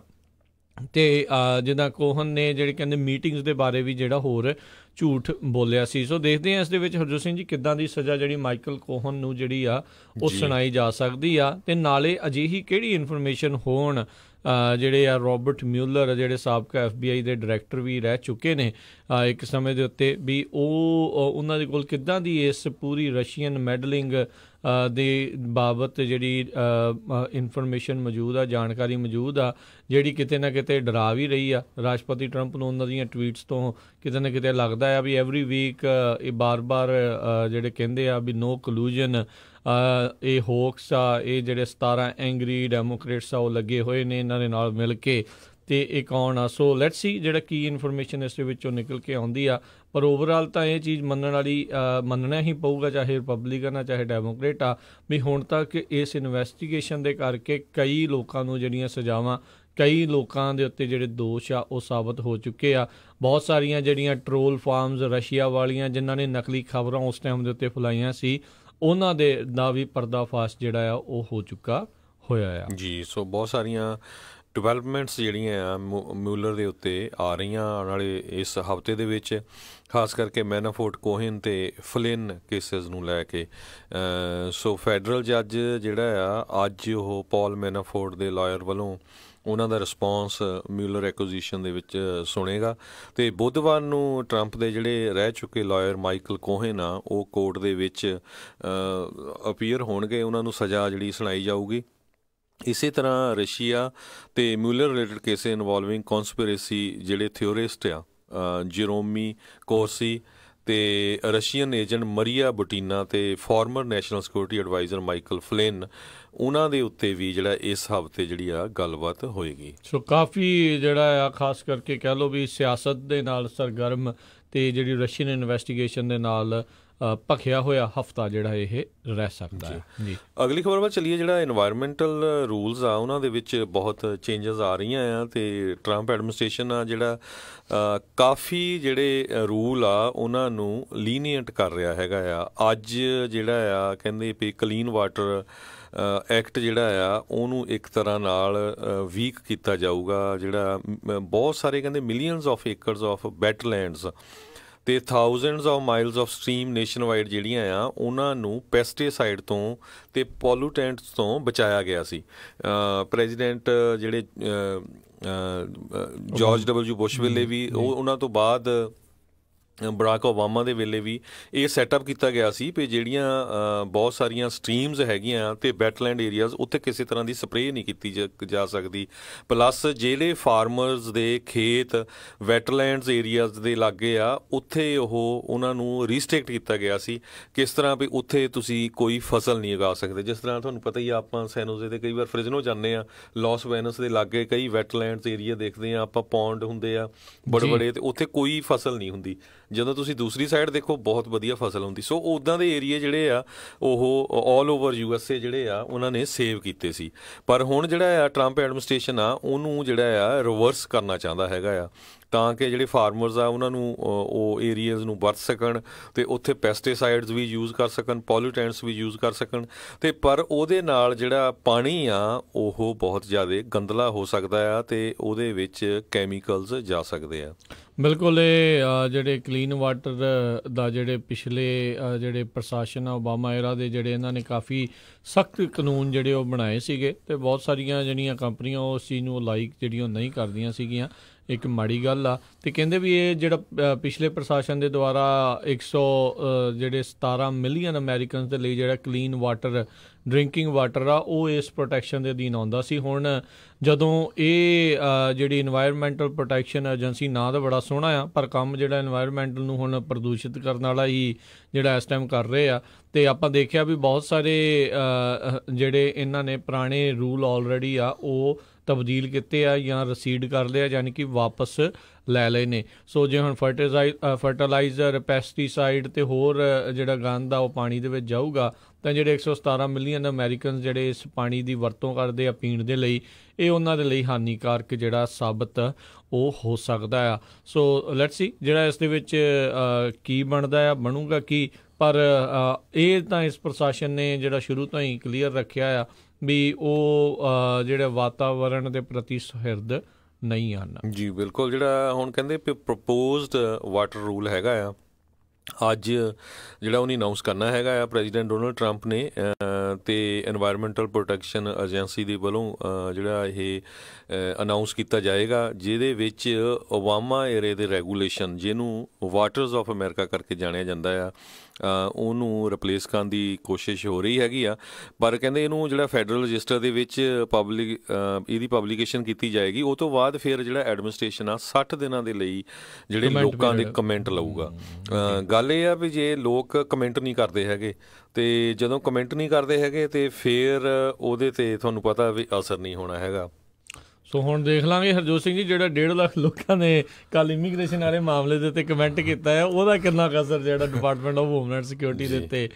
Speaker 2: ਅਤੇ ਜਿੱਦਾਂ ਕੋਹਨ ਨੇ ਜਿਹੜੇ ਕਹਿੰਦੇ ਮੀਟਿੰਗਸ ਦੇ ਬਾਰੇ ਵੀ ਜਿਹੜਾ ਹੋਰ ਝੂਠ ਬੋਲਿਆ ਸੀ। ਸੋ ਦੇਖਦੇ ਹਾਂ ਇਸ ਦੇ ਵਿੱਚ ਹਰਜੋਤ ਸਿੰਘ ਜੀ ਕਿੱਦਾਂ ਦੀ ਸਜ਼ਾ ਜਿਹੜੀ ਮਾਈਕਲ ਕੋਹਨ ਨੂੰ ਜਿਹੜੀ ਆ ਉਹ ਸੁਣਾਈ ਜਾ ਸਕਦੀ ਆ, ਅਤੇ ਨਾਲੇ ਅਜਿਹੀ ਕਿਹੜੀ ਇਨਫੋਰਮੇਸ਼ਨ ਹੋਣ ਜਿਹੜੇ ਆ ਰੋਬਰਟ ਮਿਊਲਰ ਜਿਹੜੇ ਸਾਬਕਾ FBI ਦੇ ਡਾਇਰੈਕਟਰ ਵੀ ਰਹਿ ਚੁੱਕੇ ਨੇ ਇੱਕ ਸਮੇਂ ਦੇ ਉੱਤੇ, ਵੀ ਉਹਨਾਂ ਦੇ ਕੋਲ ਕਿੱਦਾਂ ਦੀ ਇਸ ਪੂਰੀ ਰਸ਼ੀਅਨ ਮੈਡਲਿੰਗ ਦੇ ਬਾਬਤ ਜਿਹੜੀ ਇਨਫੋਰਮੇਸ਼ਨ ਮੌਜੂਦ ਆ, ਜਾਣਕਾਰੀ ਮੌਜੂਦ ਆ, ਜਿਹੜੀ ਕਿਤੇ ਨਾ ਕਿਤੇ ਡਰਾ ਵੀ ਰਹੀ ਆ ਰਾਸ਼ਟਰਪਤੀ ਟਰੰਪ ਨੂੰ। ਉਹਨਾਂ ਦੀਆਂ ਟਵੀਟਸ ਤੋਂ ਕਿਤੇ ਨਾ ਕਿਤੇ ਲੱਗਦਾ ਆ ਵੀ ਐਵਰੀ ਵੀਕ ਇਹ ਬਾਰ-ਬਾਰ ਜਿਹੜੇ ਕਹਿੰਦੇ ਆ ਵੀ ਨੋ ਕਲੂਜਨ, ਇਹ ਹੋਕਸ ਆ, ਇਹ ਜਿਹੜੇ 17 ਐਂਗਰੀ ਡੈਮੋਕ੍ਰੇਟਸ ਆ ਉਹ ਲੱਗੇ ਹੋਏ ਨੇ ਇਹਨਾਂ ਦੇ ਨਾਲ ਮਿਲ ਕੇ, ਅਤੇ ਇਹ ਕੌਣ ਆ। ਸੋ ਲੈਟਸ ਸੀ ਜਿਹੜਾ ਕੀ ਇਨਫੋਰਮੇਸ਼ਨ ਇਸ ਦੇ ਵਿੱਚੋਂ ਨਿਕਲ ਕੇ ਆਉਂਦੀ ਆ, ਪਰ ਓਵਰਆਲ ਤਾਂ ਇਹ ਚੀਜ਼ ਮੰਨਣਾ ਹੀ ਪਊਗਾ, ਚਾਹੇ ਰਿਪਬਲਿਕਨ ਆ ਚਾਹੇ ਡੈਮੋਕ੍ਰੇਟ ਆ, ਵੀ ਹੁਣ ਤੱਕ ਇਸ ਇਨਵੈਸਟੀਗੇਸ਼ਨ ਦੇ ਕਰਕੇ ਕਈ ਲੋਕਾਂ ਨੂੰ ਜਿਹੜੀਆਂ ਸਜ਼ਾਵਾਂ, ਕਈ ਲੋਕਾਂ ਦੇ ਉੱਤੇ ਜਿਹੜੇ ਦੋਸ਼ ਆ ਉਹ ਸਾਬਤ ਹੋ ਚੁੱਕੇ ਆ। ਬਹੁਤ ਸਾਰੀਆਂ ਜਿਹੜੀਆਂ ਟਰੋਲ ਫਾਰਮਸ ਰਸ਼ੀਆ ਵਾਲੀਆਂ ਜਿਨ੍ਹਾਂ ਨੇ ਨਕਲੀ ਖਬਰਾਂ ਉਸ ਟਾਈਮ ਦੇ ਉੱਤੇ ਫੈਲਾਈਆਂ ਸੀ, ਉਹਨਾਂ ਦਾ ਵੀ ਪਰਦਾਫਾਸ਼ ਜਿਹੜਾ ਆ ਉਹ ਹੋ ਚੁੱਕਾ ਹੋਇਆ ਆ
Speaker 3: ਜੀ। ਸੋ ਬਹੁਤ ਸਾਰੀਆਂ ਡਿਵੈਲਪਮੈਂਟਸ ਜਿਹੜੀਆਂ ਆ ਮਿਊਲਰ ਦੇ ਉੱਤੇ ਆ ਰਹੀਆਂ ਆਉਣ ਵਾਲੇ ਇਸ ਹਫ਼ਤੇ ਦੇ ਵਿੱਚ, ਖਾਸ ਕਰਕੇ ਮੈਨਾਫੋਰਟ, ਕੋਹਨ ਅਤੇ ਫਲਿਨ ਕੇਸਿਸ ਨੂੰ ਲੈ ਕੇ। ਸੋ ਫੈਡਰਲ ਜੱਜ ਜਿਹੜਾ ਆ ਅੱਜ ਉਹ ਪੌਲ ਮੈਨਾਫੋਰਟ ਦੇ ਲਾਇਰ ਵੱਲੋਂ ਉਹਨਾਂ ਦਾ ਰਿਸਪੌਂਸ ਮਿਊਲਰ ਐਕੁਜ਼ੀਸ਼ਨ ਦੇ ਵਿੱਚ ਸੁਣੇਗਾ, ਅਤੇ ਬੁੱਧਵਾਰ ਨੂੰ ਟਰੰਪ ਦੇ ਜਿਹੜੇ ਰਹਿ ਚੁੱਕੇ ਲਾਇਰ ਮਾਈਕਲ ਕੋਹਨ ਆ ਉਹ ਕੋਰਟ ਦੇ ਵਿੱਚ ਅਪੀਅਰ ਹੋਣਗੇ, ਉਹਨਾਂ ਨੂੰ ਸਜ਼ਾ ਜਿਹੜੀ ਸੁਣਾਈ ਜਾਊਗੀ। ਇਸੇ ਤਰ੍ਹਾਂ ਰਸ਼ੀਆ ਅਤੇ ਮਿਊਲਰ ਰਿਲੇਟਡ ਕੇਸ ਇਨਵੋਲਵਿੰਗ ਕੌਨਸਪੀਰੇਸੀ ਜਿਹੜੇ ਥਿਓਰਿਸਟ ਆ ਜੇਰੋਮੀ ਕੋਰਸੀ ਅਤੇ ਰਸ਼ੀਅਨ ਏਜੰਟ ਮਰੀਆ ਬੁਟੀਨਾ ਅਤੇ former national security adviser Michael Flynn, ਉਹਨਾਂ ਦੇ ਉੱਤੇ ਵੀ ਜਿਹੜਾ ਇਸ ਹਫ਼ਤੇ ਜਿਹੜੀ ਆ ਗੱਲਬਾਤ ਹੋਏਗੀ।
Speaker 2: ਸੋ ਕਾਫੀ ਜਿਹੜਾ ਆ ਖਾਸ ਕਰਕੇ ਕਹਿ ਲਓ ਵੀ ਸਿਆਸਤ ਦੇ ਨਾਲ ਸਰਗਰਮ ਅਤੇ ਜਿਹੜੀ ਰਸ਼ੀਅਨ ਇਨਵੈਸਟੀਗੇਸ਼ਨ ਦੇ ਨਾਲ ਭਖਿਆ ਹੋਇਆ ਹਫ਼ਤਾ ਜਿਹੜਾ ਇਹ ਰਹਿ ਸਕਦਾ ਹੈ ਜੀ।
Speaker 3: ਅਗਲੀ ਖਬਰ ਵੱਲ ਚੱਲੀਏ। ਜਿਹੜਾ ਇਨਵਾਇਰਮੈਂਟਲ ਰੂਲਸ ਆ ਉਹਨਾਂ ਦੇ ਵਿੱਚ ਬਹੁਤ ਚੇਂਜਸ ਆ ਰਹੀਆਂ ਆ, ਅਤੇ ਟਰੰਪ ਐਡਮਿਨਿਸਟ੍ਰੇਸ਼ਨ ਆ ਜਿਹੜਾ ਕਾਫੀ ਜਿਹੜੇ ਰੂਲ ਆ ਉਹਨਾਂ ਨੂੰ ਲੀਨੀਅੰਟ ਕਰ ਰਿਹਾ ਹੈਗਾ ਆ। ਅੱਜ ਜਿਹੜਾ ਆ ਕਹਿੰਦੇ ਵੀ ਕਲੀਨ ਵਾਟਰ ਐਕਟ ਜਿਹੜਾ ਆ ਉਹਨੂੰ ਇੱਕ ਤਰ੍ਹਾਂ ਨਾਲ ਵੀਕ ਕੀਤਾ ਜਾਊਗਾ। ਜਿਹੜਾ ਬਹੁਤ ਸਾਰੇ ਕਹਿੰਦੇ ਮਿਲੀਅਨਸ ਆਫ ਏਕਰਸ ਆਫ ਵੈਟਲੈਂਡਸ ਅਤੇ thousands of miles of stream nation wide ਜਿਹੜੀਆਂ ਆ ਉਹਨਾਂ ਨੂੰ ਪੈਸਟੀਸਾਈਡ ਤੋਂ ਅਤੇ ਪੋਲੂਟੈਂਟਸ ਤੋਂ ਬਚਾਇਆ ਗਿਆ ਸੀ। ਪ੍ਰੈਜ਼ੀਡੈਂਟ ਜਿਹੜੇ ਜਾਰਜ W ਬੁਸ਼ ਵੇਲੇ ਵੀ ਉਹਨਾਂ ਤੋਂ ਬਾਅਦ ਬਰਾਕ ਓਬਾਮਾ ਦੇ ਵੇਲੇ ਵੀ ਇਹ ਸੈਟਅਪ ਕੀਤਾ ਗਿਆ ਸੀ ਵੀ ਜਿਹੜੀਆਂ ਬਹੁਤ ਸਾਰੀਆਂ ਸਟਰੀਮਸ ਹੈਗੀਆਂ ਅਤੇ ਵੈਟਲੈਂਡ ਏਰੀਆਜ਼ ਉੱਥੇ ਕਿਸੇ ਤਰ੍ਹਾਂ ਦੀ ਸਪਰੇਅ ਨਹੀਂ ਕੀਤੀ ਜਾ ਸਕਦੀ। ਪਲੱਸ ਜਿਹੜੇ ਫਾਰਮਰਸ ਦੇ ਖੇਤ ਵੈਟਲੈਂਡਸ ਏਰੀਆਜ਼ ਦੇ ਲਾਗੇ ਆ ਉੱਥੇ ਉਹਨਾਂ ਨੂੰ ਰੀਸਟ੍ਰਿਕਟ ਕੀਤਾ ਗਿਆ ਸੀ, ਕਿਸ ਤਰ੍ਹਾਂ ਵੀ ਉੱਥੇ ਤੁਸੀਂ ਕੋਈ ਫਸਲ ਨਹੀਂ ਉਗਾ ਸਕਦੇ। ਜਿਸ ਤਰ੍ਹਾਂ ਤੁਹਾਨੂੰ ਪਤਾ ਹੀ ਆ, ਆਪਾਂ ਸੈਨੋਜ਼ੇ ਦੇ ਕਈ ਵਾਰ ਫ੍ਰਿਜ਼ਨੋ ਜਾਂਦੇ ਆ, ਲਾਸ ਵੈਨਸ ਦੇ ਲਾਗੇ ਕਈ ਵੈਟਲੈਂਡਸ ਏਰੀਆ ਦੇਖਦੇ ਆ ਆਪਾਂ, ਪੌਂਡ ਹੁੰਦੇ ਆ ਬੜੇ ਬੜੇ, ਅਤੇ ਉੱਥੇ ਕੋਈ ਫਸਲ ਨਹੀਂ ਹੁੰਦੀ। ਜਦੋਂ ਤੁਸੀਂ ਦੂਸਰੀ ਸਾਈਡ ਦੇਖੋ ਬਹੁਤ ਵਧੀਆ ਫਸਲ ਹੁੰਦੀ। ਸੋ ਉੱਦਾਂ ਦੇ ਏਰੀਏ ਜਿਹੜੇ ਆ ਉਹ ਆਲ ਓਵਰ USA ਜਿਹੜੇ ਆ ਉਹਨਾਂ ਨੇ ਸੇਵ ਕੀਤੇ ਸੀ। ਪਰ ਹੁਣ ਜਿਹੜਾ ਆ ਟਰੰਪ ਐਡਮਿਨਿਸਟ੍ਰੇਸ਼ਨ ਆ ਉਹਨੂੰ ਜਿਹੜਾ ਆ ਰਿਵਰਸ ਕਰਨਾ ਚਾਹੁੰਦਾ ਹੈਗਾ ਆ, ਤਾਂ ਕਿ ਜਿਹੜੇ ਫਾਰਮਰਸ ਆ ਉਹਨਾਂ ਨੂੰ ਉਹ ਏਰੀਆਜ਼ ਨੂੰ ਵਰਤ ਸਕਣ ਅਤੇ ਉੱਥੇ ਪੈਸਟੀਸਾਈਡਸ ਵੀ ਯੂਜ਼ ਕਰ ਸਕਣ, ਪੋਲੂਟੈਂਟਸ ਵੀ ਯੂਜ਼ ਕਰ ਸਕਣ। ਅਤੇ ਪਰ ਉਹਦੇ ਨਾਲ ਜਿਹੜਾ ਪਾਣੀ ਆ ਉਹ ਬਹੁਤ ਜ਼ਿਆਦਾ ਗੰਦਲਾ ਹੋ ਸਕਦਾ ਆ ਅਤੇ ਉਹਦੇ ਵਿੱਚ ਕੈਮੀਕਲਸ ਜਾ ਸਕਦੇ ਆ।
Speaker 2: ਬਿਲਕੁਲ, ਇਹ ਜਿਹੜੇ ਕਲੀਨ ਵਾਟਰ ਦਾ ਜਿਹੜੇ ਪਿਛਲੇ ਜਿਹੜੇ ਪ੍ਰਸ਼ਾਸਨ ਆ ਓਬਾਮਾ ਏਰਾ ਦੇ ਜਿਹੜੇ ਇਹਨਾਂ ਨੇ ਕਾਫੀ ਸਖਤ ਕਾਨੂੰਨ ਜਿਹੜੇ ਉਹ ਬਣਾਏ ਸੀਗੇ, ਅਤੇ ਬਹੁਤ ਸਾਰੀਆਂ ਜਿਹੜੀਆਂ ਕੰਪਨੀਆਂ ਉਸ ਚੀਜ਼ ਨੂੰ ਲਾਈਕ ਜਿਹੜੀਆਂ ਉਹ ਨਹੀਂ ਕਰਦੀਆਂ ਸੀਗੀਆਂ। ਇੱਕ ਮਾੜੀ ਗੱਲ ਆ। ਤੇ ਕਹਿੰਦੇ ਵੀ ਇਹ ਜਿਹੜਾ ਪਿਛਲੇ ਪ੍ਰਸ਼ਾਸਨ ਦੇ ਦੁਆਰਾ 117 ਮਿਲੀਅਨ ਅਮਰੀਕਨਸ ਦੇ ਲਈ ਜਿਹੜਾ ਕਲੀਨ ਵਾਟਰ ਡਰਿੰਕਿੰਗ ਵਾਟਰ ਆ ਉਹ ਇਸ ਪ੍ਰੋਟੈਕਸ਼ਨ ਦੇ ਅਧੀਨ ਆਉਂਦਾ ਸੀ। ਹੁਣ ਜਦੋਂ ਇਹ ਜਿਹੜੀ ਇਨਵਾਇਰਮੈਂਟਲ ਪ੍ਰੋਟੈਕਸ਼ਨ ਏਜੰਸੀ ਨਾਂ ਤਾਂ ਬੜਾ ਸੋਹਣਾ ਆ, ਪਰ ਕੰਮ ਜਿਹੜਾ ਇਨਵਾਇਰਮੈਂਟਲ ਨੂੰ ਹੁਣ ਪ੍ਰਦੂਸ਼ਿਤ ਕਰਨ ਵਾਲਾ ਹੀ ਜਿਹੜਾ ਇਸ ਟਾਈਮ ਕਰ ਰਹੇ ਆ। ਅਤੇ ਆਪਾਂ ਦੇਖਿਆ ਵੀ ਬਹੁਤ ਸਾਰੇ ਜਿਹੜੇ ਇਹਨਾਂ ਨੇ ਪੁਰਾਣੇ ਰੂਲ ਆਲਰੇਡੀ ਆ ਉਹ ਤਬਦੀਲ ਕੀਤੇ ਆ ਜਾਂ ਰਸੀਡ ਕਰ ਲਏ ਆ, ਯਾਨੀ ਕਿ ਵਾਪਸ ਲੈ ਲਏ ਨੇ। ਸੋ ਜੇ ਹੁਣ ਫਰਟੀਲਾਈਜ਼ਰ, ਪੈਸਟੀਸਾਈਡ ਅਤੇ ਹੋਰ ਜਿਹੜਾ ਗੰਦ ਆ ਉਹ ਪਾਣੀ ਦੇ ਵਿੱਚ ਜਾਊਗਾ ਤਾਂ ਜਿਹੜੇ 117 ਮਿਲੀਅਨ ਅਮਰੀਕਨ ਜਿਹੜੇ ਇਸ ਪਾਣੀ ਦੀ ਵਰਤੋਂ ਕਰਦੇ ਆ ਪੀਣ ਦੇ ਲਈ, ਇਹ ਉਹਨਾਂ ਦੇ ਲਈ ਹਾਨੀਕਾਰਕ ਜਿਹੜਾ ਸਾਬਤ ਉਹ ਹੋ ਸਕਦਾ ਆ। ਸੋ ਲੈਟਸ ਸੀ ਜਿਹੜਾ ਇਸ ਦੇ ਵਿੱਚ ਕੀ ਬਣਦਾ ਬਣੂਗਾ ਕੀ, ਪਰ ਇਹ ਤਾਂ ਇਸ ਪ੍ਰਸ਼ਾਸਨ ਨੇ ਜਿਹੜਾ ਸ਼ੁਰੂ ਤੋਂ ਹੀ ਕਲੀਅਰ ਰੱਖਿਆ ਆ ਵੀ ਉਹ ਜਿਹੜੇ ਵਾਤਾਵਰਣ ਦੇ ਪ੍ਰਤੀ ਸੁਹਿਰਦ ਨਹੀਂ ਹਨ।
Speaker 3: ਜੀ ਬਿਲਕੁਲ, ਜਿਹੜਾ ਹੁਣ ਕਹਿੰਦੇ ਪ੍ਰਪੋਜ਼ਡ ਵਾਟਰ ਰੂਲ ਹੈਗਾ ਆ ਅੱਜ ਜਿਹੜਾ ਉਹਨੇ ਅਨਾਊਂਸ ਕਰਨਾ ਹੈਗਾ ਆ ਪ੍ਰੈਜ਼ੀਡੈਂਟ ਡੋਨਲਡ ਟਰੰਪ ਨੇ, ਅਤੇ ਐਨਵਾਇਰਮੈਂਟਲ ਪ੍ਰੋਟੈਕਸ਼ਨ ਏਜੰਸੀ ਦੇ ਵੱਲੋਂ ਜਿਹੜਾ ਇਹ ਅਨਾਊਂਸ ਕੀਤਾ ਜਾਏਗਾ, ਜਿਹਦੇ ਵਿੱਚ ਓਬਾਮਾ ਏਰੇ ਦੇ ਰੈਗੂਲੇਸ਼ਨ ਜਿਹਨੂੰ ਵਾਟਰਸ ਆਫ ਅਮਰੀਕਾ ਕਰਕੇ ਜਾਣਿਆ ਜਾਂਦਾ ਆ ਉਹਨੂੰ ਰਿਪਲੇਸ ਕਰਨ ਦੀ ਕੋਸ਼ਿਸ਼ ਹੋ ਰਹੀ ਹੈਗੀ ਆ। ਪਰ ਕਹਿੰਦੇ ਇਹਨੂੰ ਜਿਹੜਾ ਫੈਡਰਲ ਰਜਿਸਟਰ ਦੇ ਵਿੱਚ ਇਹਦੀ ਪਬਲੀਕੇਸ਼ਨ ਕੀਤੀ ਜਾਏਗੀ। ਉਹ ਤੋਂ ਬਾਅਦ ਫਿਰ ਜਿਹੜਾ ਐਡਮਿਨਿਸਟ੍ਰੇਸ਼ਨ ਆ 60 ਦਿਨਾਂ ਦੇ ਲਈ ਜਿਹੜੇ ਲੋਕਾਂ ਦੇ ਕਮੈਂਟ ਲਊਗਾ। ਗੱਲ ਇਹ ਆ ਵੀ ਜੇ ਲੋਕ ਕਮੈਂਟ ਨਹੀਂ ਕਰਦੇ ਹੈਗੇ ਅਤੇ ਜਦੋਂ ਕਮੈਂਟ ਨਹੀਂ ਕਰਦੇ ਹੈਗੇ ਅਤੇ ਫਿਰ ਉਹਦੇ 'ਤੇ ਤੁਹਾਨੂੰ ਪਤਾ ਵੀ ਅਸਰ ਨਹੀਂ ਹੋਣਾ ਹੈਗਾ।
Speaker 2: ਸੋ ਹੁਣ ਦੇਖ ਲਾਂਗੇ ਹਰਜੋਤ ਸਿੰਘ ਜੀ, ਜਿਹੜਾ 1.5 ਲੱਖ ਲੋਕਾਂ ਨੇ ਕੱਲ੍ਹ ਇਮੀਗ੍ਰੇਸ਼ਨ ਵਾਲੇ ਮਾਮਲੇ ਦੇ ਉੱਤੇ ਕਮੈਂਟ ਕੀਤਾ ਹੈ, ਉਹਦਾ ਕਿੰਨਾ ਕੁ ਅਸਰ ਜਿਹੜਾ ਡਿਪਾਰਟਮੈਂਟ ਆਫ ਹੋਮਲੈਂਡ ਸਿਕਿਉਰਿਟੀ ਦੇ ਉੱਤੇ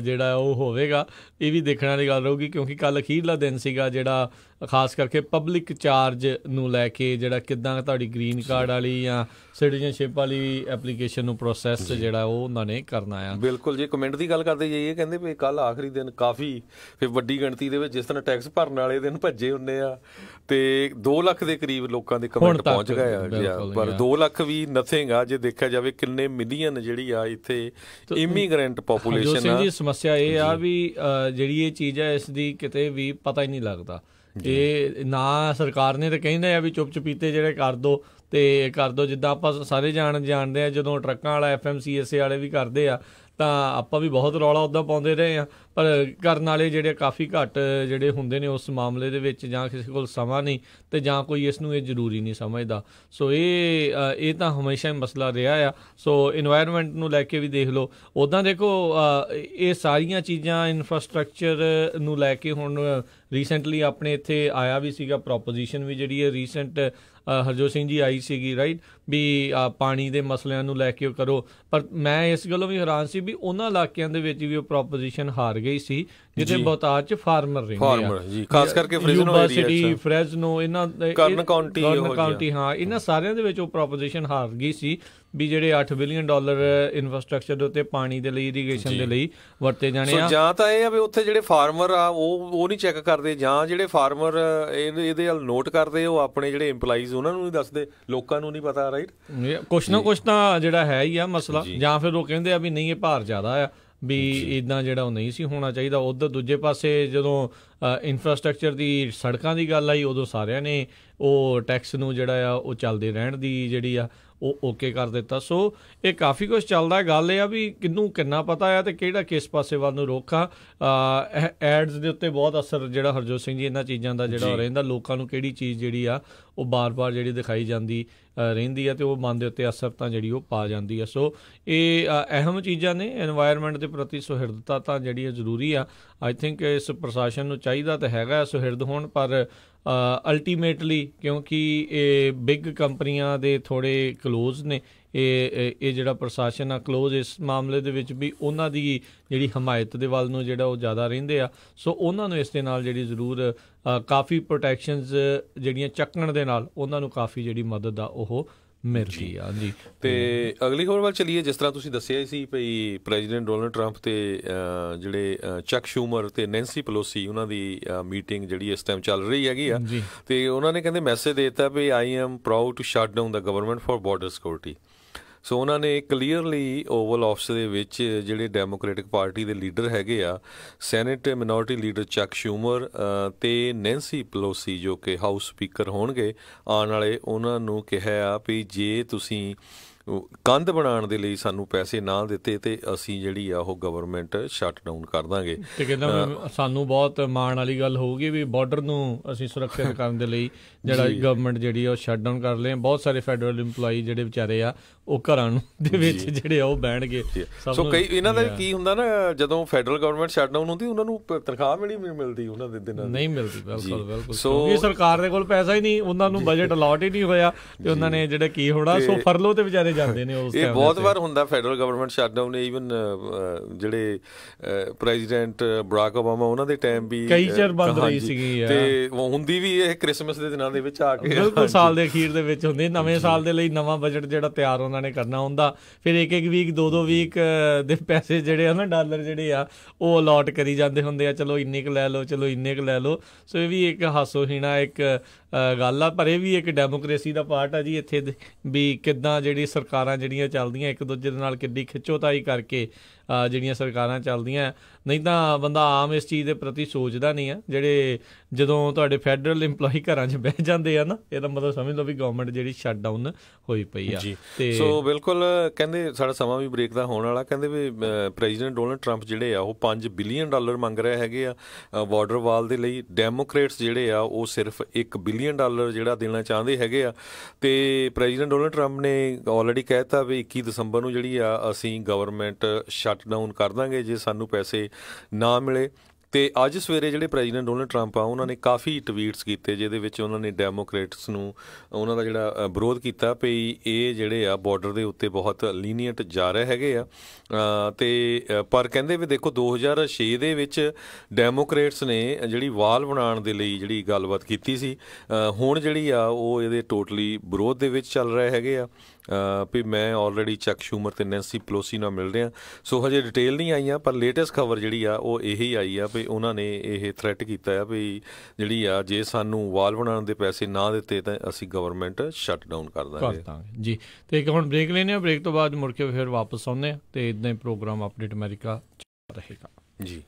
Speaker 2: ਜਿਹੜਾ ਉਹ ਹੋਵੇਗਾ, ਇਹ ਵੀ ਦੇਖਣ ਵਾਲੀ ਗੱਲ ਰਹੂਗੀ। ਕਿਉਂਕਿ ਕੱਲ੍ਹ ਅਖੀਰਲਾ ਦਿਨ ਸੀਗਾ ਜਿਹੜਾ ਖਾਸ ਕਰਕੇ ਪਬਲਿਕ ਚਾਰਜ ਨੂੰ ਲੈ ਕੇ, ਜਿਹੜਾ ਕਿੱਦਾਂ ਤੁਹਾਡੀ ਗ੍ਰੀਨ ਕਾਰਡ ਵਾਲੀ ਜਾਂ ਸਿਟੀਜ਼ਨਸ਼ਿਪ ਵਾਲੀ ਐਪਲੀਕੇਸ਼ਨ ਨੂੰ ਪ੍ਰੋਸੈਸ ਜਿਹੜਾ ਉਹ ਉਹਨਾਂ ਨੇ ਕਰਨਾ ਆ।
Speaker 3: ਬਿਲਕੁਲ, ਜੇ ਕਮੈਂਟ ਦੀ ਗੱਲ ਕਰਦੇ ਜਾਈਏ ਕਹਿੰਦੇ ਵੀ ਕੱਲ੍ਹ ਆਖਰੀ ਦਿਨ ਕਾਫੀ ਫਿਰ ਵੱਡੀ ਗਿਣਤੀ ਦੇ ਵਿੱਚ ਜਿਸ ਤਰ੍ਹਾਂ ਟੈਕਸ ਭਰਨ ਵਾਲੇ ਦਿਨ ਭੱਜੇ ਹੁੰਦੇ ਆ ਅਤੇ 2 ਲੱਖ ਦੇ ਕਰੀਬ ਲੋਕਾਂ ਦੇ ਕਮੈਂਟ ਪਹੁੰਚ ਗਏ ਆ, ਪਰ 2 ਲੱਖ ਵੀ ਨਥਿੰਗ ਆ ਜੇ ਦੇਖਿਆ ਜਾਵੇ ਕਿੰਨੇ ਮਿਲੀਅਨ ਜਿਹੜੀ ਆ ਇੱਥੇ ਇਮੀਗ੍ਰੈਂਟ ਪਾਪੂਲੇਸ਼ਨ ਆ।
Speaker 2: ਜੀ ਸਮੱਸਿਆ ਇਹ ਆ ਵੀ ਜਿਹੜੀ ਇਹ ਚੀਜ਼ ਹੈ ਇਸ ਦੀ ਕਿਤੇ ਵੀ ਪਤਾ ਹੀ ਨਹੀਂ ਲੱਗਦਾ। ਇਹ ਨਾ ਸਰਕਾਰ ਨੇ ਤਾਂ ਕਹਿੰਦੇ ਆ ਵੀ ਚੁੱਪ ਚਪੀਤੇ ਜਿਹੜੇ ਕਰ ਦਿਓ ਅਤੇ ਕਰ ਦਿਓ, ਜਿੱਦਾਂ ਆਪਾਂ ਸਾਰੇ ਜਾਣਦੇ ਆ ਜਦੋਂ ਟਰੱਕਾਂ ਵਾਲਾ FMCSA ਵਾਲੇ ਵੀ ਕਰਦੇ ਆ ਤਾਂ ਆਪਾਂ ਵੀ ਬਹੁਤ ਰੌਲਾ ਉੱਦਾਂ ਪਾਉਂਦੇ ਰਹੇ ਹਾਂ, ਪਰ ਕਰਨ ਵਾਲੇ ਜਿਹੜੇ ਕਾਫੀ ਘੱਟ ਜਿਹੜੇ ਹੁੰਦੇ ਨੇ ਉਸ ਮਾਮਲੇ ਦੇ ਵਿੱਚ, ਜਾਂ ਕਿਸੇ ਕੋਲ ਸਮਾਂ ਨਹੀਂ ਅਤੇ ਜਾਂ ਕੋਈ ਇਸ ਨੂੰ ਇਹ ਜ਼ਰੂਰੀ ਨਹੀਂ ਸਮਝਦਾ। ਸੋ ਇਹ ਤਾਂ ਹਮੇਸ਼ਾ ਹੀ ਮਸਲਾ ਰਿਹਾ ਆ। ਸੋ ਇਨਵਾਇਰਮੈਂਟ ਨੂੰ ਲੈ ਕੇ ਵੀ ਦੇਖ ਲਓ, ਉੱਦਾਂ ਦੇਖੋ ਇਹ ਸਾਰੀਆਂ ਚੀਜ਼ਾਂ ਇਨਫਰਾਸਟਰਕਚਰ ਨੂੰ ਲੈ ਕੇ ਹੁਣ ਰੀਸੈਂਟਲੀ ਆਪਣੇ ਇੱਥੇ ਆਇਆ ਵੀ ਸੀਗਾ ਪ੍ਰੋਪੋਜੀਸ਼ਨ ਵੀ ਜਿਹੜੀ ਹੈ ਰੀਸੈਂਟ ਹਰਜੋਤ ਸਿੰਘ ਜੀ ਆਈ ਸੀਗੀ, ਰਾਈਟ, ਵੀ ਪਾਣੀ ਦੇ ਮਸਲਿਆਂ ਨੂੰ ਲੈ ਕੇ ਉਹ ਕਰੋ। ਪਰ ਮੈਂ ਇਸ ਗੱਲੋਂ ਵੀ ਹੈਰਾਨ ਸੀ ਵੀ ਉਹਨਾਂ ਇਲਾਕਿਆਂ ਦੇ ਵਿੱਚ ਵੀ ਉਹ ਪ੍ਰੋਪੋਜੀਸ਼ਨ ਹਾਰ ਗਈ ਸੀ ਜਿੱਥੇ ਬਹੁਤਾਤ 'ਚ ਫਾਰਮਰ ਰਹਿੰਦੇ ਆ,
Speaker 3: ਖਾਸ ਕਰਕੇ
Speaker 2: ਫ੍ਰੈਜ਼ਨੋ, ਇਹਨਾਂ
Speaker 3: ਕਰਨ ਕਾਉਂਟੀ,
Speaker 2: ਹਾਂ, ਇਹਨਾਂ ਸਾਰਿਆਂ ਦੇ ਵਿੱਚ ਉਹ ਪ੍ਰੋਪੋਜੀਸ਼ਨ ਹਾਰ ਗਈ ਸੀ ਵੀ ਜਿਹੜੇ $8 ਬਿਲੀਅਨ ਇਨਫਰਾਸਟਰਕਚਰ ਦੇ ਉੱਤੇ ਪਾਣੀ ਦੇ ਲਈ, ਇਰੀਗੇਸ਼ਨ ਦੇ ਲਈ ਵਰਤੇ ਜਾਣੇ ਆ।
Speaker 3: ਜਾਂ ਤਾਂ ਇਹ ਆ ਵੀ ਉੱਥੇ ਜਿਹੜੇ ਫਾਰਮਰ ਆ ਉਹ ਨਹੀਂ ਚੈੱਕ ਕਰਦੇ, ਜਾਂ ਜਿਹੜੇ ਫਾਰਮਰ ਇਹਦੇ ਵੱਲ ਨੋਟ ਕਰਦੇ ਉਹ ਆਪਣੇ ਜਿਹੜੇ ਇੰਪਲਾਈਜ਼ ਉਹਨਾਂ ਨੂੰ ਨਹੀਂ ਦੱਸਦੇ, ਲੋਕਾਂ ਨੂੰ ਨਹੀਂ ਪਤਾ, ਰਾਈਟ।
Speaker 2: ਕੁਛ ਨਾ ਕੁਛ ਤਾਂ ਜਿਹੜਾ ਹੈ ਹੀ ਆ ਮਸਲਾ, ਜਾਂ ਫਿਰ ਉਹ ਕਹਿੰਦੇ ਆ ਵੀ ਨਹੀਂ ਇਹ ਭਾਰ ਜ਼ਿਆਦਾ ਆ, ਵੀ ਇੱਦਾਂ ਜਿਹੜਾ ਉਹ ਨਹੀਂ ਸੀ ਹੋਣਾ ਚਾਹੀਦਾ। ਉੱਧਰ ਦੂਜੇ ਪਾਸੇ ਜਦੋਂ ਇਨਫਰਾਸਟਰਕਚਰ ਦੀ, ਸੜਕਾਂ ਦੀ ਗੱਲ ਆਈ, ਉਦੋਂ ਸਾਰਿਆਂ ਨੇ ਉਹ ਟੈਕਸ ਨੂੰ ਜਿਹੜਾ ਆ ਉਹ ਚੱਲਦੇ ਰਹਿਣ ਦੀ ਜਿਹੜੀ ਆ ਉਹ ਓਕੇ ਕਰ ਦਿੱਤਾ। ਸੋ ਇਹ ਕਾਫੀ ਕੁਛ ਚੱਲਦਾ। ਗੱਲ ਇਹ ਆ ਵੀ ਕਿਹਨੂੰ ਕਿੰਨਾ ਪਤਾ ਆ ਅਤੇ ਕਿਹੜਾ ਕਿਸ ਪਾਸੇ ਵੱਲ ਨੂੰ ਰੋਕਾ। ਐਡਸ ਦੇ ਉੱਤੇ ਬਹੁਤ ਅਸਰ ਜਿਹੜਾ ਹਰਜੋਤ ਸਿੰਘ ਜੀ ਇਹਨਾਂ ਚੀਜ਼ਾਂ ਦਾ ਜਿਹੜਾ ਰਹਿੰਦਾ, ਲੋਕਾਂ ਨੂੰ ਕਿਹੜੀ ਚੀਜ਼ ਜਿਹੜੀ ਆ ਉਹ ਬਾਰ-ਬਾਰ ਜਿਹੜੀ ਦਿਖਾਈ ਜਾਂਦੀ ਰਹਿੰਦੀ ਆ ਅਤੇ ਉਹ ਮਨ ਦੇ ਉੱਤੇ ਅਸਰ ਤਾਂ ਜਿਹੜੀ ਉਹ ਪਾ ਜਾਂਦੀ ਆ। ਸੋ ਇਹ ਅਹਿਮ ਚੀਜ਼ਾਂ ਨੇ। ਐਨਵਾਇਰਨਮੈਂਟ ਦੇ ਪ੍ਰਤੀ ਸੁਹਿਰਦਤਾ ਤਾਂ ਜਿਹੜੀ ਜ਼ਰੂਰੀ ਆ। ਆਈ ਥਿੰਕ ਇਸ ਪ੍ਰਸ਼ਾਸਨ ਨੂੰ ਚਾਹੀਦਾ ਤਾਂ ਹੈਗਾ ਸੁਹਿਰਦ ਹੋਣ, ਪਰ ਅਲਟੀਮੇਟਲੀ ਕਿਉਂਕਿ ਇਹ ਬਿੱਗ ਕੰਪਨੀਆਂ ਦੇ ਥੋੜ੍ਹੇ ਕਲੋਜ਼ ਨੇ, ਇਹ ਜਿਹੜਾ ਪ੍ਰਸ਼ਾਸਨ ਆ ਕਲੋਜ਼ ਇਸ ਮਾਮਲੇ ਦੇ ਵਿੱਚ ਵੀ ਉਹਨਾਂ ਦੀ ਜਿਹੜੀ ਹਮਾਇਤ ਦੇ ਵੱਲ ਨੂੰ ਜਿਹੜਾ ਉਹ ਜ਼ਿਆਦਾ ਰਹਿੰਦੇ ਆ। ਸੋ ਉਹਨਾਂ ਨੂੰ ਇਸ ਦੇ ਨਾਲ ਜਿਹੜੀ ਜ਼ਰੂਰ ਕਾਫੀ ਪ੍ਰੋਟੈਕਸ਼ਨਸ ਜਿਹੜੀਆਂ ਚੱਕਣ ਦੇ ਨਾਲ ਉਹਨਾਂ ਨੂੰ ਕਾਫੀ ਜਿਹੜੀ ਮਦਦ ਆ ਉਹ ਮਿਲਦੀ ਆ ਜੀ।
Speaker 3: ਅਤੇ ਅਗਲੀ ਖਬਰ ਵੱਲ ਚੱਲੀਏ। ਜਿਸ ਤਰ੍ਹਾਂ ਤੁਸੀਂ ਦੱਸਿਆ ਸੀ ਭਈ ਪ੍ਰੈਜ਼ੀਡੈਂਟ ਡੋਨਲਡ ਟਰੰਪ ਅਤੇ ਜਿਹੜੇ ਚੱਕ ਸ਼ੂਮਰ ਅਤੇ ਨੈਂਸੀ ਪਲੋਸੀ ਉਹਨਾਂ ਦੀ ਮੀਟਿੰਗ ਜਿਹੜੀ ਇਸ ਟਾਈਮ ਚੱਲ ਰਹੀ ਹੈਗੀ ਆ, ਅਤੇ ਉਹਨਾਂ ਨੇ ਕਹਿੰਦੇ ਮੈਸੇਜ ਦੇ ਦਿੱਤਾ ਵੀ I am proud to shut down the government for border security. So ਉਹਨਾਂ ਨੇ ਕਲੀਅਰਲੀ ਓਵਲ ਆਫਿਸ ਦੇ ਵਿੱਚ ਜਿਹੜੇ ਡੈਮੋਕ੍ਰੈਟਿਕ ਪਾਰਟੀ ਦੇ ਲੀਡਰ ਹੈਗੇ ਆ, ਸੈਨੇਟ ਮਿਨੋਰਟੀ ਲੀਡਰ ਚੱਕ ਸ਼ੂਮਰ ਅਤੇ ਨੈਂਸੀ ਪਲੋਸੀ ਜੋ ਕਿ ਹਾਊਸ ਸਪੀਕਰ ਹੋਣਗੇ ਆਉਣ ਵਾਲੇ, ਉਹਨਾਂ ਨੂੰ ਕਿਹਾ ਆ ਵੀ ਜੇ ਤੁਸੀਂ ਕੰਧ ਬਣਾਉਣ ਦੇ ਲਈ ਸਾਨੂੰ ਪੈਸੇ ਨਾ ਦਿੱਤੇ ਤੇ ਅਸੀਂ ਜਿਹੜੀ ਆ ਉਹ ਗਵਰਨਮੈਂਟ ਸ਼ਟ ਡਾਊਨ ਕਰ ਦਾਂਗੇ।
Speaker 2: ਤੇ ਕਹਿੰਦਾ ਸਾਨੂੰ ਬਹੁਤ ਮਾਣ ਵਾਲੀ ਗੱਲ ਹੋਊਗੀ ਵੀ ਬਾਰਡਰ ਨੂੰ ਅਸੀਂ ਸੁਰੱਖਿਅਤ ਕਰਨ ਦੇ ਲਈ ਜਿਹੜਾ ਗਵਰਨਮੈਂਟ ਜਿਹੜੀ ਉਹ ਸ਼ਟ ਡਾਊਨ ਕਰ ਲਏ। ਬਹੁਤ ਸਾਰੇ ਫੈਡਰਲ ਇੰਪਲਾਈ ਜਿਹੜੇ ਵਿਚਾਰੇ ਆ ਉਹ ਘਰਾਂ ਨੂੰ ਦੇ ਵਿੱਚ ਜਿਹੜੇ ਆ ਉਹ ਬਹਿਣਗੇ।
Speaker 3: ਸੋ ਕਈ ਇਹਨਾਂ ਦਾ ਕੀ ਹੁੰਦਾ ਨਾ, ਜਦੋਂ ਫੈਡਰਲ ਗਵਰਨਮੈਂਟ ਸ਼ਟ ਡਾਊਨ ਹੁੰਦੀ ਉਹਨਾਂ ਨੂੰ ਤਨਖਾਹ ਵੀ ਨਹੀਂ ਮਿਲਦੀ, ਉਹਨਾਂ ਦੇ ਦਿਨਾਂ ਨਹੀਂ ਮਿਲਦੀ। ਬਿਲਕੁਲ ਬਿਲਕੁਲ। ਸੋ ਸਰਕਾਰ ਦੇ ਕੋਲ ਪੈਸਾ ਹੀ ਨਹੀਂ, ਉਹਨਾਂ ਨੂੰ ਬਜਟ ਅਲਾਟ ਹੀ ਨਹੀਂ ਹੋਇਆ ਤੇ ਉਹਨਾਂ ਨੇ ਜਿਹੜਾ ਕੀ ਹੋਣਾ, ਸੋ ਫਰਲੋ ਤੇ ਵਿਚਾਰੇ ਜਾਂਦੇ ਨੇ ਉਸ ਟਾਈਮ। ਇਹ ਬਹੁਤ ਵਾਰ ਹੁੰਦਾ federal government shut down. Even ਜਿਹੜੇ ਪ੍ਰੈਜ਼ੀਡੈਂਟ ਬਰਾਕ ਓਬਾਮਾ ਉਹਨਾਂ ਦੇ ਟਾਈਮ ਵੀ ਕਈ ਚਿਰ ਬੰਦ ਰਹੀ ਸੀਗੀ ਤੇ ਹੁੰਦੀ ਵੀ ਇਹ ਕ੍ਰਿਸਮਸ ਦੇ ਦਿਨਾਂ ਦੇ ਵਿੱਚ ਆ ਕੇ, ਬਿਲਕੁਲ ਸਾਲ ਦੇ ਅਖੀਰ ਦੇ ਵਿੱਚ ਹੁੰਦੀ। ਨਵੇਂ ਸਾਲ ਦੇ ਲਈ ਨਵਾਂ ਬਜਟ ਜਿਹੜਾ ਤਿਆਰ ਉਹਨਾਂ ਨੇ ਕਰਨਾ ਹੁੰਦਾ, ਫਿਰ ਇੱਕ ਵੀਕ ਦੋ ਵੀਕ ਦੇ ਪੈਸੇ ਜਿਹੜੇ ਆ ਨਾ, ਡਾਲਰ ਜਿਹੜੇ ਆ ਉਹ ਅਲਾਟ ਕਰੀ ਜਾਂਦੇ ਹੁੰਦੇ ਆ, ਚਲੋ ਇੰਨੇ ਕੁ ਲੈ ਲਓ, ਚਲੋ ਇੰਨੇ ਕੁ ਲੈ ਲਓ। ਸੋ ਇਹ ਵੀ ਇੱਕ ਹਾਸੋਹੀਣਾ ਇੱਕ ਗੱਲ ਆ, ਪਰ ਇਹ ਵੀ ਇੱਕ ਡੈਮੋਕ੍ਰੇਸੀ ਦਾ ਪਾਰਟ ਆ ਜੀ ਇੱਥੇ ਵੀ ਕਿੱਦਾਂ ਜਿਹੜੀ ਸਰਕਾਰਾਂ ਜਿਹੜੀਆਂ ਚੱਲਦੀਆਂ ਇੱਕ ਦੂਜੇ ਦੇ ਨਾਲ ਕਿੱਡੀ ਖਿੱਚੋਤਾਈ ਕਰਕੇ ਜਿਹੜੀਆਂ ਸਰਕਾਰਾਂ ਚੱਲਦੀਆਂ। ਨਹੀਂ ਤਾਂ ਬੰਦਾ ਆਮ ਇਸ ਚੀਜ਼ ਦੇ ਪ੍ਰਤੀ ਸੋਚਦਾ ਨਹੀਂ ਆ। ਜਿਹੜੇ ਜਦੋਂ ਤੁਹਾਡੇ ਫੈਡਰਲ ਇੰਪਲਾਈ ਘਰਾਂ 'ਚ ਬਹਿ ਜਾਂਦੇ ਆ ਨਾ, ਇਹਦਾ ਮਤਲਬ ਸਮਝ ਲਓ ਵੀ ਗਵਰਨਮੈਂਟ ਜਿਹੜੀ ਸ਼ਟ ਡਾਊਨ ਹੋਈ ਪਈ ਆ। ਤੇ ਸੋ ਬਿਲਕੁਲ ਕਹਿੰਦੇ ਸਾਡਾ ਸਮਾਂ ਵੀ ਬ੍ਰੇਕ ਦਾ ਹੋਣ ਵਾਲਾ। ਕਹਿੰਦੇ ਵੀ ਪ੍ਰੈਜ਼ੀਡੈਂਟ ਡੋਨਲਡ ਟਰੰਪ ਜਿਹੜੇ ਆ ਉਹ $5 ਬਿਲੀਅਨ ਮੰਗ ਰਹੇ ਹੈਗੇ ਆ ਬਾਰਡਰ ਵਾਲ ਦੇ ਲਈ। ਡੈਮੋਕ੍ਰੇਟਸ ਜਿਹੜੇ ਆ ਉਹ ਸਿਰਫ $1 ਬਿਲੀਅਨ ਜਿਹੜਾ ਦੇਣਾ ਚਾਹੁੰਦੇ ਹੈਗੇ ਆ। ਤੇ ਪ੍ਰੈਜ਼ੀਡੈਂਟ ਡੋਨਲਡ ਟਰੰਪ ਨੇ ਆਲਰੇਡੀ ਕਹਿ ਦਿੱਤਾ ਵੀ 21 ਦਸੰਬਰ ਨੂੰ ਜਿਹੜੀ ਆ ਅਸੀਂ ਗਵਰਨਮੈਂਟ ਸ਼ਟ ਡਾਊਨ ਕਰ ਦਾਂਗੇ ਜੇ ਸਾਨੂੰ ਪੈਸੇ ਨਾ ਮਿਲੇ। ਤੇ ਅੱਜ ਸਵੇਰੇ ਜਿਹੜੇ ਪ੍ਰੈਜ਼ੀਡੈਂਟ ਡੋਨਲਡ ਟਰੰਪ ਆ ਉਹਨਾਂ ਨੇ ਕਾਫੀ ਟਵੀਟਸ ਕੀਤੇ ਜਿਹਦੇ ਵਿੱਚ ਉਹਨਾਂ ਨੇ ਡੈਮੋਕ੍ਰੇਟਸ ਨੂੰ ਉਹਨਾਂ ਦਾ ਜਿਹੜਾ ਵਿਰੋਧ ਕੀਤਾ ਵੀ ਇਹ ਜਿਹੜੇ ਆ ਬਾਰਡਰ ਦੇ ਉੱਤੇ ਬਹੁਤ ਲੀਨੀਅੰਟ ਜਾ ਰਹੇ ਹੈਗੇ ਆ। ਤੇ ਪਰ ਕਹਿੰਦੇ ਵੀ ਦੇਖੋ 2006 ਦੇ ਵਿੱਚ ਡੈਮੋਕ੍ਰੇਟਸ ਨੇ ਜਿਹੜੀ ਵਾਲ ਬਣਾਉਣ ਦੇ ਲਈ ਜਿਹੜੀ ਗੱਲਬਾਤ ਕੀਤੀ ਸੀ, ਹੁਣ ਜਿਹੜੀ ਆ ਉਹ ਇਹਦੇ ਟੋਟਲੀ ਵਿਰੋਧ ਦੇ ਵਿੱਚ ਚੱਲ ਰਹੇ ਹੈਗੇ ਆ। ਵੀ ਮੈਂ ਆਲਰੇਡੀ ਚੱਕ ਸ਼ੂਮਰ ਤੇ ਨੈਂਸੀ ਪਲੋਸੀ ਨਾਲ ਮਿਲ ਰਿਹਾ। ਸੋ ਹਜੇ ਡਿਟੇਲ ਨਹੀਂ ਆਈਆਂ, ਪਰ ਲੇਟੈਸਟ ਖਬਰ ਜਿਹੜੀ ਆ ਉਹ ਇਹੀ ਆਈ ਆ ਵੀ ਉਹਨਾਂ ਨੇ ਇਹ ਥ੍ਰੈਟ ਕੀਤਾ ਆ ਵੀ ਜਿਹੜੀ ਆ ਜੇ ਸਾਨੂੰ ਵਾਲ ਬਣਾਉਣ ਦੇ ਪੈਸੇ ਨਾ ਦਿੱਤੇ ਤਾਂ ਅਸੀਂ ਗਵਰਨਮੈਂਟ ਸ਼ਟ ਡਾਊਨ ਕਰ ਦਾਂਗੇ ਜੀ। ਤੇ ਇੱਕ ਹੁਣ ਬ੍ਰੇਕ ਲੈਂਦੇ ਹਾਂ, ਬ੍ਰੇਕ ਤੋਂ ਬਾਅਦ ਮੁੜ ਕੇ ਫਿਰ ਵਾਪਸ ਆਉਂਦੇ ਹਾਂ ਤੇ ਇੱਦਾਂ ਹੀ ਪ੍ਰੋਗਰਾਮ ਅਪਡੇਟ ਅਮਰੀਕਾ ਚੱਲ ਰਹੇਗਾ ਜੀ।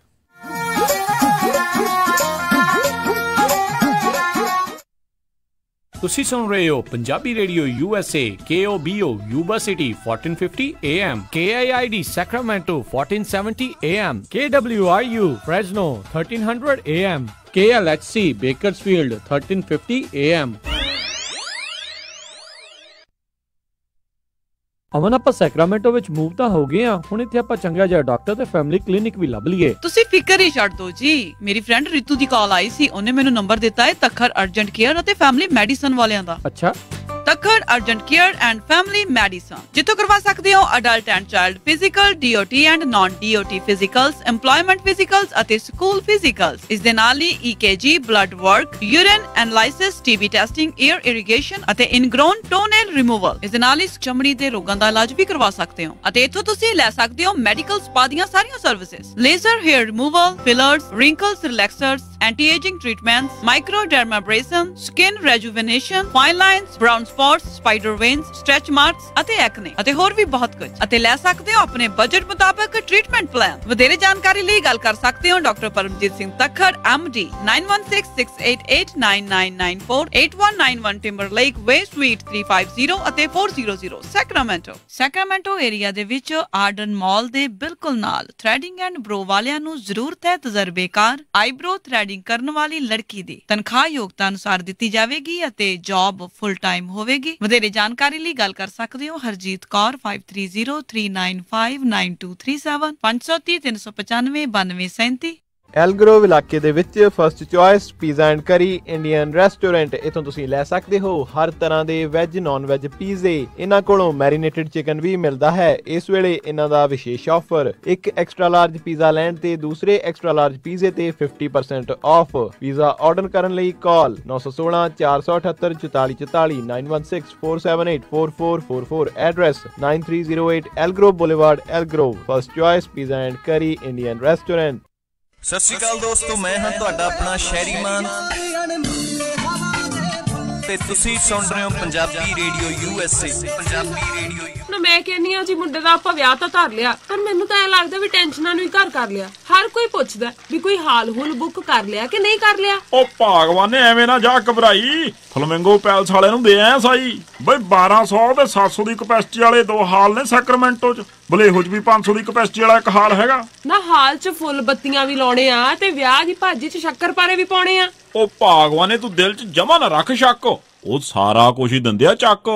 Speaker 3: ਤੁਸੀਂ ਸੁਣ ਰਹੇ ਹੋ Punjabi radio USA KOBO Yuba City 1450 AM, KIID Sacramento 1470 AM, KWRU Fresno 1300 AM, KLHC Bakersfield 1350 AM। ਅਮਨ ਆਪਾਂ ਸੈਕਰਾਮੈਂਟੋ ਵਿੱਚ ਮੂਵ ਤਾਂ ਹੋ ਗਏ ਆ, ਹੁਣ ਇੱਥੇ ਆਪਾਂ ਚੰਗਾ ਜਿਹਾ ਡਾਕਟਰ ਤੇ ਫੈਮਿਲੀ ਕਲੀਨਿਕ ਵੀ ਲੱਭ ਲਈਏ।
Speaker 4: ਤੁਸੀਂ ਫਿਕਰ ਹੀ ਛੱਡ ਦਿਓ ਜੀ, ਮੇਰੀ ਫਰੈਂਡ ਰਿਤੂ ਦੀ ਕਾਲ ਆਈ ਸੀ, ਉਹਨੇ ਮੈਨੂੰ ਨੰਬਰ ਦਿੱਤਾ ਹੈ ਤੱਖਰ ਅਰਜੈਂਟ ਕੇਅਰ ਅਤੇ ਫੈਮਿਲੀ ਮੈਡੀਸਨ ਵਾਲਿਆਂ ਦਾ।
Speaker 2: ਅੱਛਾ,
Speaker 4: Takhar urgent care and family medicine, ਜਿੱਥੋਂ ਕਰਵਾ ਸਕਦੇ ਹੋ adult and child physical, DOT and naan DOT ਫਿਜ਼ੀਕਲਸ, employment ਫਿਜ਼ੀਕਲਸ ਅਤੇ ਸਕੂਲ ਫਿਜ਼ੀਕਲਸ। ਇਸ ਦੇ ਨਾਲ ਹੀ EKG, blood work, urine analysis, TB testing, air irrigation ਅਤੇ ਇਨਗ੍ਰੋਨ ਟੋਨੇਲ ਰਿਮੂਵਲ। ਇਸ ਦੇ ਨਾਲ ਹੀ ਚਮੜੀ ਦੇ ਰੋਗਾਂ ਦਾ ਇਲਾਜ ਵੀ ਕਰਵਾ ਸਕਦੇ ਹੋ ਅਤੇ ਇੱਥੋਂ ਤੁਸੀਂ ਲੈ ਸਕਦੇ ਹੋ ਮੈਡੀਕਲ ਸਪਾ ਦੀਆਂ ਸਾਰੀਆਂ services, laser hair removal, fillers, wrinkles relaxers, anti-ageing treatments, microdermabrasion, skin rejuvenation, fine lines, brown spots, spider veins, stretch marks ਅਤੇ ਐਕਨੇ ਅਤੇ ਹੋਰ ਵੀ ਬਹੁਤ ਕੁਝ। ਅਤੇ ਲੈ ਸਕਦੇ ਹੋ ਆਪਣੇ ਬਜਟ ਮੁਤਾਬਕ ਟ੍ਰੀਟਮੈਂਟ ਪਲਾਨ। ਵਧੇਰੇ ਜਾਣਕਾਰੀ ਲਈ ਗੱਲ ਕਰ ਸਕਦੇ ਹੋ ਡਾਕਟਰ ਪਰਮਜੀਤ ਸਿੰਘ ਤੱਖਰ MD 9166889994 8191 ਟਿੰਬਰਲੇਕ ਵੇ ਸਵੀਟ 350 ਅਤੇ 400 ਸੈਕਰਾਮੈਂਟੋ ਏਰੀਆ ਦੇ ਵਿੱਚ ਆਰਡਨ ਮਾਲ ਦੇ ਬਿਲਕੁਲ ਨਾਲ ਥ੍ਰੈਡਿੰਗ ਐਂਡ ਬਰੋ ਵਾਲਿਆਂ ਨੂੰ ਜ਼ਰੂਰਤ ਹੈ ਤਜਰਬੇਕਾਰ ਆਈਬ੍ਰੋ ਥ੍ਰੈਡਿੰਗ ਕਰਨ ਵਾਲੀ ਲੜਕੀ ਦੀ। ਤਨਖਾਹ ਯੋਗਤਾ ਅਨੁਸਾਰ ਦਿੱਤੀ ਜਾਵੇਗੀ ਅਤੇ ਜੌਬ ਫੁੱਲ ਟਾਈਮ ਹੋਵੇਗੀ। ਵਧੇਰੇ ਜਾਣਕਾਰੀ ਲਈ ਗੱਲ ਕਰ ਸਕਦੇ ਹੋ ਹਰਜੀਤ ਕੌਰ 5303959237 530 395 9237।
Speaker 5: ਐਲਗਰੋਵ ਇਲਾਕੇ ਦੇ ਵਿੱਚ first choice pizza and curry Indian restaurant, ਇੱਥੋਂ ਤੁਸੀਂ ਲੈ ਸਕਦੇ ਹੋ ਹਰ ਤਰ੍ਹਾਂ ਦੇ ਵੈਜ ਨੌਨ ਵੈਜ ਪੀਜ਼ੇ। ਇਹਨਾਂ ਕੋਲੋਂ ਮੈਰੀਨੇਟਡ ਚਿਕਨ ਵੀ ਮਿਲਦਾ ਹੈ। ਇਸ ਵੇਲੇ ਇਹਨਾਂ ਦਾ ਵਿਸ਼ੇਸ਼ ਆਫਰ, ਇੱਕ ਐਕਸਟਰਾ ਲਾਰਜ ਪੀਜ਼ਾ ਲੈਣ ਤੇ ਦੂਸਰੇ ਐਕਸਟਰਾ ਲਾਰਜ ਪੀਜ਼ੇ ਤੇ 50% ਆਫ। ਪੀਜ਼ਾ ਆਰਡਰ ਕਰਨ ਲਈ call 916 478 4444 916 478 4444। Address 9308 Elk Grove boulevard, Elk Grove. First choice pizza and curry Indian restaurant.
Speaker 6: ਸਤਿ ਸ਼੍ਰੀ ਅਕਾਲ ਦੋਸਤੋ, ਮੈਂ ਹਾਂ ਤੁਹਾਡਾ ਆਪਣਾ ਸ਼ਹਿਰੀ ਮਾਨ। ਤੇ ਤੁਸੀਂ ਸੁਣ ਰਹੇ ਹੋ Punjabi radio USA। Punjabi radio
Speaker 7: ਨਾ ਮੈਂ ਕਹਿੰਨੀ ਆ ਜੀ ਮੁੰਡੇ ਦਾ ਆਪਾਂ ਵਿਆਹ ਤਾਂ ਧਰ ਲਿਆ, ਪਰ ਮੈਨੂੰ ਤਾਂ ਐ ਲੱਗਦਾ ਵੀ ਟੈਨਸ਼ਨਾਂ ਨੂੰ ਹੀ ਘਰ ਕਰ ਲਿਆ। ਹਰ ਕੋਈ ਪੁੱਛਦਾ ਵੀ ਕੋਈ ਹਾਲ ਹੂਲ ਬੁੱਕ ਕਰ ਲਿਆ ਕਿ ਨਹੀਂ ਕਰ ਲਿਆ।
Speaker 8: ਉਹ ਭਗਵਾਨ ਨੇ ਐਵੇਂ ਨਾ ਜਾ ਘਬਰਾਈ, ਫਲਮਿੰਗੋ ਪੈਲਸ ਵਾਲੇ ਨੂੰ ਦੇ ਆਇਆ ਸਾਈ ਬਈ 1200 ਤੇ 700 ਦੀ ਕਪੈਸਿਟੀ ਵਾਲੇ 2 ਹਾਲ ਨੇ ਸੈਕਰਾਮੈਂਟੋ ਚ, ਬਲੇਹੋ ਚ ਵੀ 500 ਦੀ ਕਪੈਸਿਟੀ ਵਾਲਾ 1 ਹਾਲ ਹੈਗਾ।
Speaker 7: ਨਾ ਹਾਲ ਚ ਫੁੱਲ ਬੱਤੀਆਂ ਵੀ ਲਾਉਣੇ ਆ ਤੇ ਵਿਆਹ ਦੀ ਭਾਜੀ ਚ ਸ਼ੱਕਰਪਾਰੇ ਵੀ ਪਾਉਣੇ ਆ।
Speaker 8: ਉਹ ਭਗਵਾਨ ਨੇ ਤੂੰ ਦਿਲ ਚ ਜਮਾ ਨਾ ਰੱਖ ਸ਼ੱਕ, ਉਹ ਸਾਰਾ ਕੁਝ ਹੀ ਦਿੰਦੇ ਆ ਚੱਕ।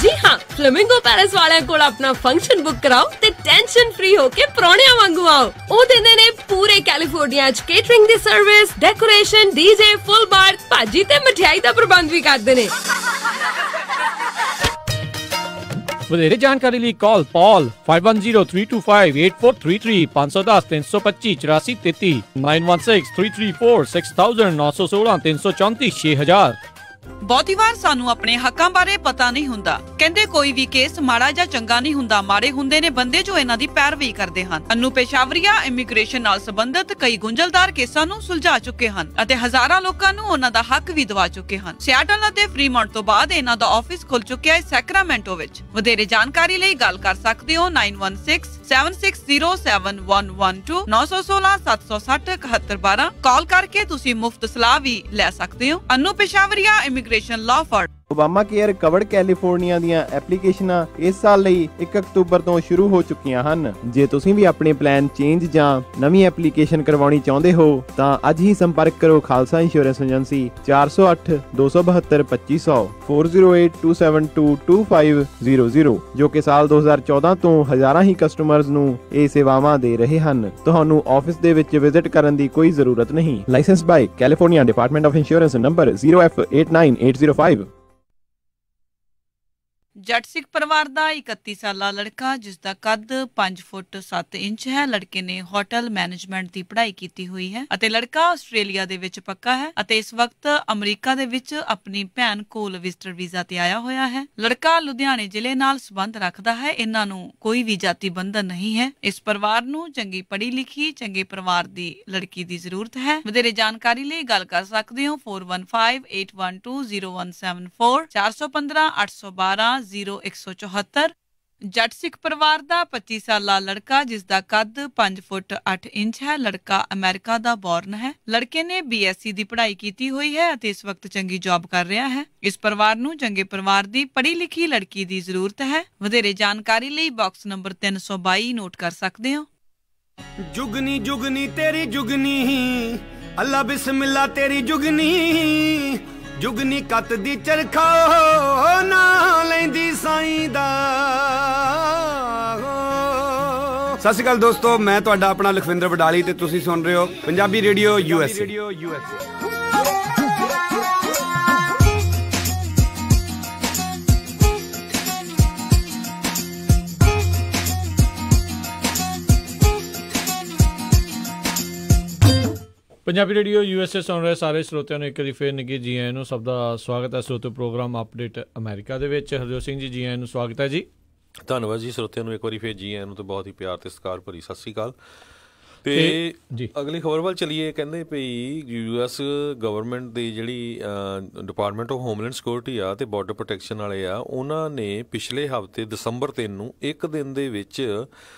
Speaker 7: ਜੀ ਹਾਂ, ਫਲੇਮਿੰਗੋ ਪੈਲੇਸ ਵਾਲਿਆਂ ਕੋਲ ਆਪਣਾ ਫੰਕਸ਼ਨ ਬੁੱਕ ਕਰਾਓ ਤੇ ਟੈਨਸ਼ਨ ਫ੍ਰੀ ਹੋ ਕੇ ਪ੍ਰਾਹੁਣਿਆਂ ਵਾਂਗੂ ਆਓ। ਉਹ ਦਿੰਦੇ ਨੇ ਪੂਰੇ ਕੈਲੀਫੋਰਨੀਆ ਚ ਕੇਟਰਿੰਗ ਦੀ ਸਰਵਿਸ, ਡੈਕੋਰੇਸ਼ਨ, ਡੀਜੇ, ਫੁੱਲ ਬਾਰ, ਭਾਜੀ ਤੇ ਮਠਿਆਈ ਦਾ ਪ੍ਰਬੰਧ ਵੀ ਕਰਦੇ ਨੇ।
Speaker 2: ਵਧੇਰੇ ਜਾਣਕਾਰੀ ਲਈ ਕਾਲ ਪੌਲ 5103258433 510 325 8433 916 334 6000 916 334 6000।
Speaker 4: ਬਹੁਤੀ ਵਾਰ ਸਾਨੂੰ ਆਪਣੇ ਹੱਕਾਂ ਬਾਰੇ ਪਤਾ ਨਹੀਂ ਹੁੰਦਾ। ਕਹਿੰਦੇ ਕੋਈ ਵੀ ਕੇਸ ਮਾੜਾ ਜਾਂ ਚੰਗਾ ਨਹੀਂ ਹੁੰਦਾ, ਮਾੜੇ ਹੁੰਦੇ ਨੇ ਬੰਦੇ ਜੋ ਇਹਨਾਂ ਦੀ ਪੈਰਵੀ ਕਰਦੇ ਹਨ। ਅਨੂ ਪੇਸ਼ਾਵਰੀਆ ਇਮੀਗ੍ਰੇਸ਼ਨ ਨਾਲ ਸੰਬੰਧਿਤ ਕਈ ਗੁੰਝਲਦਾਰ ਕੇਸਾਂ ਨੂੰ ਸੁਲਝਾ ਚੁੱਕੇ ਹਨ ਅਤੇ ਹਜ਼ਾਰਾਂ ਲੋਕਾਂ ਨੂੰ ਉਹਨਾਂ ਦਾ ਹੱਕ ਵੀ ਦਿਵਾ ਚੁੱਕੇ ਹਨ। ਸਿਆਟਲ ਅਤੇ ਫਰੀਮੌਂਟ ਤੋਂ ਬਾਅਦ ਇਹਨਾਂ ਦਾ ਆਫਿਸ ਖੁੱਲ ਚੁੱਕਿਆ ਹੈ ਸੈਕਰਾਮੈਂਟੋ ਵਿੱਚ। ਵਧੇਰੇ ਜਾਣਕਾਰੀ ਲਈ ਗੱਲ ਕਰ ਸਕਦੇ ਹੋ 9167607112 916 760 7112। ਕਾਲ ਕਰਕੇ ਤੁਸੀਂ ਮੁਫਤ ਸਲਾਹ ਵੀ ਲੈ ਸਕਦੇ ਹੋ। Anu Peshawaria immigration law firm.
Speaker 5: Obamacare covered California ਦੀਆਂ ਐਪਲੀਕੇਸ਼ਨਾਂ ਇਸ ਸਾਲ ਲਈ 1 ਅਕਤੂਬਰ ਤੋਂ ਸ਼ੁਰੂ ਹੋ ਚੁੱਕੀਆਂ ਹਨ। ਜੇ ਤੁਸੀਂ ਵੀ ਆਪਣੇ ਪਲਾਨ ਚੇਂਜ ਜਾਂ ਨਵੀਂ ਐਪਲੀਕੇਸ਼ਨ ਕਰਵਾਉਣੀ ਚਾਹੁੰਦੇ ਹੋ ਤਾਂ ਅੱਜ ਹੀ ਸੰਪਰਕ ਕਰੋ ਖਾਲਸਾ ਇੰਸ਼ੋਰੈਂਸ ਏਜੰਸੀ 408 272 2500 408 272 2500 ਜੋ ਕਿ ਸਾਲ 2014 ਤੋਂ ਹਜ਼ਾਰਾਂ ਹੀ ਕਸਟਮਰਜ਼ ਨੂੰ ਇਹ ਸੇਵਾਵਾਂ ਦੇ ਰਹੇ ਹਨ। ਤੁਹਾਨੂੰ ਆਫਿਸ ਦੇ ਵਿੱਚ ਵਿਜ਼ਿਟ ਕਰਨ ਦੀ ਕੋਈ ਜ਼ਰੂਰਤ ਨਹੀਂ। Licence by California department of insurance number 0F89805।
Speaker 4: Jatt ਸਿੱਖ ਪਰਿਵਾਰ ਦਾ 31 ਸਾਲਾ ਲੜਕਾ ਜਿਸ ਦਾ ਕੱਦ 5 ਫੁੱਟ 7 ਇੰਚ ਹੈ। ਲੜਕੇ ਨੇ ਹੋਟਲ ਮੈਨੇਜਮੈਂਟ ਦੀ ਪੜ੍ਹਾਈ ਕੀਤੀ ਹੋਈ ਹੈ ਅਤੇ ਲੜਕਾ ਆਸਟ੍ਰੇਲੀਆ ਦੇ ਵਿੱਚ ਪੱਕਾ ਹੈ ਅਤੇ ਇਸ ਵਕਤ ਅਮਰੀਕਾ ਦੇ ਵਿੱਚ ਆਪਣੀ ਭੈਣ ਕੋਲ ਵਿਜ਼ਟਰ ਵੀਜ਼ਾ ਤੇ ਆਇਆ ਹੋਇਆ ਹੈ। ਲੜਕਾ ਲੁਧਿਆਣੇ ਜ਼ਿਲ੍ਹੇ ਨਾਲ ਸੰਬੰਧ ਰੱਖਦਾ ਹੈ। ਇਹਨਾਂ ਨੂੰ ਕੋਈ ਵੀ ਜਾਤੀ ਬੰਧਨ ਨਹੀਂ ਹੈ। ਇਸ ਪਰਿਵਾਰ ਨੂੰ ਚੰਗੀ ਪੜ੍ਹੀ ਲਿਖੀ ਚੰਗੇ ਪਰਿਵਾਰ ਦੀ ਲੜਕੀ ਦੀ ਜ਼ਰੂਰਤ ਹੈ। ਵਧੇਰੇ ਜਾਣਕਾਰੀ ਲਈ ਗੱਲ ਕਰ ਸਕਦੇ ਹੋ 4158120174 415 812 0174। ਜੱਟ ਸਿੱਖ ਪਰਿਵਾਰ ਦਾ 25 ਸਾਲਾ ਲੜਕਾ ਜਿਸ ਦਾ ਕੱਦ 5 ਫੁੱਟ 8 ਇੰਚ ਹੈ। ਲੜਕਾ ਅਮਰੀਕਾ ਦਾ ਬੌਰਨ ਹੈ। ਲੜਕੇ ਨੇ BSc ਦੀ ਪੜ੍ਹਾਈ ਕੀਤੀ ਹੋਈ ਹੈ ਅਤੇ ਇਸ ਵਕਤ ਚੰਗੀ ਜੌਬ ਕਰ ਰਿਹਾ ਹੈ। ਇਸ ਪਰਿਵਾਰ ਨੂੰ ਚੰਗੇ ਪਰਿਵਾਰ ਦੀ ਪੜ੍ਹੀ ਲਿਖੀ ਲੜਕੀ ਦੀ ਜ਼ਰੂਰਤ ਹੈ। ਵਧੇਰੇ ਜਾਣਕਾਰੀ ਲਈ ਬਾਕਸ ਨੰਬਰ 322 ਨੋਟ ਕਰ ਸਕਦੇ ਹੋ।
Speaker 6: ਜੁਗਨੀ ਜੁਗਨੀ ਤੇਰੀ ਜੁਗਨੀ, ਅੱਲਾ ਬਿਸਮਿਲ੍ਲਾ ਤੇਰੀ ਜੁਗਨੀ, ਜੁਗਨੀ ਕੱਤ ਦੀ ਚਰਖਾ ਨਾ ਲੈਂਦੀ ਸਾਈਂ ਦਾ। ਸਤਿ ਸ਼੍ਰੀ ਅਕਾਲ ਦੋਸਤੋ, ਮੈਂ ਤੁਹਾਡਾ ਆਪਣਾ ਲਖਵਿੰਦਰ ਵਡਾਲੀ ਤੇ ਤੁਸੀਂ ਸੁਣ ਰਹੇ ਹੋ Punjabi radio USA।
Speaker 2: Punjabi radio USA ਸੁਣ ਰਹੇ ਸਾਰੇ ਸਰੋਤਿਆਂ ਨੂੰ ਇੱਕ ਵਾਰੀ ਫੇਰ ਨਿੱਘੀ ਜੀ ਆਇਆਂ ਨੂੰ। ਸਭ ਦਾ ਸਵਾਗਤ ਹੈ ਸਰੋਤੇ ਪ੍ਰੋਗਰਾਮ ਅਪਡੇਟ ਅਮਰੀਕਾ ਦੇ ਵਿੱਚ। ਹਰਜੋਤ ਸਿੰਘ ਜੀ ਆਇਆਂ ਨੂੰ ਸਵਾਗਤ ਹੈ ਜੀ।
Speaker 3: ਧੰਨਵਾਦ ਜੀ ਸਰੋਤਿਆਂ ਨੂੰ ਇੱਕ ਵਾਰੀ ਫੇਰ ਜੀ ਆਇਆਂ ਨੂੰ ਤੇ ਬਹੁਤ ਹੀ ਪਿਆਰ ਤੇ ਸਤਿਕਾਰ ਭਰੀ ਸਤਿ ਸ਼੍ਰੀ ਅਕਾਲ। ਤੇ ਅਗਲੀ ਖਬਰ ਵੱਲ ਚਲੀਏ। ਕਹਿੰਦੇ ਭਈ US ਗਵਰਨਮੈਂਟ ਦੀ ਜਿਹੜੀ ਡਿਪਾਰਟਮੈਂਟ ਆਫ ਹੋਮਲੈਂਡ ਸਿਕਿਉਰਿਟੀ ਆ ਤੇ ਬਾਰਡਰ ਪ੍ਰੋਟੈਕਸ਼ਨ ਵਾਲੇ ਆ, ਉਹਨਾਂ ਨੇ ਪਿਛਲੇ ਹਫ਼ਤੇ ਦਸੰਬਰ 3 ਨੂੰ ਇੱਕ ਦਿਨ ਦੇ ਵਿੱਚ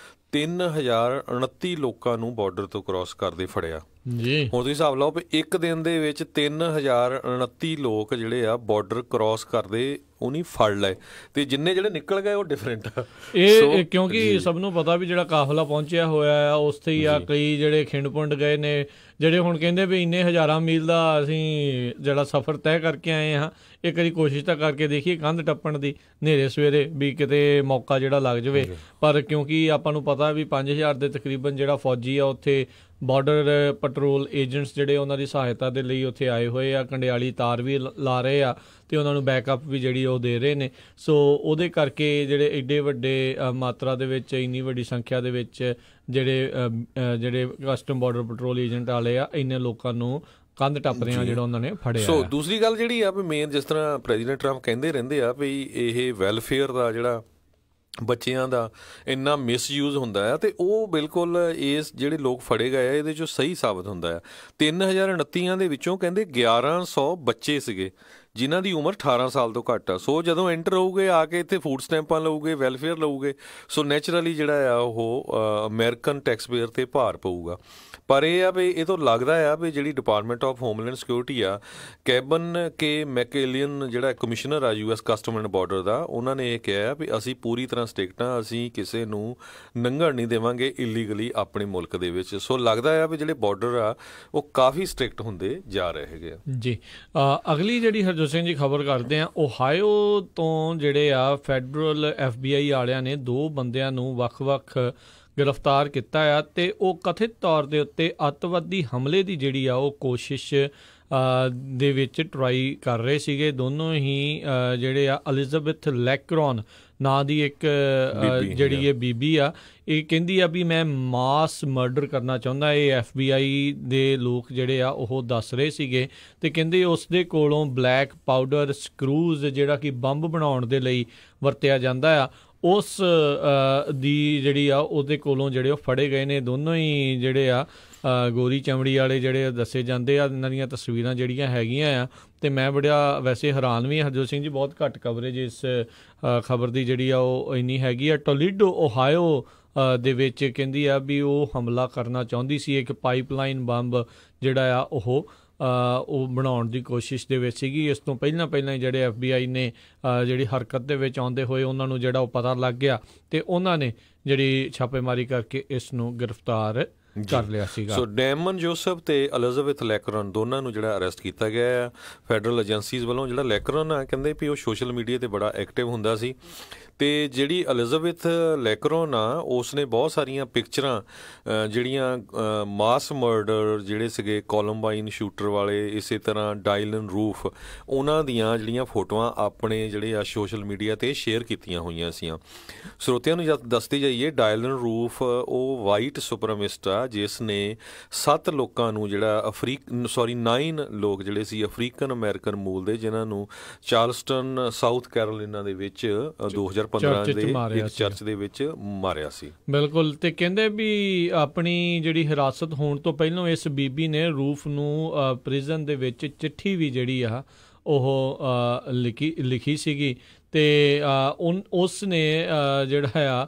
Speaker 3: 3029 ਲੋਕਾਂ ਨੂੰ ਬਾਰਡਰ ਤੋਂ ਕ੍ਰਾਸ ਕਰਦੇ ਫੜਿਆ ਜੀ। ਹੁਣ ਤੁਸੀਂ ਹਿਸਾਬ ਲਾਓ ਵੀ ਇੱਕ ਦਿਨ ਦੇ ਵਿੱਚ 3029 ਲੋਕ ਜਿਹੜੇ ਆ ਬਾਰਡਰ ਕ੍ਰਾਸ ਕਰਦੇ ਉਹਨੀ ਫੜ ਲਏ ਤੇ ਜਿੰਨੇ ਜਿਹੜੇ ਨਿਕਲ ਗਏ ਉਹ ਡਿਫਰੈਂਟ ਆ।
Speaker 2: ਇਹ ਕਿਉਂਕਿ ਸਭ ਨੂੰ ਪਤਾ ਵੀ ਜਿਹੜਾ ਕਾਫਲਾ ਪਹੁੰਚਿਆ ਹੋਇਆ ਆ ਉਸ ਤੇ ਹੀ ਆ। ਕਈ ਜਿਹੜੇ ਖਿੰਡ ਪੁੰਡ ਗਏ ਨੇ, ਜਿਹੜੇ ਹੁਣ ਕਹਿੰਦੇ ਵੀ ਇੰਨੇ ਹਜ਼ਾਰਾਂ ਮੀਲ ਦਾ ਅਸੀਂ ਜਿਹੜਾ ਸਫ਼ਰ ਤੈਅ ਕਰਕੇ ਆਏ ਹਾਂ, ਇੱਕ ਵਾਰੀ ਕੋਸ਼ਿਸ਼ ਤਾਂ ਕਰਕੇ ਦੇਖੀਏ ਕੰਧ ਟੱਪਣ ਦੀ ਹਨੇਰੇ ਸਵੇਰੇ ਵੀ ਕਿਤੇ ਮੌਕਾ ਜਿਹੜਾ ਲੱਗ ਜਾਵੇ। ਪਰ ਕਿਉਂਕਿ ਆਪਾਂ ਨੂੰ ਪਤਾ ਵੀ 5000 ਦੇ ਤਕਰੀਬਨ ਜਿਹੜਾ ਫੌਜੀ ਆ ਉੱਥੇ ਬਾਰਡਰ ਪੈਟਰੋਲ ਏਜੰਟਸ ਜਿਹੜੇ ਉਹਨਾਂ ਦੀ ਸਹਾਇਤਾ ਦੇ ਲਈ ਉੱਥੇ ਆਏ ਹੋਏ ਆ, ਕੰਡਿਆਲੀ ਤਾਰ ਵੀ ਲਾ ਰਹੇ ਆ ਤੇ ਉਹਨਾਂ ਨੂੰ ਬੈਕਅਪ ਵੀ ਜਿਹੜੀ ਉਹ ਦੇ ਰਹੇ ਨੇ। ਸੋ ਉਹਦੇ ਕਰਕੇ ਜਿਹੜੇ ਏਡੇ ਵੱਡੇ ਮਾਤਰਾ ਦੇ ਵਿੱਚ ਇੰਨੀ ਵੱਡੀ ਸੰਖਿਆ ਦੇ ਵਿੱਚ ਜਿਹੜੇ ਕਸਟਮ ਬਾਰਡਰ ਪੈਟਰੋਲ ਏਜੰਟ ਵਾਲੇ ਆ ਇੰਨੇ ਲੋਕਾਂ ਨੂੰ ਕੰਧ ਟੱਪਦੇ ਆ ਜਿਹੜਾ ਉਹਨਾਂ ਨੇ ਫੜਿਆ।
Speaker 3: ਸੋ ਦੂਸਰੀ ਗੱਲ ਜਿਹੜੀ ਆ ਵੀ ਮੇਨ ਜਿਸ ਤਰ੍ਹਾਂ ਪ੍ਰੈਜ਼ੀਡੈਂਟ ਟਰੰਪ ਕਹਿੰਦੇ ਰਹਿੰਦੇ ਆ ਵੀ ਇਹ ਵੈਲਫੇਅਰ ਦਾ ਜਿਹੜਾ ਬੱਚਿਆਂ ਦਾ ਇੰਨਾ ਮਿਸਯੂਜ਼ ਹੁੰਦਾ ਆ, ਅਤੇ ਉਹ ਬਿਲਕੁਲ ਇਸ ਜਿਹੜੇ ਲੋਕ ਫੜੇ ਗਏ ਆ ਇਹਦੇ 'ਚੋਂ ਸਹੀ ਸਾਬਤ ਹੁੰਦਾ ਆ। 3029 ਦੇ ਵਿੱਚੋਂ ਕਹਿੰਦੇ 1100 ਬੱਚੇ ਸੀਗੇ ਜਿਨ੍ਹਾਂ ਦੀ ਉਮਰ 18 ਸਾਲ ਤੋਂ ਘੱਟ ਆ। ਸੋ ਜਦੋਂ ਐਂਟਰ ਹੋਊਗੇ ਆ ਕੇ ਇੱਥੇ ਫੂਡ ਸਟੈਂਪਾਂ ਲਊਗੇ, ਵੈਲਫੇਅਰ ਲਊਗੇ, ਸੋ ਨੈਚੁਰਲੀ ਜਿਹੜਾ ਆ ਉਹ ਅਮਰੀਕਨ ਟੈਕਸ ਪੇਅਰ 'ਤੇ ਭਾਰ ਪਊਗਾ। ਪਰ ਇਹ ਆ ਵੀ ਇਹ ਤੋਂ ਲੱਗਦਾ ਆ ਵੀ ਜਿਹੜੀ ਡਿਪਾਰਟਮੈਂਟ ਆਫ ਹੋਮਲੈਂਡ ਸਿਕਿਉਰਿਟੀ ਆ, ਕੈਬਨ ਕੇ ਮੈਕੇਲੀਅਨ ਜਿਹੜਾ ਕਮਿਸ਼ਨਰ ਆ US ਕਸਟਮ ਐਂਡ ਬਾਰਡਰ ਦਾ, ਉਹਨਾਂ ਨੇ ਇਹ ਕਿਹਾ ਵੀ ਅਸੀਂ ਪੂਰੀ ਤਰ੍ਹਾਂ ਸਟ੍ਰਿਕਟ ਆ, ਅਸੀਂ ਕਿਸੇ ਨੂੰ ਲੰਘਣ ਨਹੀਂ ਦੇਵਾਂਗੇ ਇਲੀਗਲੀ ਆਪਣੇ ਮੁਲਕ ਦੇ ਵਿੱਚ। ਸੋ ਲੱਗਦਾ ਆ ਵੀ ਜਿਹੜੇ ਬਾਰਡਰ ਆ ਉਹ ਕਾਫੀ ਸਟ੍ਰਿਕਟ ਹੁੰਦੇ ਜਾ ਰਹੇ ਹੈਗੇ ਆ
Speaker 2: ਜੀ। ਅਗਲੀ ਜਿਹੜੀ ਹਰਜੋਤ ਸਿੰਘ ਜੀ ਖਬਰ ਕਰਦੇ ਆ, ਓਹਾਇਓ ਤੋਂ ਜਿਹੜੇ ਆ ਫੈਡਰਲ FBI ਵਾਲਿਆਂ ਨੇ 2 ਬੰਦਿਆਂ ਨੂੰ ਵੱਖ-ਵੱਖ ਗ੍ਰਿਫਤਾਰ ਕੀਤਾ ਆ, ਅਤੇ ਉਹ ਕਥਿਤ ਤੌਰ ਦੇ ਉੱਤੇ ਅੱਤਵਾਦੀ ਹਮਲੇ ਦੀ ਜਿਹੜੀ ਆ ਉਹ ਕੋਸ਼ਿਸ਼ ਦੇ ਵਿੱਚ ਟਰਾਈ ਕਰ ਰਹੇ ਸੀਗੇ। ਦੋਨੋਂ ਹੀ ਜਿਹੜੇ ਆ ਐਲਿਜ਼ਾਬੈਥ ਲੈਕਰੋਨ ਨਾਂ ਦੀ ਇੱਕ ਜਿਹੜੀ ਇਹ ਬੀਬੀ ਆ, ਇਹ ਕਹਿੰਦੀ ਆ ਵੀ ਮੈਂ ਮਾਸ ਮਰਡਰ ਕਰਨਾ ਚਾਹੁੰਦਾ। ਇਹ FBI ਦੇ ਲੋਕ ਜਿਹੜੇ ਆ ਉਹ ਦੱਸ ਰਹੇ ਸੀਗੇ, ਅਤੇ ਕਹਿੰਦੇ ਉਸ ਦੇ ਕੋਲੋਂ ਬਲੈਕ ਪਾਊਡਰ ਸਕਰੂਜ਼ ਜਿਹੜਾ ਕਿ ਬੰਬ ਬਣਾਉਣ ਦੇ ਲਈ ਵਰਤਿਆ ਜਾਂਦਾ ਆ, ਉਸ ਦੀ ਜਿਹੜੀ ਆ ਉਹਦੇ ਕੋਲੋਂ ਜਿਹੜੇ ਉਹ ਫੜੇ ਗਏ ਨੇ। ਦੋਨੋਂ ਹੀ ਜਿਹੜੇ ਆ ਗੋਰੀ ਚਮੜੀ ਵਾਲੇ ਜਿਹੜੇ ਦੱਸੇ ਜਾਂਦੇ ਆ। ਇਹਨਾਂ ਦੀਆਂ ਤਸਵੀਰਾਂ ਜਿਹੜੀਆਂ ਹੈਗੀਆਂ ਆ, ਅਤੇ ਮੈਂ ਬੜਾ ਵੈਸੇ ਹੈਰਾਨ ਵੀ ਹਰਜੋਤ ਸਿੰਘ ਜੀ, ਬਹੁਤ ਘੱਟ ਕਵਰੇਜ ਇਸ ਖਬਰ ਦੀ ਜਿਹੜੀ ਆ ਉਹ ਇੰਨੀ ਹੈਗੀ ਆ। ਟੋਲੀਡੋ ਓਹਾਇਓ ਦੇ ਵਿੱਚ ਕਹਿੰਦੀ ਆ ਵੀ ਉਹ ਹਮਲਾ ਕਰਨਾ ਚਾਹੁੰਦੀ ਸੀ, ਇੱਕ ਪਾਈਪਲਾਈਨ ਬੰਬ ਜਿਹੜਾ ਆ ਉਹ ਬਣਾਉਣ ਦੀ ਕੋਸ਼ਿਸ਼ ਦੇ ਵਿੱਚ ਸੀਗੀ। ਇਸ ਤੋਂ ਪਹਿਲਾਂ ਹੀ ਜਿਹੜੇ FBI ਨੇ ਜਿਹੜੀ ਹਰਕਤ ਦੇ ਵਿੱਚ ਆਉਂਦੇ ਹੋਏ ਉਹਨਾਂ ਨੂੰ ਜਿਹੜਾ ਉਹ ਪਤਾ ਲੱਗ ਗਿਆ, ਅਤੇ ਉਹਨਾਂ ਨੇ ਜਿਹੜੀ ਛਾਪੇਮਾਰੀ ਕਰਕੇ ਇਸ ਨੂੰ ਗ੍ਰਿਫਤਾਰ ਕਰ ਲਿਆ ਸੀਗਾ।
Speaker 3: ਸੋ ਡੈਮਨ ਜੋਸਫ ਤੇ ਐਲਿਜ਼ਾਬੈਥ ਲੈਕਰਨ ਦੋਨਾਂ ਨੂੰ ਜਿਹੜਾ ਅਰੈਸਟ ਕੀਤਾ ਗਿਆ ਆ ਫੈਡਰਲ ਏਜੰਸੀਜ਼ ਵੱਲੋਂ। ਜਿਹੜਾ ਲੈਕਰਨ ਆ ਕਹਿੰਦੇ ਵੀ ਉਹ ਸੋਸ਼ਲ ਮੀਡੀਆ 'ਤੇ ਬੜਾ ਐਕਟਿਵ ਹੁੰਦਾ ਸੀ, ਅਤੇ ਜਿਹੜੀ ਐਲਿਜ਼ਾਬੈਥ ਲੈਕਰਨ ਆ ਉਸਨੇ ਬਹੁਤ ਸਾਰੀਆਂ ਪਿਕਚਰਾਂ ਜਿਹੜੀਆਂ ਮਾਸ ਮਰਡਰ ਜਿਹੜੇ ਸੀਗੇ ਕੋਲੰਬਾਈਨ ਸ਼ੂਟਰ ਵਾਲੇ, ਇਸੇ ਤਰ੍ਹਾਂ ਡਾਇਲਨ ਰੂਫ, ਉਹਨਾਂ ਦੀਆਂ ਜਿਹੜੀਆਂ ਫੋਟੋਆਂ ਆਪਣੇ ਜਿਹੜੇ ਆ ਸੋਸ਼ਲ ਮੀਡੀਆ 'ਤੇ ਸ਼ੇਅਰ ਕੀਤੀਆਂ ਹੋਈਆਂ ਸੀਆਂ। ਸਰੋਤਿਆਂ ਨੂੰ ਜਦ ਦੱਸਦੇ ਜਾਈਏ, ਡਾਇਲਨ ਰੂਫ ਉਹ ਵਾਈਟ ਸੁਪਰਮਿਸਟ ਆ ਜਿਸ ਨੇ 7 ਲੋਕਾਂ ਨੂੰ ਜਿਹੜਾ 9 ਲੋਕ ਜਿਹੜੇ ਸੀ ਅਫਰੀਕਨ ਅਮਰੀਕਨ ਮੂਲ ਦੇ, ਜਿਨ੍ਹਾਂ ਨੂੰ ਚਾਰਲਸਟਨ ਸਾਊਥ ਕੈਰੋਲੀਨਾ ਦੇ ਵਿੱਚ 2015 ਦੇ ਇੱਕ ਚਰਚ ਦੇ ਵਿੱਚ ਮਾਰਿਆ ਸੀ।
Speaker 2: ਬਿਲਕੁਲ, ਤੇ ਕਹਿੰਦੇ ਵੀ ਆਪਣੀ ਜਿਹੜੀ ਹਿਰਾਸਤ ਹੋਣ ਤੋਂ ਪਹਿਲਾਂ ਇਸ ਬੀਬੀ ਨੇ ਰੂਫ ਨੂੰ ਪ੍ਰਿਜ਼ਨ ਦੇ ਵਿੱਚ ਚਿੱਠੀ ਵੀ ਜਿਹੜੀ ਆ ਉਹ ਲਿਖੀ ਸੀਗੀ, ਤੇ ਉਸ ਨੇ ਜਿਹੜਾ ਆ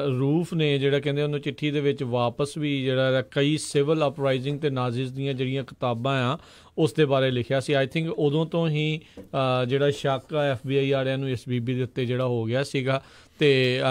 Speaker 2: ਰੂਫ ਨੇ ਜਿਹੜਾ ਕਹਿੰਦੇ ਉਹਨੂੰ ਚਿੱਠੀ ਦੇ ਵਿੱਚ ਵਾਪਸ ਵੀ ਜਿਹੜਾ ਕਈ ਸਿਵਲ ਅਪਰਾਈਜ਼ਿੰਗ ਅਤੇ ਨਾਜ਼ੀਜ਼ ਦੀਆਂ ਜਿਹੜੀਆਂ ਕਿਤਾਬਾਂ ਆ ਉਸ ਦੇ ਬਾਰੇ ਲਿਖਿਆ ਸੀ। ਆਈ ਥਿੰਕ ਉਦੋਂ ਤੋਂ ਹੀ ਜਿਹੜਾ ਸ਼ੱਕ ਆ FBI ਵਾਲਿਆਂ ਨੂੰ ਇਸ ਬੀਬੀ ਦੇ ਉੱਤੇ ਜਿਹੜਾ ਹੋ ਗਿਆ ਸੀਗਾ, ਅਤੇ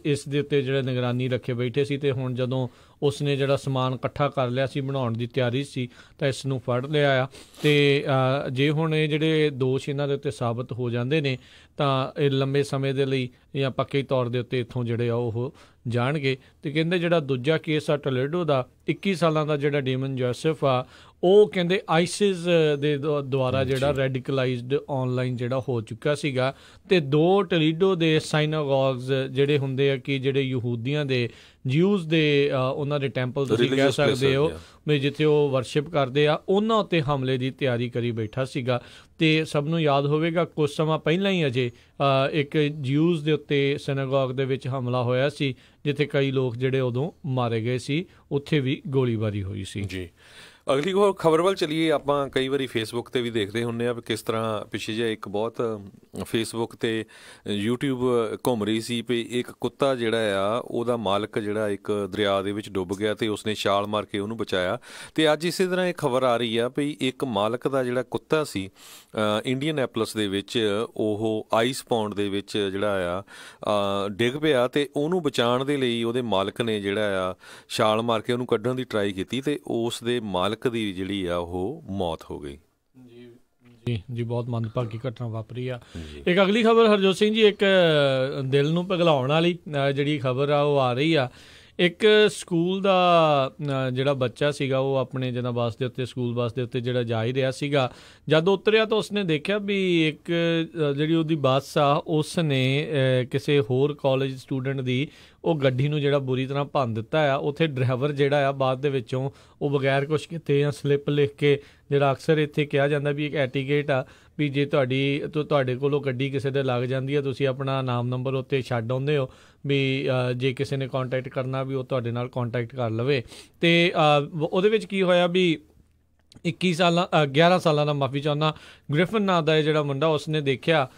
Speaker 2: ਇਸ ਦੇ ਉੱਤੇ ਜਿਹੜਾ ਨਿਗਰਾਨੀ ਰੱਖੇ ਬੈਠੇ ਸੀ। ਅਤੇ ਹੁਣ ਜਦੋਂ ਉਸਨੇ ਜਿਹੜਾ ਸਮਾਨ ਇਕੱਠਾ ਕਰ ਲਿਆ ਸੀ, ਬਣਾਉਣ ਦੀ ਤਿਆਰੀ ਸੀ, ਤਾਂ ਇਸ ਨੂੰ ਫੜ ਲਿਆ ਆ। ਅਤੇ ਜੇ ਹੁਣ ਇਹ ਜਿਹੜੇ ਦੋਸ਼ ਇਹਨਾਂ ਦੇ ਉੱਤੇ ਸਾਬਤ ਹੋ ਜਾਂਦੇ ਨੇ ਤਾਂ ਇਹ ਲੰਬੇ ਸਮੇਂ ਦੇ ਲਈ ਜਾਂ ਪੱਕੇ ਤੌਰ ਦੇ ਉੱਤੇ ਇੱਥੋਂ ਜਿਹੜੇ ਆ ਉਹ ਜਾਣਗੇ। ਅਤੇ ਕਹਿੰਦੇ ਜਿਹੜਾ ਦੂਜਾ ਕੇਸ ਆ ਟੋਲੇਡੋ ਦਾ, 21 ਸਾਲਾਂ ਦਾ ਜਿਹੜਾ ਡੇਮਨ ਜੋਸਫ ਆ, ਉਹ ਕਹਿੰਦੇ ਆਈਸਿਸ ਦੇ ਦੁਆਰਾ ਜਿਹੜਾ ਰੈਡੀਕਲਾਈਜ਼ਡ ਆਨਲਾਈਨ ਜਿਹੜਾ ਹੋ ਚੁੱਕਾ ਸੀਗਾ, ਅਤੇ 2 ਟੋਲੀਡੋ ਦੇ ਸਾਈਨਾਗੋਗਸ ਜਿਹੜੇ ਹੁੰਦੇ ਆ ਕਿ ਜਿਹੜੇ ਯਹੂਦੀਆਂ ਦੇ ਜਿਊਜ਼ ਦੇ ਉਹਨਾਂ ਦੇ ਟੈਂਪਲ ਤੁਸੀਂ ਕਹਿ ਸਕਦੇ ਹੋ ਵੀ ਜਿੱਥੇ ਉਹ ਵਰਸ਼ਿਪ ਕਰਦੇ ਆ, ਉਹਨਾਂ ਉੱਤੇ ਹਮਲੇ ਦੀ ਤਿਆਰੀ ਕਰੀ ਬੈਠਾ ਸੀਗਾ। ਅਤੇ ਸਭ ਨੂੰ ਯਾਦ ਹੋਵੇਗਾ ਕੁਝ ਸਮਾਂ ਪਹਿਲਾਂ ਹੀ ਅਜੇ ਇੱਕ ਜਿਊਜ਼ ਦੇ ਉੱਤੇ ਸਿਨਾਗੋਗ ਦੇ ਵਿੱਚ ਹਮਲਾ ਹੋਇਆ ਸੀ, ਜਿੱਥੇ ਕਈ ਲੋਕ ਜਿਹੜੇ ਉਦੋਂ ਮਾਰੇ ਗਏ ਸੀ, ਉੱਥੇ ਵੀ ਗੋਲੀਬਾਰੀ ਹੋਈ ਸੀ।
Speaker 3: ਜੀ, ਅਗਲੀ ਖਬਰ ਵੱਲ ਚਲੀਏ। ਆਪਾਂ ਕਈ ਵਾਰੀ ਫੇਸਬੁੱਕ 'ਤੇ ਵੀ ਦੇਖਦੇ ਹੁੰਦੇ ਆ ਵੀ ਕਿਸ ਤਰ੍ਹਾਂ ਪਿੱਛੇ ਜਿਹੇ ਇੱਕ ਬਹੁਤ ਫੇਸਬੁੱਕ 'ਤੇ YouTube ਘੁੰਮ ਰਹੀ ਸੀ ਵੀ ਇੱਕ ਕੁੱਤਾ ਜਿਹੜਾ ਆ ਉਹਦਾ ਮਾਲਕ ਜਿਹੜਾ ਇੱਕ ਦਰਿਆ ਦੇ ਵਿੱਚ ਡੁੱਬ ਗਿਆ ਅਤੇ ਉਸਨੇ ਛਾਲ ਮਾਰ ਕੇ ਉਹਨੂੰ ਬਚਾਇਆ। ਅਤੇ ਅੱਜ ਇਸੇ ਤਰ੍ਹਾਂ ਇਹ ਖਬਰ ਆ ਰਹੀ ਆ ਵੀ ਇੱਕ ਮਾਲਕ ਦਾ ਜਿਹੜਾ ਕੁੱਤਾ ਸੀ ਇੰਡੀਅਨੈਪਲਸ ਦੇ ਵਿੱਚ, ਉਹ ਆਈਸ ਪੌਂਡ ਦੇ ਵਿੱਚ ਜਿਹੜਾ ਆ ਡਿੱਗ ਪਿਆ, ਅਤੇ ਉਹਨੂੰ ਬਚਾਉਣ ਦੇ ਲਈ ਉਹਦੇ ਮਾਲਕ ਨੇ ਜਿਹੜਾ ਆ ਛਾਲ ਮਾਰ ਕੇ ਉਹਨੂੰ ਕੱਢਣ ਦੀ ਟਰਾਈ ਕੀਤੀ, ਅਤੇ ਉਸ ਦੇ ਮਾਲਕ ਦੀ ਜਿਹੜੀ ਆ ਉਹ ਮੌਤ ਹੋ ਗਈ।
Speaker 2: ਜੀ ਬਹੁਤ ਮੰਦਭਾਗੀ ਘਟਨਾ ਵਾਪਰੀ ਆ। ਇੱਕ ਅਗਲੀ ਖਬਰ ਹਰਜੋਤ ਸਿੰਘ ਜੀ, ਇੱਕ ਦਿਲ ਨੂੰ ਪਿਘਲਾਉਣ ਵਾਲੀ ਜਿਹੜੀ ਖਬਰ ਆ ਉਹ ਆ ਰਹੀ ਆ। ਇੱਕ ਸਕੂਲ ਦਾ ਜਿਹੜਾ ਬੱਚਾ ਸੀਗਾ ਉਹ ਆਪਣੇ ਜਿੱਦਾਂ ਬੱਸ ਦੇ ਉੱਤੇ, ਸਕੂਲ ਬੱਸ ਦੇ ਉੱਤੇ ਜਿਹੜਾ ਜਾ ਹੀ ਰਿਹਾ ਸੀਗਾ, ਜਦ ਉਤਰਿਆ ਤਾਂ ਉਸਨੇ ਦੇਖਿਆ ਵੀ ਇੱਕ ਜਿਹੜੀ ਉਹਦੀ ਬੱਸ ਆ ਉਸ ਨੇ ਕਿਸੇ ਹੋਰ ਕਾਲਜ ਸਟੂਡੈਂਟ ਦੀ ਉਹ ਗੱਡੀ ਨੂੰ ਜਿਹੜਾ ਬੁਰੀ ਤਰ੍ਹਾਂ ਭੰਨ ਦਿੱਤਾ ਆ। ਉੱਥੇ ਡਰਾਈਵਰ ਜਿਹੜਾ ਆ ਬਾਅਦ ਦੇ ਵਿੱਚੋਂ ਉਹ ਬਗੈਰ ਕੁਛ ਕੀਤੇ ਜਾਂ ਸਲਿੱਪ ਲਿਖ ਕੇ ਜਿਹੜਾ ਅਕਸਰ ਇੱਥੇ ਕਿਹਾ ਜਾਂਦਾ ਵੀ ਇੱਕ ਐਟੀਕੇਟ ਆ ਵੀ ਜੇ ਤੁਹਾਡੇ ਕੋਲੋਂ ਗੱਡੀ ਕਿਸੇ ਦੇ ਲੱਗ ਜਾਂਦੀ ਆ, ਤੁਸੀਂ ਆਪਣਾ ਨਾਮ ਨੰਬਰ ਉੱਤੇ ਛੱਡ ਆਉਂਦੇ ਹੋ ਵੀ ਜੇ ਕਿਸੇ ਨੇ ਕੰਟੈਕਟ ਕਰਨਾ ਵੀ ਉਹ ਤੁਹਾਡੇ ਨਾਲ ਕੰਟੈਕਟ ਕਰ ਲਵੇ। ਅਤੇ ਉਹਦੇ ਵਿੱਚ ਕੀ ਹੋਇਆ ਵੀ 11 ਸਾਲਾਂ ਦਾ ਮਾਫੀ ਚਾਹੁੰਦਾ ਗ੍ਰਿਫਨ ਨਾਂ ਦਾ ਜਿਹੜਾ ਮੁੰਡਾ, ਉਸਨੇ ਦੇਖਿਆ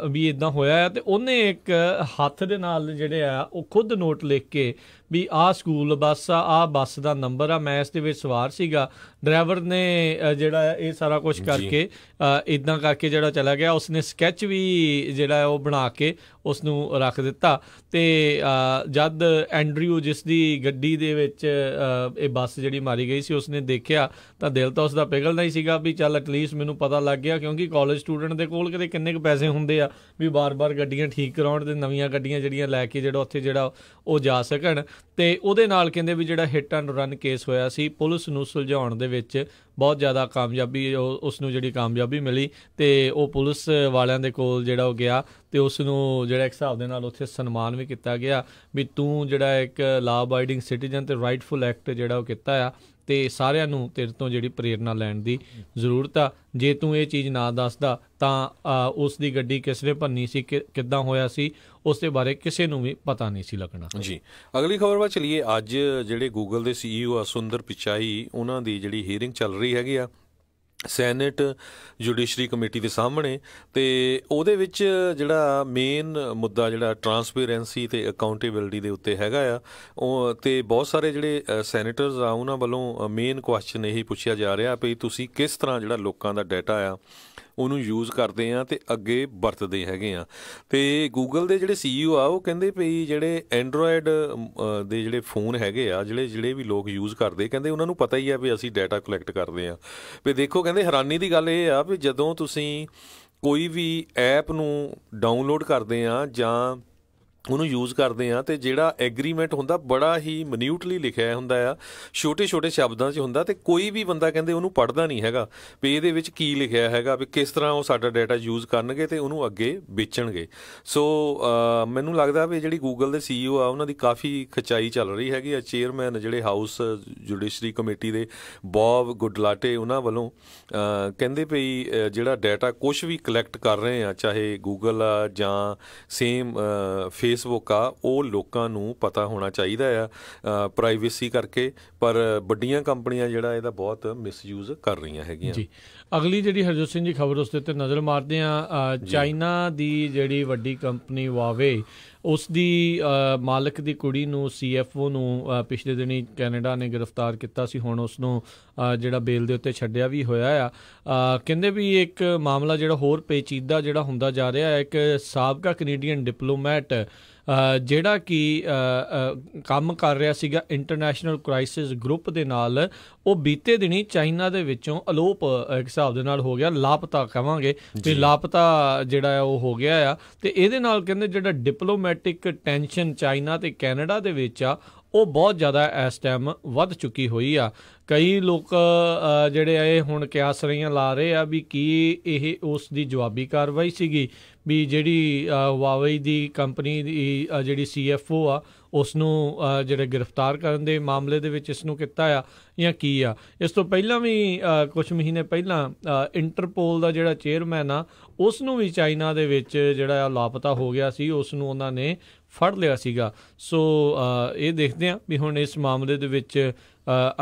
Speaker 2: ਵੀ ਇੱਦਾਂ ਹੋਇਆ ਆ, ਅਤੇ ਉਹਨੇ ਇੱਕ ਹੱਥ ਦੇ ਨਾਲ ਜਿਹੜੇ ਆ ਉਹ ਖੁਦ ਨੋਟ ਲਿਖ ਕੇ ਵੀ ਆਹ ਸਕੂਲ ਬੱਸ ਆ, ਆਹ ਬੱਸ ਦਾ ਨੰਬਰ ਆ, ਮੈਂ ਇਸ ਦੇ ਵਿੱਚ ਸਵਾਰ ਸੀਗਾ, ਡਰਾਈਵਰ ਨੇ ਜਿਹੜਾ ਇਹ ਸਾਰਾ ਕੁਛ ਕਰਕੇ ਇੱਦਾਂ ਕਰਕੇ ਜਿਹੜਾ ਚਲਾ ਗਿਆ। ਉਸਨੇ ਸਕੈਚ ਵੀ ਜਿਹੜਾ ਉਹ ਬਣਾ ਕੇ ਉਸ ਨੂੰ ਰੱਖ ਦਿੱਤਾ। ਅਤੇ ਜਦ ਐਂਡਰਿਊ ਜਿਸ ਦੀ ਗੱਡੀ ਦੇ ਵਿੱਚ ਇਹ ਬੱਸ ਜਿਹੜੀ ਮਾਰੀ ਗਈ ਸੀ ਉਸਨੇ ਦੇਖਿਆ ਤਾਂ ਦਿਲ ਤਾਂ ਉਸਦਾ ਪਿਘਲਦਾ ਹੀ ਸੀਗਾ ਵੀ ਚੱਲ ਐਟਲੀਸਟ ਮੈਨੂੰ ਪਤਾ ਲੱਗ ਗਿਆ, ਕਿਉਂਕਿ ਕਾਲਜ ਸਟੂਡੈਂਟ ਦੇ ਕੋਲ ਕਿਤੇ ਕਿੰਨੇ ਕੁ ਪੈਸੇ ਹੁੰਦੇ ਆ ਵੀ ਬਾਰ-ਬਾਰ ਗੱਡੀਆਂ ਠੀਕ ਕਰਾਉਣ ਅਤੇ ਨਵੀਆਂ ਗੱਡੀਆਂ ਜਿਹੜੀਆਂ ਲੈ ਕੇ ਜਿਹੜਾ ਉੱਥੇ ਜਿਹੜਾ ਉਹ ਜਾ ਸਕਣ। ਅਤੇ ਉਹਦੇ ਨਾਲ ਕਹਿੰਦੇ ਵੀ ਜਿਹੜਾ ਹਿੱਟ ਐਂਡ ਰਨ ਕੇਸ ਹੋਇਆ ਸੀ, ਪੁਲਿਸ ਨੂੰ ਸੁਲਝਾਉਣ ਦੇ ਵਿੱਚ ਬਹੁਤ ਜ਼ਿਆਦਾ ਕਾਮਯਾਬੀ ਉਸ ਨੂੰ ਜਿਹੜੀ ਕਾਮਯਾਬੀ ਮਿਲੀ, ਅਤੇ ਉਹ ਪੁਲਿਸ ਵਾਲਿਆਂ ਦੇ ਕੋਲ ਜਿਹੜਾ ਉਹ ਗਿਆ ਅਤੇ ਉਸ ਨੂੰ ਜਿਹੜਾ ਇੱਕ ਹਿਸਾਬ ਦੇ ਨਾਲ ਉੱਥੇ ਸਨਮਾਨ ਵੀ ਕੀਤਾ ਗਿਆ ਵੀ ਤੂੰ ਜਿਹੜਾ ਇੱਕ ਲਾ ਅਬਾਈਡਿੰਗ ਸਿਟੀਜ਼ਨ ਅਤੇ ਰਾਈਟਫੁਲ ਐਕਟ ਜਿਹੜਾ ਉਹ ਕੀਤਾ ਆ, ਅਤੇ ਸਾਰਿਆਂ ਨੂੰ ਤੇਰੇ ਤੋਂ ਜਿਹੜੀ ਪ੍ਰੇਰਨਾ ਲੈਣ ਦੀ ਜ਼ਰੂਰਤ ਆ। ਜੇ ਤੂੰ ਇਹ ਚੀਜ਼ ਨਾ ਦੱਸਦਾ ਤਾਂ ਉਸ ਦੀ ਗੱਡੀ ਕਿਸ ਨੇ ਭੰਨੀ ਸੀ, ਕਿੱਦਾਂ ਹੋਇਆ ਸੀ, ਉਸ ਦੇ ਬਾਰੇ ਕਿਸੇ ਨੂੰ ਵੀ ਪਤਾ ਨਹੀਂ ਸੀ ਲੱਗਣਾ।
Speaker 3: ਜੀ ਅਗਲੀ ਖਬਰ ਵੱਲ ਚਲੀਏ। ਅੱਜ ਜਿਹੜੇ ਗੂਗਲ ਦੇ CEO ਆ ਸੁੰਦਰ ਪਿਚਾਈ, ਉਹਨਾਂ ਦੀ ਜਿਹੜੀ ਹੀਅਰਿੰਗ ਚੱਲ ਰਹੀ ਹੈਗੀ ਆ ਸੈਨੇਟ ਜੁਡੀਸ਼ਰੀ ਕਮੇਟੀ ਦੇ ਸਾਹਮਣੇ, ਅਤੇ ਉਹਦੇ ਵਿੱਚ ਜਿਹੜਾ ਮੇਨ ਮੁੱਦਾ ਜਿਹੜਾ ਟਰਾਂਸਪੇਰੈਂਸੀ ਅਤੇ ਅਕਾਊਂਟੇਬਿਲਿਟੀ ਦੇ ਉੱਤੇ ਹੈਗਾ ਆ ਉਹ, ਅਤੇ ਬਹੁਤ ਸਾਰੇ ਜਿਹੜੇ ਸੈਨੇਟਰਸ ਆ ਉਹਨਾਂ ਵੱਲੋਂ ਮੇਨ ਕੁਐਸਚਨ ਇਹੀ ਪੁੱਛਿਆ ਜਾ ਰਿਹਾ ਵੀ ਤੁਸੀਂ ਕਿਸ ਤਰ੍ਹਾਂ ਜਿਹੜਾ ਲੋਕਾਂ ਦਾ ਡਾਟਾ ਆ ਉਹਨੂੰ ਯੂਜ਼ ਕਰਦੇ ਆ ਅਤੇ ਅੱਗੇ ਵਰਤਦੇ ਹੈਗੇ ਆ। ਅਤੇ ਗੂਗਲ ਦੇ ਜਿਹੜੇ CEO ਆ ਉਹ ਕਹਿੰਦੇ ਵੀ ਜਿਹੜੇ ਐਂਡਰੋਇਡ ਦੇ ਜਿਹੜੇ ਫੋਨ ਹੈਗੇ ਆ ਜਿਹੜੇ ਵੀ ਲੋਕ ਯੂਜ਼ ਕਰਦੇ, ਕਹਿੰਦੇ ਉਹਨਾਂ ਨੂੰ ਪਤਾ ਹੀ ਆ ਵੀ ਅਸੀਂ ਡਾਟਾ ਕਲੈਕਟ ਕਰਦੇ ਹਾਂ। ਵੀ ਦੇਖੋ ਕਹਿੰਦੇ ਹੈਰਾਨੀ ਦੀ ਗੱਲ ਇਹ ਆ ਵੀ ਜਦੋਂ ਤੁਸੀਂ ਕੋਈ ਵੀ ਐਪ ਨੂੰ ਡਾਊਨਲੋਡ ਕਰਦੇ ਆ ਜਾਂ ਉਹਨੂੰ ਯੂਜ਼ ਕਰਦੇ ਹਾਂ ਅਤੇ ਜਿਹੜਾ ਐਗਰੀਮੈਂਟ ਹੁੰਦਾ ਬੜਾ ਹੀ ਮਨਿਊਟਲੀ ਲਿਖਿਆ ਹੁੰਦਾ ਆ, ਛੋਟੇ ਛੋਟੇ ਸ਼ਬਦਾਂ 'ਚ ਹੁੰਦਾ, ਅਤੇ ਕੋਈ ਵੀ ਬੰਦਾ ਕਹਿੰਦੇ ਉਹਨੂੰ ਪੜ੍ਹਦਾ ਨਹੀਂ ਹੈਗਾ ਵੀ ਇਹਦੇ ਵਿੱਚ ਕੀ ਲਿਖਿਆ ਹੈਗਾ ਵੀ ਕਿਸ ਤਰ੍ਹਾਂ ਉਹ ਸਾਡਾ ਡਾਟਾ ਯੂਜ਼ ਕਰਨਗੇ ਅਤੇ ਉਹਨੂੰ ਅੱਗੇ ਵੇਚਣਗੇ। ਸੋ ਮੈਨੂੰ ਲੱਗਦਾ ਵੀ ਜਿਹੜੀ ਗੂਗਲ ਦੇ CEO ਆ ਉਹਨਾਂ ਦੀ ਕਾਫੀ ਖਿਚਾਈ ਚੱਲ ਰਹੀ ਹੈਗੀ ਆ। ਚੇਅਰਮੈਨ ਜਿਹੜੇ ਹਾਊਸ ਜੁਡੀਸ਼ਰੀ ਕਮੇਟੀ ਦੇ ਬੌਬ ਗੁਡਲਾਟੇ, ਉਹਨਾਂ ਵੱਲੋਂ ਕਹਿੰਦੇ ਵੀ ਜਿਹੜਾ ਡਾਟਾ ਕੁਛ ਵੀ ਕਲੈਕਟ ਕਰ ਰਹੇ ਆ, ਚਾਹੇ ਗੂਗਲ ਆ ਜਾਂ ਸੇਮ ਫੇਸਬੁੱਕ ਆ, ਉਹ ਲੋਕਾਂ ਨੂੰ ਪਤਾ ਹੋਣਾ ਚਾਹੀਦਾ ਆ ਪ੍ਰਾਈਵੇਸੀ ਕਰਕੇ, ਪਰ ਵੱਡੀਆਂ ਕੰਪਨੀਆਂ ਜਿਹੜਾ ਇਹਦਾ ਬਹੁਤ ਮਿਸਯੂਜ਼ ਕਰ ਰਹੀਆਂ ਹੈਗੀਆਂ। ਜੀ
Speaker 2: ਅਗਲੀ ਜਿਹੜੀ ਹਰਜੋਤ ਸਿੰਘ ਜੀ ਖਬਰ ਉਸ ਦੇ ਉੱਤੇ ਨਜ਼ਰ ਮਾਰਦੇ ਹਾਂ। ਚਾਈਨਾ ਦੀ ਜਿਹੜੀ ਵੱਡੀ ਕੰਪਨੀ ਵਾਵੇ, ਉਸ ਦੀ ਮਾਲਕ ਦੀ ਕੁੜੀ ਨੂੰ CFO ਨੂੰ ਪਿਛਲੇ ਦਿਨੀ ਕੈਨੇਡਾ ਨੇ ਗ੍ਰਿਫਤਾਰ ਕੀਤਾ ਸੀ। ਹੁਣ ਉਸ ਨੂੰ ਜਿਹੜਾ ਬੇਲ ਦੇ ਉੱਤੇ ਛੱਡਿਆ ਵੀ ਹੋਇਆ ਆ। ਕਹਿੰਦੇ ਵੀ ਇੱਕ ਮਾਮਲਾ ਜਿਹੜਾ ਹੋਰ ਪੇਚੀਦਾ ਜਿਹੜਾ ਹੁੰਦਾ ਜਾ ਰਿਹਾ ਹੈ। ਇੱਕ ਸਾਬਕਾ ਕੈਨੇਡੀਅਨ ਡਿਪਲੋਮੈਟ ਜਿਹੜਾ ਕਿ ਕੰਮ ਕਰ ਰਿਹਾ ਸੀਗਾ ਇੰਟਰਨੈਸ਼ਨਲ ਕ੍ਰਾਈਸਿਸ ਗਰੁੱਪ ਦੇ ਨਾਲ, ਉਹ ਬੀਤੇ ਦਿਨੀ ਚਾਈਨਾ ਦੇ ਵਿੱਚੋਂ ਅਲੋਪ ਇੱਕ ਹਿਸਾਬ ਦੇ ਨਾਲ ਹੋ ਗਿਆ, ਲਾਪਤਾ ਕਹਾਂਗੇ ਵੀ ਲਾਪਤਾ ਜਿਹੜਾ ਉਹ ਹੋ ਗਿਆ ਆ। ਅਤੇ ਇਹਦੇ ਨਾਲ ਕਹਿੰਦੇ ਜਿਹੜਾ ਡਿਪਲੋਮੈਟਿਕ ਟੈਂਸ਼ਨ ਚਾਈਨਾ ਅਤੇ ਕੈਨੇਡਾ ਦੇ ਵਿੱਚ ਆ ਉਹ ਬਹੁਤ ਜ਼ਿਆਦਾ ਇਸ ਟਾਈਮ ਵੱਧ ਚੁੱਕੀ ਹੋਈ ਆ। ਕਈ ਲੋਕ ਜਿਹੜੇ ਆ ਇਹ ਹੁਣ ਕਿਆਸ ਰਹੀਆਂ ਲਾ ਰਹੇ ਆ ਵੀ ਕੀ ਇਹ ਉਸ ਦੀ ਜਵਾਬੀ ਕਾਰਵਾਈ ਸੀਗੀ ਵੀ ਜਿਹੜੀ ਵਾਵਈ ਦੀ ਕੰਪਨੀ ਦੀ ਜਿਹੜੀ CFO ਆ ਉਸ ਨੂੰ ਜਿਹੜੇ ਗ੍ਰਿਫਤਾਰ ਕਰਨ ਦੇ ਮਾਮਲੇ ਦੇ ਵਿੱਚ ਇਸ ਨੂੰ ਕੀਤਾ ਆ ਜਾਂ ਕੀ ਆ। ਇਸ ਤੋਂ ਪਹਿਲਾਂ ਵੀ ਕੁਛ ਮਹੀਨੇ ਪਹਿਲਾਂ ਇੰਟਰਪੋਲ ਦਾ ਜਿਹੜਾ ਚੇਅਰਮੈਨ ਆ ਉਸ ਨੂੰ ਵੀ ਚਾਈਨਾ ਦੇ ਵਿੱਚ ਜਿਹੜਾ ਆ ਲਾਪਤਾ ਹੋ ਗਿਆ ਸੀ, ਉਸ ਨੂੰ ਉਹਨਾਂ ਨੇ ਫੜ ਲਿਆ ਸੀਗਾ। ਸੋ ਇਹ ਦੇਖਦੇ ਹਾਂ ਵੀ ਹੁਣ ਇਸ ਮਾਮਲੇ ਦੇ ਵਿੱਚ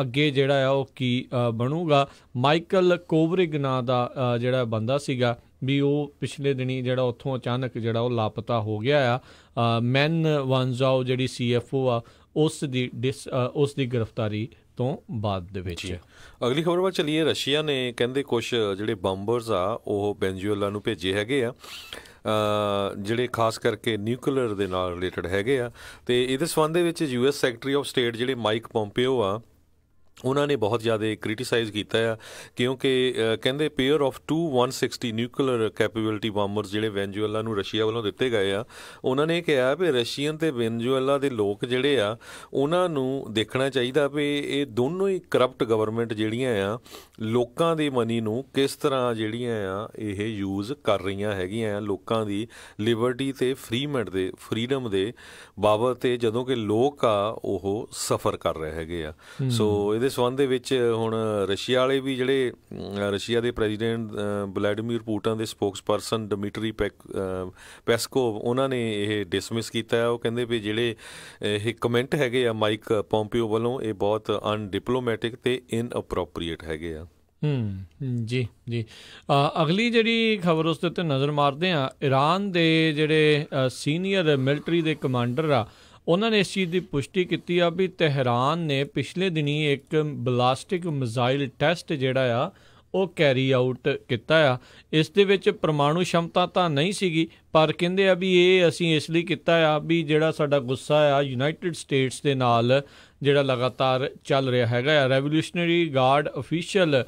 Speaker 2: ਅੱਗੇ ਜਿਹੜਾ ਆ ਉਹ ਕੀ ਬਣੂਗਾ। ਮਾਈਕਲ ਕੋਵਰਿਗ ਨਾਂ ਦਾ ਜਿਹੜਾ ਬੰਦਾ ਸੀਗਾ ਵੀ ਉਹ ਪਿਛਲੇ ਦਿਨੀ ਜਿਹੜਾ ਉੱਥੋਂ ਅਚਾਨਕ ਜਿਹੜਾ ਉਹ ਲਾਪਤਾ ਹੋ ਗਿਆ ਆ। ਮੈਨ ਵਾਨਜ਼ਾਓ ਜਿਹੜੀ CFO ਆ ਉਸ ਦੀ ਗ੍ਰਿਫਤਾਰੀ ਤੋਂ ਬਾਅਦ ਦੇ ਵਿੱਚ।
Speaker 3: ਅਗਲੀ ਖਬਰ ਵੱਲ ਚੱਲੀਏ। ਰਸ਼ੀਆ ਨੇ ਕਹਿੰਦੇ ਕੁਛ ਜਿਹੜੇ ਬੰਬਰਸ ਆ ਉਹ ਵੈਨਜ਼ੂਏਲਾ ਨੂੰ ਭੇਜੇ ਹੈਗੇ ਆ, ਜਿਹੜੇ ਖਾਸ ਕਰਕੇ ਨਿਊਕਲੀਅਰ ਦੇ ਨਾਲ ਰਿਲੇਟਡ ਹੈਗੇ ਆ। ਅਤੇ ਇਹਦੇ ਸੰਬੰਧ ਦੇ ਵਿੱਚ US ਸੈਕਟਰੀ ਆਫ ਸਟੇਟ ਜਿਹੜੇ ਮਾਈਕ ਪੋਂਪੀਓ ਆ ਉਹਨਾਂ ਨੇ ਬਹੁਤ ਜ਼ਿਆਦਾ ਕ੍ਰਿਟੀਸਾਈਜ਼ ਕੀਤਾ ਆ, ਕਿਉਂਕਿ ਕਹਿੰਦੇ ਪੇਅਰ ਆਫ 2 160 ਨਿਊਕਲੀਅਰ ਕੈਪੇਬਿਲਿਟੀ ਬੰਬਰਸ ਜਿਹੜੇ ਵੈਨਜ਼ੂਏਲਾ ਨੂੰ ਰਸ਼ੀਆ ਵੱਲੋਂ ਦਿੱਤੇ ਗਏ ਆ। ਉਹਨਾਂ ਨੇ ਕਿਹਾ ਵੀ ਰਸ਼ੀਅਨ ਅਤੇ ਵੈਨਜ਼ੂਏਲਾ ਦੇ ਲੋਕ ਜਿਹੜੇ ਆ ਉਹਨਾਂ ਨੂੰ ਦੇਖਣਾ ਚਾਹੀਦਾ ਵੀ ਇਹ ਦੋਨੋਂ ਹੀ ਕਰਪਟ ਗਵਰਨਮੈਂਟ ਜਿਹੜੀਆਂ ਆ ਲੋਕਾਂ ਦੀ ਮਨੀ ਨੂੰ ਕਿਸ ਤਰ੍ਹਾਂ ਜਿਹੜੀਆਂ ਆ ਇਹ ਯੂਜ਼ ਕਰ ਰਹੀਆਂ ਹੈਗੀਆਂ ਲੋਕਾਂ ਦੀ ਲਿਬਰਟੀ ਅਤੇ ਫਰੀਡਮ ਦੇ ਬਾਬਤ, 'ਤੇ ਜਦੋਂ ਕਿ ਲੋਕ ਆ ਉਹ ਸਫਰ ਕਰ ਰਹੇ ਹੈਗੇ ਆ। ਸੋ ਇਹਦੇ ਦੇ ਸੰਬੰਧ ਦੇ ਵਿੱਚ ਹੁਣ ਰਸ਼ੀਆ ਵਾਲੇ ਵੀ ਜਿਹੜੇ ਰਸ਼ੀਆ ਦੇ ਪ੍ਰੈਜ਼ੀਡੈਂਟ ਵਲਾਡੀਮੀਰ ਪੁਟਿਨ ਦੇ ਸਪੋਕਸਪਰਸਨ ਡਮਿਟਰੀ ਪੈਸਕੋਵ ਉਹਨਾਂ ਨੇ ਇਹ ਡਿਸਮਿਸ ਕੀਤਾ ਹੈ। ਉਹ ਕਹਿੰਦੇ ਵੀ ਜਿਹੜੇ ਇਹ ਕਮੈਂਟ ਹੈਗੇ ਆ ਮਾਈਕ ਪੋਂਪੀਓ ਵੱਲੋਂ ਇਹ ਬਹੁਤ ਅਨਡਿਪਲੋਮੈਟਿਕ ਤੇ ਇਨਅਪਰੋਪਰੀਏਟ ਹੈਗੇ ਆ।
Speaker 2: ਜੀ ਜੀ ਅਗਲੀ ਜਿਹੜੀ ਖਬਰ ਉਸ ਦੇ ਉੱਤੇ ਨਜ਼ਰ ਮਾਰਦੇ ਹਾਂ। ਈਰਾਨ ਦੇ ਜਿਹੜੇ ਸੀਨੀਅਰ ਮਿਲਟਰੀ ਦੇ ਕਮਾਂਡਰ ਆ ਉਹਨਾਂ ਨੇ ਇਸ ਚੀਜ਼ ਦੀ ਪੁਸ਼ਟੀ ਕੀਤੀ ਆ ਵੀ ਤਹਿਰਾਨ ਨੇ ਪਿਛਲੇ ਦਿਨੀ ਇੱਕ ਬਲਾਸਟਿਕ ਮਿਜ਼ਾਈਲ ਟੈਸਟ ਜਿਹੜਾ ਆ ਉਹ ਕੈਰੀ ਆਊਟ ਕੀਤਾ ਆ। ਇਸ ਦੇ ਵਿੱਚ ਪਰਮਾਣੂ ਸ਼ਮਤਾ ਤਾਂ ਨਹੀਂ ਸੀਗੀ, ਪਰ ਕਹਿੰਦੇ ਆ ਵੀ ਇਹ ਅਸੀਂ ਇਸ ਲਈ ਕੀਤਾ ਆ ਵੀ ਜਿਹੜਾ ਸਾਡਾ ਗੁੱਸਾ ਆ ਯੂਨਾਈਟਿਡ ਸਟੇਟਸ ਦੇ ਨਾਲ ਜਿਹੜਾ ਲਗਾਤਾਰ ਚੱਲ ਰਿਹਾ ਹੈਗਾ ਆ। ਰੈਵੋਲੂਸ਼ਨਰੀ ਗਾਰਡ ਅਫੀਸ਼ੀਅਲ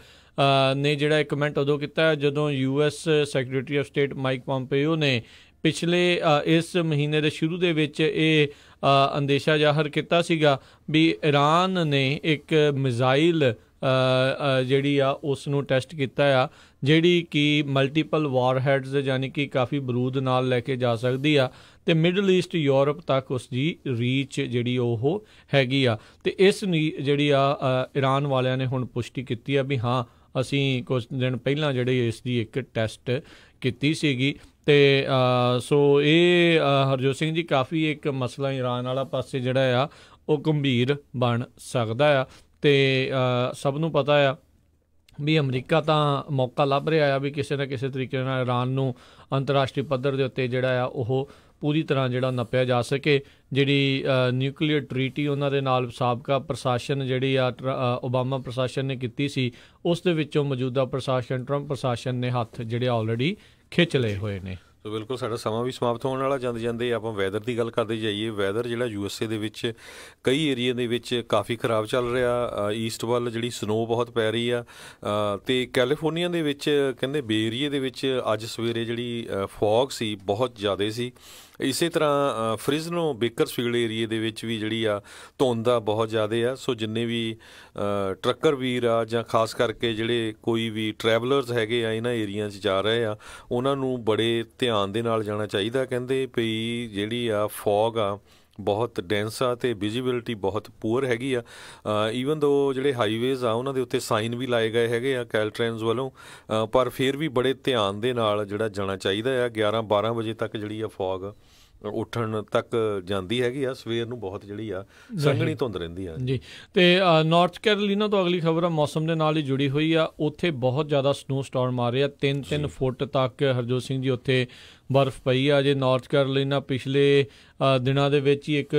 Speaker 2: ਨੇ ਜਿਹੜਾ ਇੱਕ ਕਮੈਂਟ ਉਦੋਂ ਕੀਤਾ ਜਦੋਂ US secretary of state Mike Pompeo ਨੇ ਪਿਛਲੇ ਇਸ ਮਹੀਨੇ ਦੇ ਸ਼ੁਰੂ ਦੇ ਵਿੱਚ ਇਹ ਅੰਦੇਸ਼ਾ ਜ਼ਾਹਰ ਕੀਤਾ ਸੀਗਾ ਵੀ ਈਰਾਨ ਨੇ ਇੱਕ ਮਿਜ਼ਾਈਲ ਜਿਹੜੀ ਆ ਉਸ ਨੂੰ ਟੈਸਟ ਕੀਤਾ ਆ ਜਿਹੜੀ ਕਿ ਮਲਟੀਪਲ ਵਾਰਹੈਡਸ ਯਾਨੀ ਕਿ ਕਾਫੀ ਬਰੂਦ ਨਾਲ ਲੈ ਕੇ ਜਾ ਸਕਦੀ ਆ ਅਤੇ ਮਿਡਲ ਈਸਟ ਯੂਰਪ ਤੱਕ ਉਸ ਦੀ ਰੀਚ ਜਿਹੜੀ ਉਹ ਹੈਗੀ ਆ। ਅਤੇ ਇਸ ਜਿਹੜੀ ਆ ਈਰਾਨ ਵਾਲਿਆਂ ਨੇ ਹੁਣ ਪੁਸ਼ਟੀ ਕੀਤੀ ਆ ਵੀ ਹਾਂ ਅਸੀਂ ਕੁਝ ਦਿਨ ਪਹਿਲਾਂ ਜਿਹੜੇ ਇਸ ਦੀ ਇੱਕ ਟੈਸਟ ਕੀਤੀ ਸੀਗੀ। ਅਤੇ ਸੋ ਇਹ ਹਰਜੋਤ ਸਿੰਘ ਜੀ ਕਾਫੀ ਇੱਕ ਮਸਲਾ ਈਰਾਨ ਵਾਲਾ ਪਾਸੇ ਜਿਹੜਾ ਆ ਉਹ ਗੰਭੀਰ ਬਣ ਸਕਦਾ ਆ। ਅਤੇ ਸਭ ਨੂੰ ਪਤਾ ਆ ਵੀ ਅਮਰੀਕਾ ਤਾਂ ਮੌਕਾ ਲੱਭ ਰਿਹਾ ਆ ਵੀ ਕਿਸੇ ਨਾ ਕਿਸੇ ਤਰੀਕੇ ਨਾਲ ਈਰਾਨ ਨੂੰ ਅੰਤਰਰਾਸ਼ਟਰੀ ਪੱਧਰ ਦੇ ਉੱਤੇ ਜਿਹੜਾ ਆ ਉਹ ਪੂਰੀ ਤਰ੍ਹਾਂ ਜਿਹੜਾ ਨੱਪਿਆ ਜਾ ਸਕੇ। ਜਿਹੜੀ ਨਿਊਕਲੀਅਰ ਟਰੀਟੀ ਉਹਨਾਂ ਦੇ ਨਾਲ ਸਾਬਕਾ ਪ੍ਰਸ਼ਾਸਨ ਜਿਹੜੀ ਆ ਓਬਾਮਾ ਪ੍ਰਸ਼ਾਸਨ ਨੇ ਕੀਤੀ ਸੀ ਉਸ ਦੇ ਵਿੱਚੋਂ ਮੌਜੂਦਾ ਪ੍ਰਸ਼ਾਸਨ ਟਰੰਪ ਪ੍ਰਸ਼ਾਸਨ ਨੇ ਹੱਥ ਜਿਹੜੇ ਆਲਰੇਡੀ ਖਿੱਚ ਲਏ ਹੋਏ ਨੇ।
Speaker 3: ਸੋ ਬਿਲਕੁਲ ਸਾਡਾ ਸਮਾਂ ਵੀ ਸਮਾਪਤ ਹੋਣ ਵਾਲਾ। ਜਾਂਦੇ ਜਾਂਦੇ ਆਪਾਂ ਵੈਦਰ ਦੀ ਗੱਲ ਕਰਦੇ ਜਾਈਏ। ਵੈਦਰ ਜਿਹੜਾ USA ਦੇ ਵਿੱਚ ਕਈ ਏਰੀਆ ਦੇ ਵਿੱਚ ਕਾਫੀ ਖਰਾਬ ਚੱਲ ਰਿਹਾ। ਈਸਟ ਵੱਲ ਜਿਹੜੀ ਸਨੋ ਬਹੁਤ ਪੈ ਰਹੀ ਆ ਅਤੇ ਕੈਲੀਫੋਰਨੀਆ ਦੇ ਵਿੱਚ ਕਹਿੰਦੇ ਬੇ ਏਰੀਏ ਦੇ ਵਿੱਚ ਅੱਜ ਸਵੇਰੇ ਜਿਹੜੀ ਫੌਗ ਸੀ ਬਹੁਤ ਜ਼ਿਆਦਾ ਸੀ। ਇਸੇ ਤਰ੍ਹਾਂ ਫ੍ਰਿਜ਼ਨੋ ਬੇਕਰਸਫੀਲਡ ਏਰੀਏ ਦੇ ਵਿੱਚ ਵੀ ਜਿਹੜੀ ਆ ਧੁੰਦ ਆ ਬਹੁਤ ਜ਼ਿਆਦਾ ਆ। ਸੋ ਜਿੰਨੇ ਵੀ ਟਰੱਕਰ ਵੀਰ ਆ ਜਾਂ ਖਾਸ ਕਰਕੇ ਜਿਹੜੇ ਕੋਈ ਵੀ ਟਰੈਵਲਰਸ ਹੈਗੇ ਆ ਇਹਨਾਂ ਏਰੀਆ 'ਚ ਜਾ ਰਹੇ ਆ ਉਹਨਾਂ ਨੂੰ ਬੜੇ ਧਿਆਨ ਦੇ ਨਾਲ ਜਾਣਾ ਚਾਹੀਦਾ। ਕਹਿੰਦੇ ਵੀ ਜਿਹੜੀ ਆ ਫੌਗ ਆ ਬਹੁਤ ਡੈਂਸ ਆ ਅਤੇ ਵਿਜ਼ੀਬਿਲਿਟੀ ਬਹੁਤ ਪੂਅਰ ਹੈਗੀ ਆ। ਈਵਨ ਦੋ ਜਿਹੜੇ ਹਾਈਵੇਜ਼ ਆ ਉਹਨਾਂ ਦੇ ਉੱਤੇ ਸਾਈਨ ਵੀ ਲਾਏ ਗਏ ਹੈਗੇ ਆ ਕੈਲਟ੍ਰੇਨਸ ਵੱਲੋਂ, ਪਰ ਫਿਰ ਵੀ ਬੜੇ ਧਿਆਨ ਦੇ ਨਾਲ ਜਿਹੜਾ ਜਾਣਾ ਚਾਹੀਦਾ ਆ। 11-12 ਵਜੇ ਤੱਕ ਜਿਹੜੀ ਆ ਫੌਗ ਉੱਠਣ ਤੱਕ ਜਾਂਦੀ ਹੈਗੀ ਆ। ਸਵੇਰ ਨੂੰ ਬਹੁਤ ਜਿਹੜੀ ਆ ਸੰਘਣੀ ਧੁੰਦ ਰਹਿੰਦੀ ਆ ਜੀ।
Speaker 2: ਅਤੇ ਨਾਰਥ ਕੈਰੋਲੀਨਾ ਤੋਂ ਅਗਲੀ ਖਬਰ ਆ ਮੌਸਮ ਦੇ ਨਾਲ ਹੀ ਜੁੜੀ ਹੋਈ ਆ। ਉੱਥੇ ਬਹੁਤ ਜ਼ਿਆਦਾ ਸਨੋ ਸਟਾਰਮ ਆ ਰਹੇ ਆ। 3-3 ਫੁੱਟ ਤੱਕ ਹਰਜੋਤ ਸਿੰਘ ਜੀ ਉੱਥੇ ਬਰਫ਼ ਪਈ ਆ। ਜੇ ਨਾਰਥ ਕੈਰੋਲੀਨਾ ਪਿਛਲੇ ਦਿਨਾਂ ਦੇ ਵਿੱਚ ਹੀ ਇੱਕ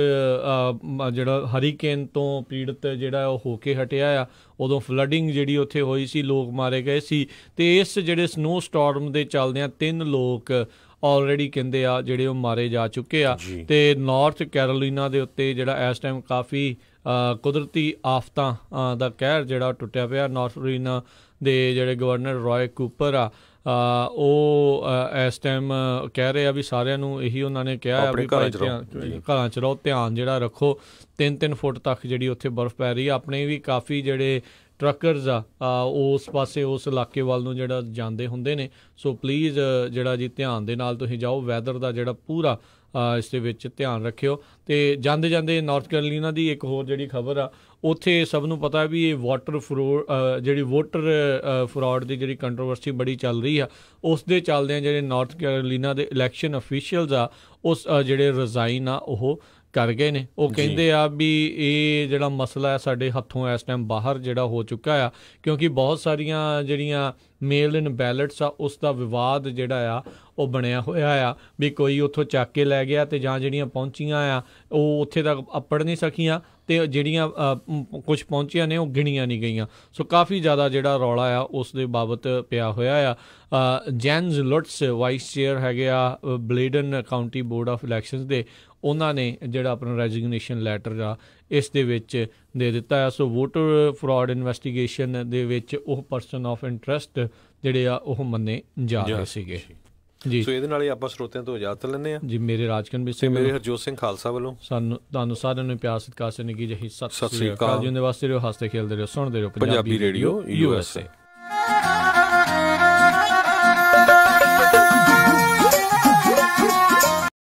Speaker 2: ਜਿਹੜਾ ਹਰੀਕੇਨ ਤੋਂ ਪੀੜਤ ਜਿਹੜਾ ਉਹ ਹੋ ਕੇ ਹਟਿਆ ਆ। ਉਦੋਂ ਫਲੱਡਿੰਗ ਜਿਹੜੀ ਉੱਥੇ ਹੋਈ ਸੀ, ਲੋਕ ਮਾਰੇ ਗਏ ਸੀ। ਅਤੇ ਇਸ ਜਿਹੜੇ ਸਨੋ ਸਟਾਰਮ ਦੇ ਚੱਲਦਿਆਂ 3 ਲੋਕ ਆਲਰੇਡੀ ਕਹਿੰਦੇ ਆ ਜਿਹੜੇ ਉਹ ਮਾਰੇ ਜਾ ਚੁੱਕੇ ਆ। ਅਤੇ ਨਾਰਥ ਕੈਰੋਲੀਨਾ ਦੇ ਉੱਤੇ ਜਿਹੜਾ ਇਸ ਟਾਈਮ ਕਾਫੀ ਕੁਦਰਤੀ ਆਫਤਾਂ ਦਾ ਕਹਿਰ ਜਿਹੜਾ ਟੁੱਟਿਆ ਪਿਆ। ਨਾਰਥ ਕੈਰੋਲੀਨਾ ਦੇ ਜਿਹੜੇ ਗਵਰਨਰ ਰॉय ਕੂਪਰ ਆ ਉਹ ਇਸ ਟਾਈਮ ਕਹਿ ਰਹੇ ਆ ਵੀ ਸਾਰਿਆਂ ਨੂੰ ਇਹੀ ਉਹਨਾਂ ਨੇ ਕਿਹਾ ਆ ਵੀ ਘਰਾਂ 'ਚ ਰਹੋ, ਧਿਆਨ ਜਿਹੜਾ ਰੱਖੋ। 3-3 ਫੁੱਟ ਤੱਕ ਜਿਹੜੀ ਉੱਥੇ ਬਰਫ਼ ਪੈ ਰਹੀ ਆ। ਆਪਣੇ ਵੀ ਕਾਫੀ ਜਿਹੜੇ ਟਰੱਕਰਜ਼ ਆ ਉਸ ਪਾਸੇ ਉਸ ਇਲਾਕੇ ਵੱਲ ਨੂੰ ਜਿਹੜਾ ਜਾਂਦੇ ਹੁੰਦੇ ਨੇ। ਸੋ ਪਲੀਜ਼ ਜਿਹੜਾ ਜੀ ਧਿਆਨ ਦੇ ਨਾਲ ਤੁਸੀਂ ਜਾਓ। ਵੈਦਰ ਦਾ ਜਿਹੜਾ ਪੂਰਾ ਇਸ ਦੇ ਵਿੱਚ ਧਿਆਨ ਰੱਖਿਓ। ਅਤੇ ਜਾਂਦੇ ਜਾਂਦੇ ਨਾਰਥ ਕੈਰੋਲੀਨਾ ਦੀ ਇੱਕ ਹੋਰ ਜਿਹੜੀ ਖਬਰ ਆ ਉੱਥੇ ਸਭ ਨੂੰ ਪਤਾ ਵੀ ਇਹ ਵੋਟਰ ਫਰੋਡ ਦੀ ਜਿਹੜੀ ਕੰਟਰੋਵਰਸੀ ਬੜੀ ਚੱਲ ਰਹੀ ਆ। ਉਸ ਦੇ ਚੱਲਦਿਆਂ ਜਿਹੜੇ ਨਾਰਥ ਕੈਰੋਲੀਨਾ ਦੇ ਇਲੈਕਸ਼ਨ ਅਫੀਸ਼ੀਅਲਸ ਆ ਉਸ ਜਿਹੜੇ ਰਿਜ਼ਾਈਨ ਆ ਉਹ ਕਰ ਗਏ ਨੇ। ਉਹ ਕਹਿੰਦੇ ਆ ਵੀ ਇਹ ਜਿਹੜਾ ਮਸਲਾ ਹੈ ਸਾਡੇ ਹੱਥੋਂ ਇਸ ਟਾਈਮ ਬਾਹਰ ਜਿਹੜਾ ਹੋ ਚੁੱਕਾ ਆ, ਕਿਉਂਕਿ ਬਹੁਤ ਸਾਰੀਆਂ ਜਿਹੜੀਆਂ ਮੇਲ ਇਨ ਬੈਲਟਸ ਆ ਉਸ ਦਾ ਵਿਵਾਦ ਜਿਹੜਾ ਆ ਉਹ ਬਣਿਆ ਹੋਇਆ ਆ ਵੀ ਕੋਈ ਉੱਥੋਂ ਚੱਕ ਕੇ ਲੈ ਗਿਆ ਅਤੇ ਜਾਂ ਜਿਹੜੀਆਂ ਪਹੁੰਚੀਆਂ ਆ ਉਹ ਉੱਥੇ ਤੱਕ ਅੱਪੜ ਨਹੀਂ ਸਕੀਆਂ ਅਤੇ ਜਿਹੜੀਆਂ ਕੁਛ ਪਹੁੰਚੀਆਂ ਨੇ ਉਹ ਗਿਣੀਆਂ ਨਹੀਂ ਗਈਆਂ। ਸੋ ਕਾਫੀ ਜ਼ਿਆਦਾ ਜਿਹੜਾ ਰੌਲਾ ਆ ਉਸ ਦੇ ਬਾਬਤ ਪਿਆ ਹੋਇਆ ਆ। ਜੈਨਸ ਲੁਟਸ ਵਾਈਸ ਚੇਅਰ ਹੈਗੇ ਆ ਬਲੇਡਨ ਕਾਊਂਟੀ ਬੋਰਡ ਆਫ ਇਲੈਕਸ਼ਨਸ ਦੇ, ਉਹਨਾਂ ਨੇ ਜਿਹੜਾ ਆਪਣਾ ਰੈਜ਼ਿਗਨੇਸ਼ਨ ਲੈਟਰ ਆ ਇਸ ਦੇ ਵਿੱਚ ਦੇ ਦਿੱਤਾ ਆ। ਸੋ ਵੋਟਰ ਫਰੋਡ ਇਨਵੈਸਟੀਗੇਸ਼ਨ ਦੇ ਵਿੱਚ ਉਹ ਪਰਸਨ ਆਫ ਇੰਟਰਸਟ ਜਿਹੜੇ ਆ ਉਹ ਮੰਨੇ ਜਾ ਰਹੇ ਸੀਗੇ ਜੀ।
Speaker 3: ਸੋ ਇਹਦੇ ਨਾਲ ਹੀ ਆਪਾਂ ਸਰੋਤਿਆਂ ਤੋਂ ਇਜਾਜ਼ਤ ਲੈਂਦੇ ਹਾਂ ਜੀ।
Speaker 2: ਮੇਰੇ ਰਾਜਕਨਵੀਰ ਸਿੰਘ,
Speaker 3: ਮੇਰੇ ਹਰਜੋਤ ਸਿੰਘ ਖਾਲਸਾ ਵੱਲੋਂ
Speaker 2: ਤੁਹਾਨੂੰ ਸਾਰਿਆਂ ਨੂੰ ਪਿਆਰ ਸਤਿਕਾਰ ਸੇ ਨਿੱਘੀ ਜਿਹੀ ਸਤਿ ਸ੍ਰੀ ਅਕਾਲ। ਜਿਉਂਦੇ ਵਾਸਤੇ ਰਹੋ, ਹੱਸਦੇ ਖੇਲਦੇ ਰਹੋ, ਸੁਣਦੇ ਰਹੋ
Speaker 3: ਪੰਜਾਬੀ ਰੇਡੀਓ USA।